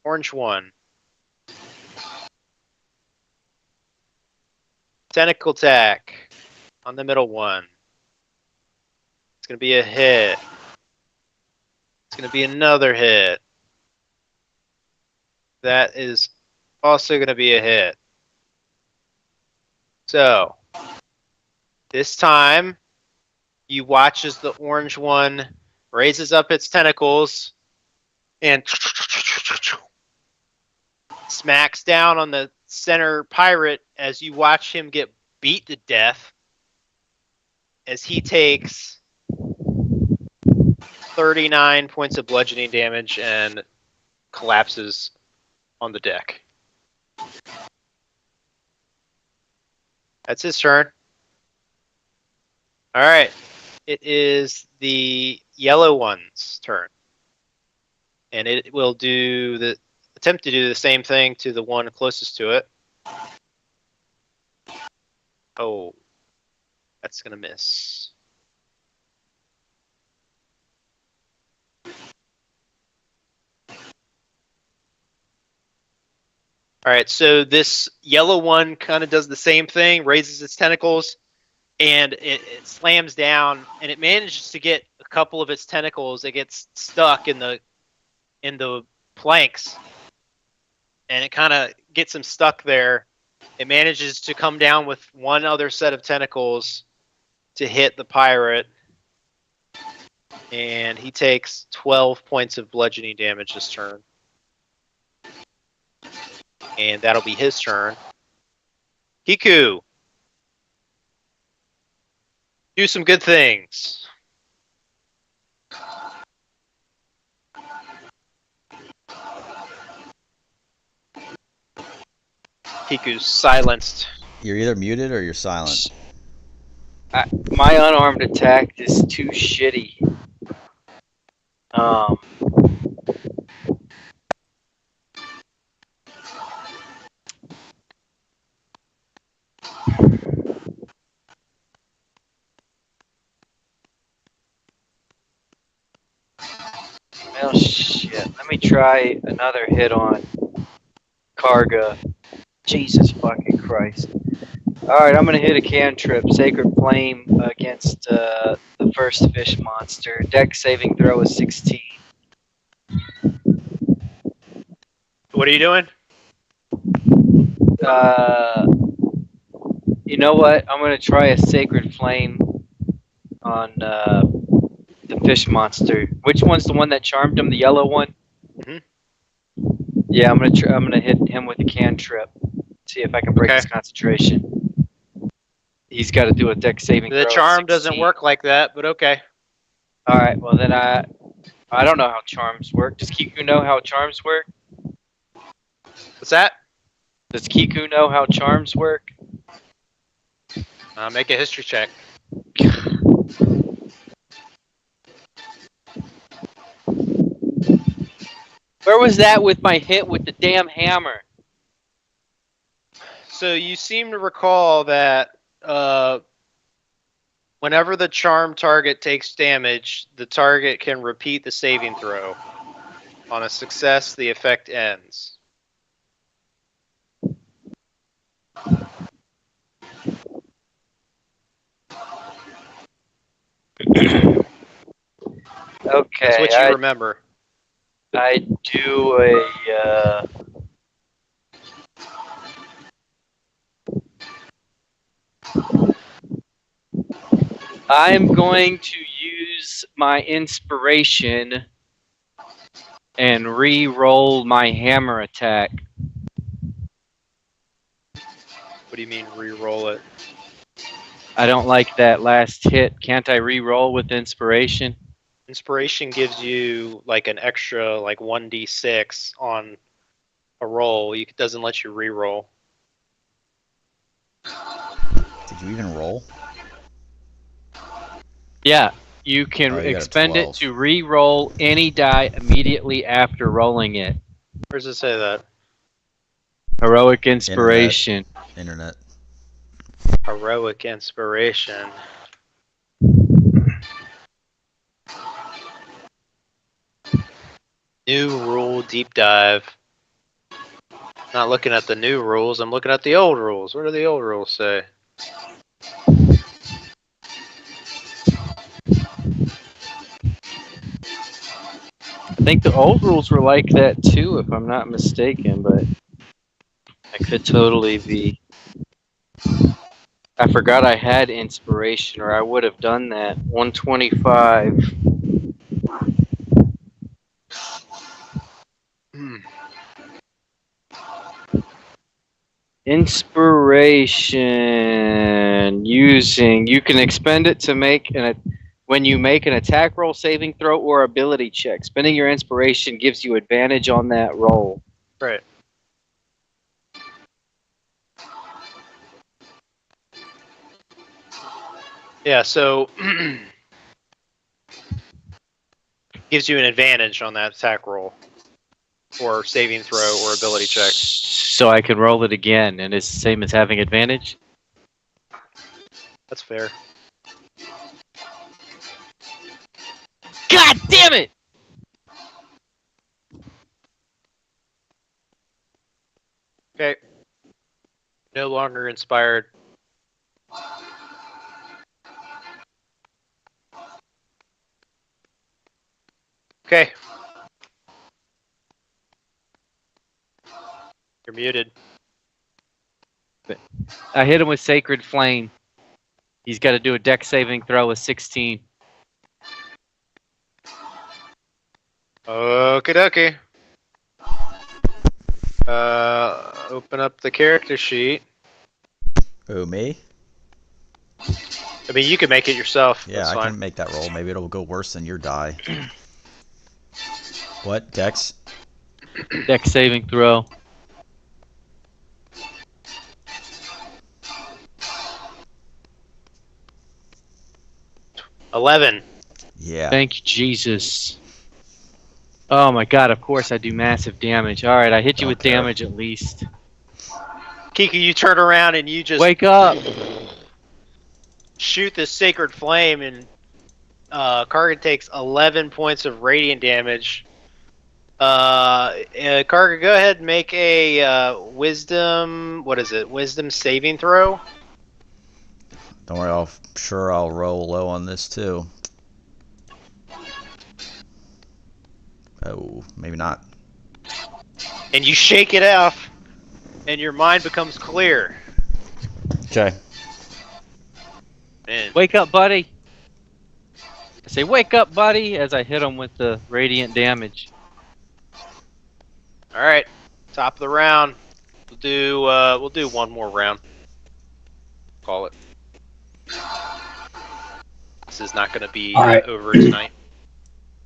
S1: Orange one. Tentacle attack on the middle one. It's going to be a hit. It's going to be another hit. That is also going to be a hit. So, this time, you watch as the orange one raises up its tentacles and smacks down on the center pirate as you watch him get beat to death as he takes 39 points of bludgeoning damage and collapses on the deck. That's his turn. All right. It is the yellow one's turn. And it will attempt to do the same thing to the one closest to it. Oh, that's going to miss. All right, so this yellow one kind of does the same thing, raises its tentacles, and it slams down, and it manages to get a couple of its tentacles. It gets stuck in the planks, and it kind of gets them stuck there. It manages to come down with one other set of tentacles to hit the pirate, and he takes 12 points of bludgeoning damage this turn. And that'll be his turn. Kiku. Do some good things. Kiku's silenced.
S5: You're either muted or you're silent.
S3: My unarmed attack is too shitty. Well, shit. Let me try another hit on Karga. Jesus fucking Christ. Alright, I'm gonna hit a cantrip. Sacred Flame against the first fish monster. Dex saving throw is 16.
S1: What are you doing?
S3: You know what? I'm gonna try a Sacred Flame on the fish monster. Which one's the one that charmed him? The yellow one?
S1: Mhm.
S3: Yeah, I'm gonna hit him with a cantrip. See if I can break his concentration. He's got to do a dex saving throw.
S1: The charm doesn't work like that, but okay.
S3: All right. Well, then I don't know how charms work. Does Kiku know how charms work?
S1: What's that?
S3: Does Kiku know how charms work?
S1: Make a history check.
S3: Where was that with my hit with the damn hammer?
S1: So you seem to recall that whenever the charm target takes damage, the target can repeat the saving throw. On a success, the effect ends.
S3: Okay.
S1: That's what you remember.
S3: I do a. I'm going to use my inspiration and re-roll my hammer attack.
S1: What do you mean re-roll it?
S3: I don't like that last hit. Can't I re-roll with inspiration?
S1: Inspiration gives you like an extra like 1d6 on a roll. It doesn't let you re-roll.
S5: Did you even roll?
S3: Yeah, you can
S5: Oh, you got a
S3: expend it
S5: 12.
S3: to re-roll any die immediately after rolling it.
S1: Where does it say that?
S3: Heroic inspiration.
S5: Internet.
S1: Heroic inspiration. New rule deep dive. Not looking at the new rules, I'm looking at the old rules. What do the old rules say?
S3: I think the old rules were like that too, if I'm not mistaken, but I could totally be. I forgot I had inspiration, or I would have done that. 125. Inspiration using you can expend it to make when you make an attack roll, saving throw, or ability check. Spending your inspiration gives you advantage on that roll.
S1: Right. Yeah, so gives you an advantage on that attack roll, or saving throw, or ability check.
S3: So I can roll it again, and it's the same as having advantage?
S1: That's fair.
S3: God damn it!
S1: Okay. No longer inspired. Okay. You're muted.
S3: I hit him with Sacred Flame. He's got to do a dex saving throw of 16.
S1: Okie dokie. Open up the character sheet.
S5: Oh, me?
S1: I mean, you can make it yourself.
S5: Yeah,
S1: That's
S5: I
S1: fine.
S5: can make that roll. Maybe it'll go worse than your die. What? Dex?
S3: Dex saving throw.
S1: $11.
S5: Yeah.
S3: Thank you, Jesus. Oh my god, of course I do massive damage. Alright, I hit you
S5: Don't
S3: with
S5: care.
S3: damage at least.
S1: Kiki, you turn around and you just
S3: Wake up!
S1: shoot this sacred flame, and Kargan takes 11 points of radiant damage
S2: Karga, go ahead and make a wisdom. What is it? Wisdom saving throw.
S5: Don't worry, I'll roll low on this too. Oh, maybe not.
S2: And you shake it off, and your mind becomes clear.
S5: Okay.
S2: And
S3: Wake up, buddy. I say, wake up, buddy, as I hit him with the radiant damage.
S2: all right, top of the round. We'll do one more round. Call it. This is not going to be
S4: All right.
S2: over tonight.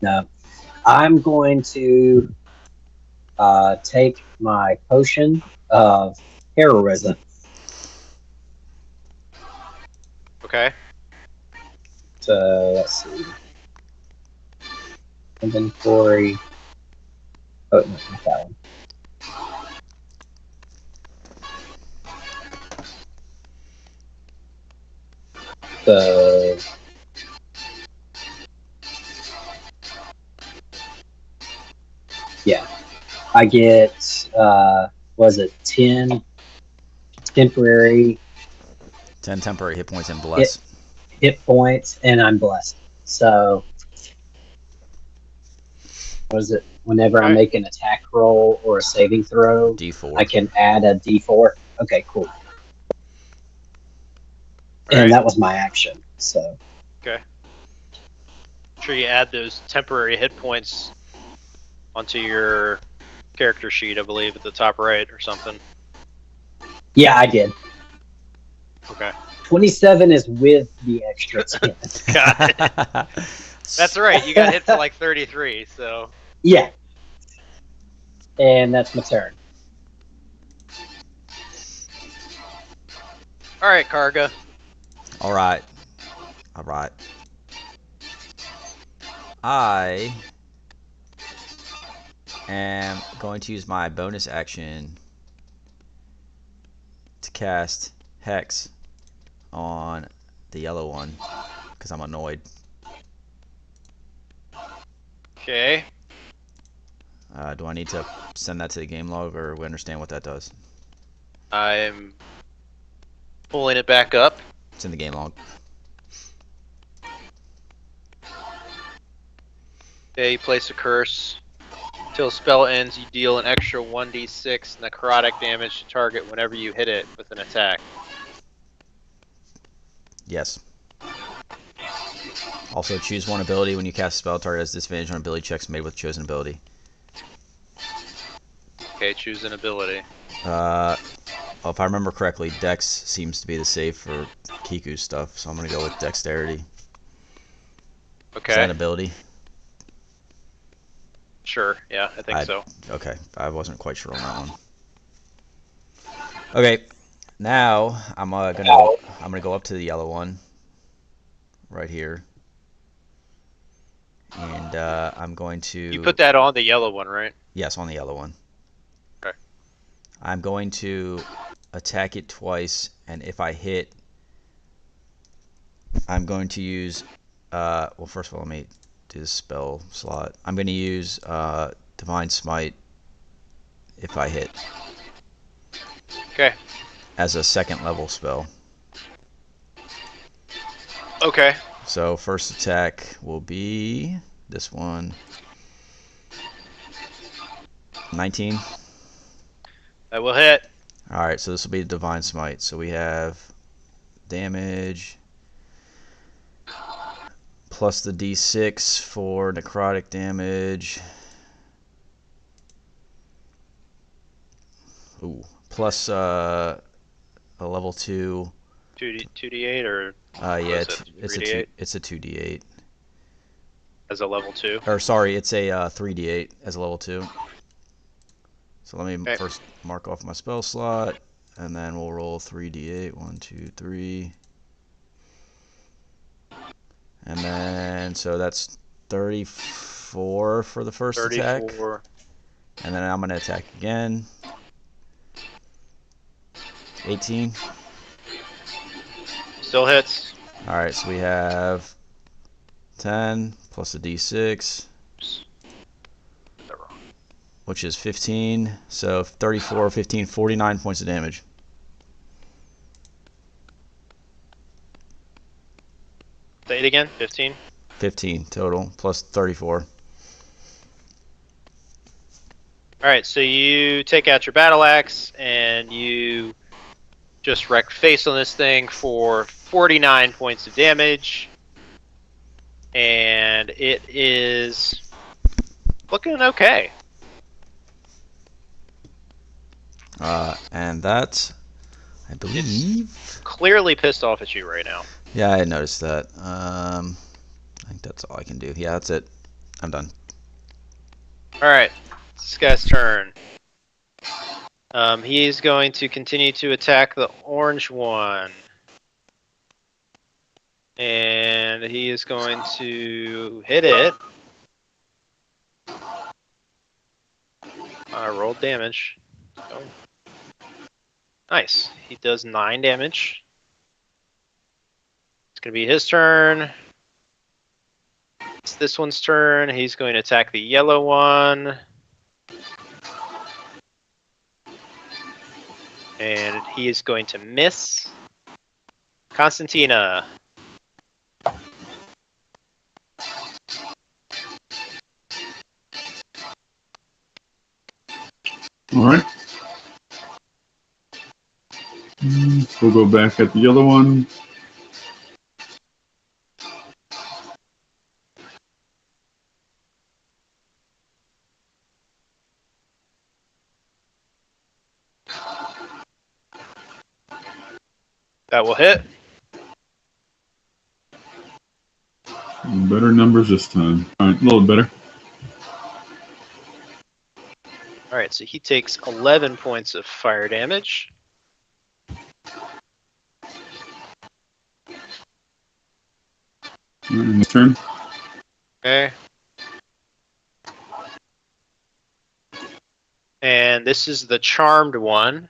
S4: No. I'm going to take my potion of heroism.
S2: Okay.
S4: So let's see. Inventory. Oh, no, not that one. So yeah, I get was it 10 temporary
S5: 10 temporary hit points and bless.
S4: hit points, and I'm blessed. So was it whenever I
S2: Alright.
S4: make an attack roll or a saving throw,
S5: D4.
S4: I can add a D4? Okay, cool. And
S2: Alright.
S4: that was my action. So
S2: Make sure you add those temporary hit points onto your character sheet, I believe, at the top right or something.
S4: yeah, I did.
S2: Okay.
S4: 27 is with the extra 10.
S2: Got it. That's right. You got hit for like 33, so.
S4: Yeah. And that's my turn.
S2: All right, Karga.
S5: All right. I am going to use my bonus action to cast Hex on the yellow one because I'm annoyed.
S2: Okay.
S5: Do I need to send that to the game log, or we understand what that does?
S2: I'm pulling it back up.
S5: It's in the game log.
S2: Okay, you place a curse. Till spell ends, you deal an extra 1d6 necrotic damage to target whenever you hit it with an attack.
S5: Yes. Also, choose one ability. When you cast a spell, target has disadvantage on ability checks made with chosen ability.
S2: Okay, choose an ability.
S5: Well, if I remember correctly, Dex seems to be the save for Kiku's stuff, so I'm going to go with Dexterity.
S2: Okay.
S5: Is that an ability?
S2: Sure, yeah, I think so.
S5: Okay, I wasn't quite sure on that one. Okay, now I'm gonna go up to the yellow one, right here, and I'm going to.
S2: You put that on the yellow one, right?
S5: Yes, on the yellow one.
S2: Okay.
S5: I'm going to attack it twice, and if I hit, I'm going to use. Well, first of all, let me do the spell slot. I'm going to use Divine Smite if I hit.
S2: Okay.
S5: As a second level spell.
S2: Okay.
S5: So first attack will be this one. 19.
S2: That will hit.
S5: Alright, so this will be Divine Smite. So we have damage plus the d6 for necrotic damage. Ooh, plus a level 2.
S2: 2d8 or
S5: Yeah,
S2: is it?
S5: it's a 2d8.
S2: As a level 2.
S5: Or sorry, it's a 3d8 as a level 2. So let me first mark off my spell slot, and then we'll roll 3d8. 1, 2, 3. And then, so that's 34 for the first
S2: 34.
S5: attack. And then I'm going to attack again. 18.
S2: Still hits.
S5: Alright, so we have 10 plus a d6. which is 15. So 34, 15, 49 points of damage.
S2: Say it again. 15.
S5: 15 total plus 34.
S2: All right, so you take out your battle axe and you just wreck face on this thing for 49 points of damage, and it is looking okay.
S5: And that, I believe.
S2: Clearly pissed off at you right now.
S5: Yeah, I noticed that. I think that's all I can do. Yeah, that's it. I'm done.
S2: All right, this guy's turn. He is going to continue to attack the orange one. And he is going to hit it. I rolled damage. Oh. Nice. He does 9 damage. It's going to be his turn. It's this one's turn. He's going to attack the yellow one. And he is going to miss. Constantina.
S7: All right. We'll go back at the yellow one.
S2: That will hit.
S7: Better numbers this time. All right, a little better.
S2: All right, so he takes 11 points of fire damage.
S7: All right, his turn.
S2: Okay. And this is the charmed one.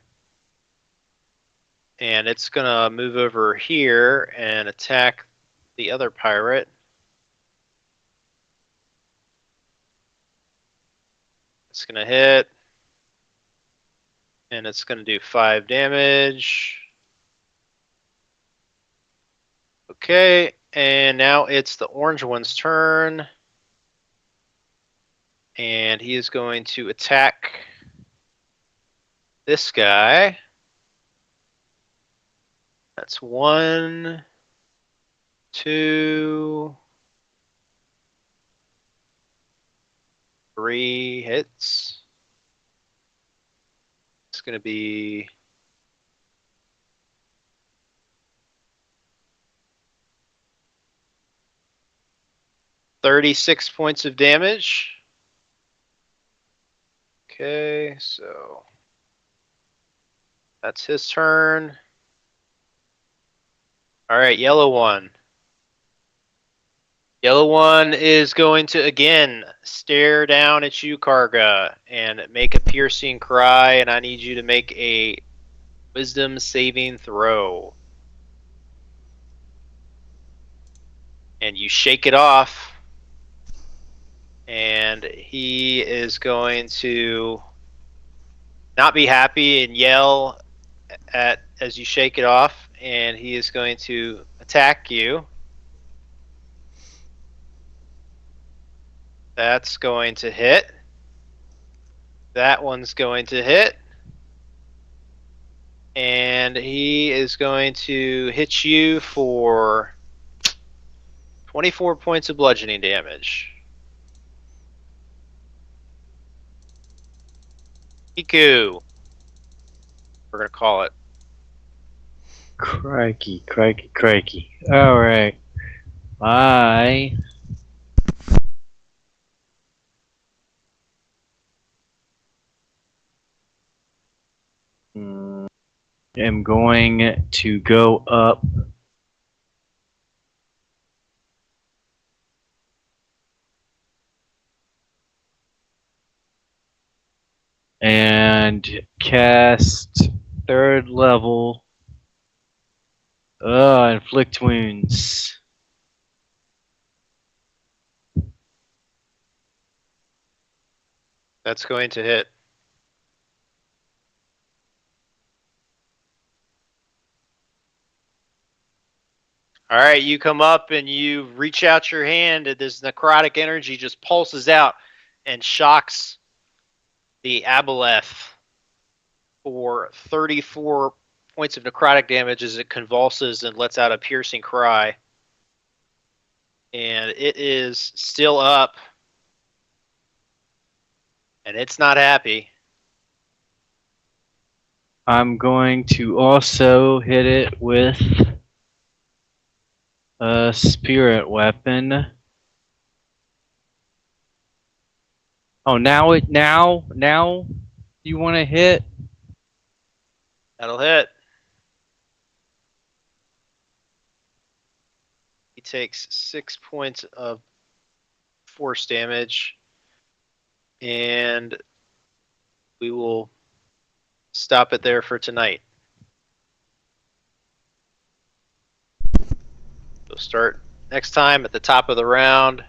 S2: And it's going to move over here and attack the other pirate. It's going to hit. And it's going to do 5 damage. Okay, and now it's the orange one's turn. And he is going to attack this guy. That's 1, 2, 3 hits. It's going to be 36 points of damage. Okay, so that's his turn. All right, yellow one. Yellow one is going to again stare down at you, Karga, and make a piercing cry, and I need you to make a wisdom saving throw. And you shake it off, and he is going to not be happy and yell at as you shake it off, and he is going to attack you. That's going to hit. That one's going to hit. And he is going to hit you for 24 points of bludgeoning damage. Iku. We're going to call it.
S3: Crikey, crikey, crikey. Alright. I am going to go up and cast 3rd level inflict wounds.
S1: That's going to hit. All right, you come up and you reach out your hand, and this necrotic energy just pulses out and shocks the aboleth for 34 points of necrotic damage as it convulses and lets out a piercing cry. And it is still up. And it's not happy.
S3: I'm going to also hit it with a spirit weapon. Oh, now you want to hit?
S1: That'll hit. He takes 6 points of force damage. And we will stop it there for tonight. We'll start next time at the top of the round.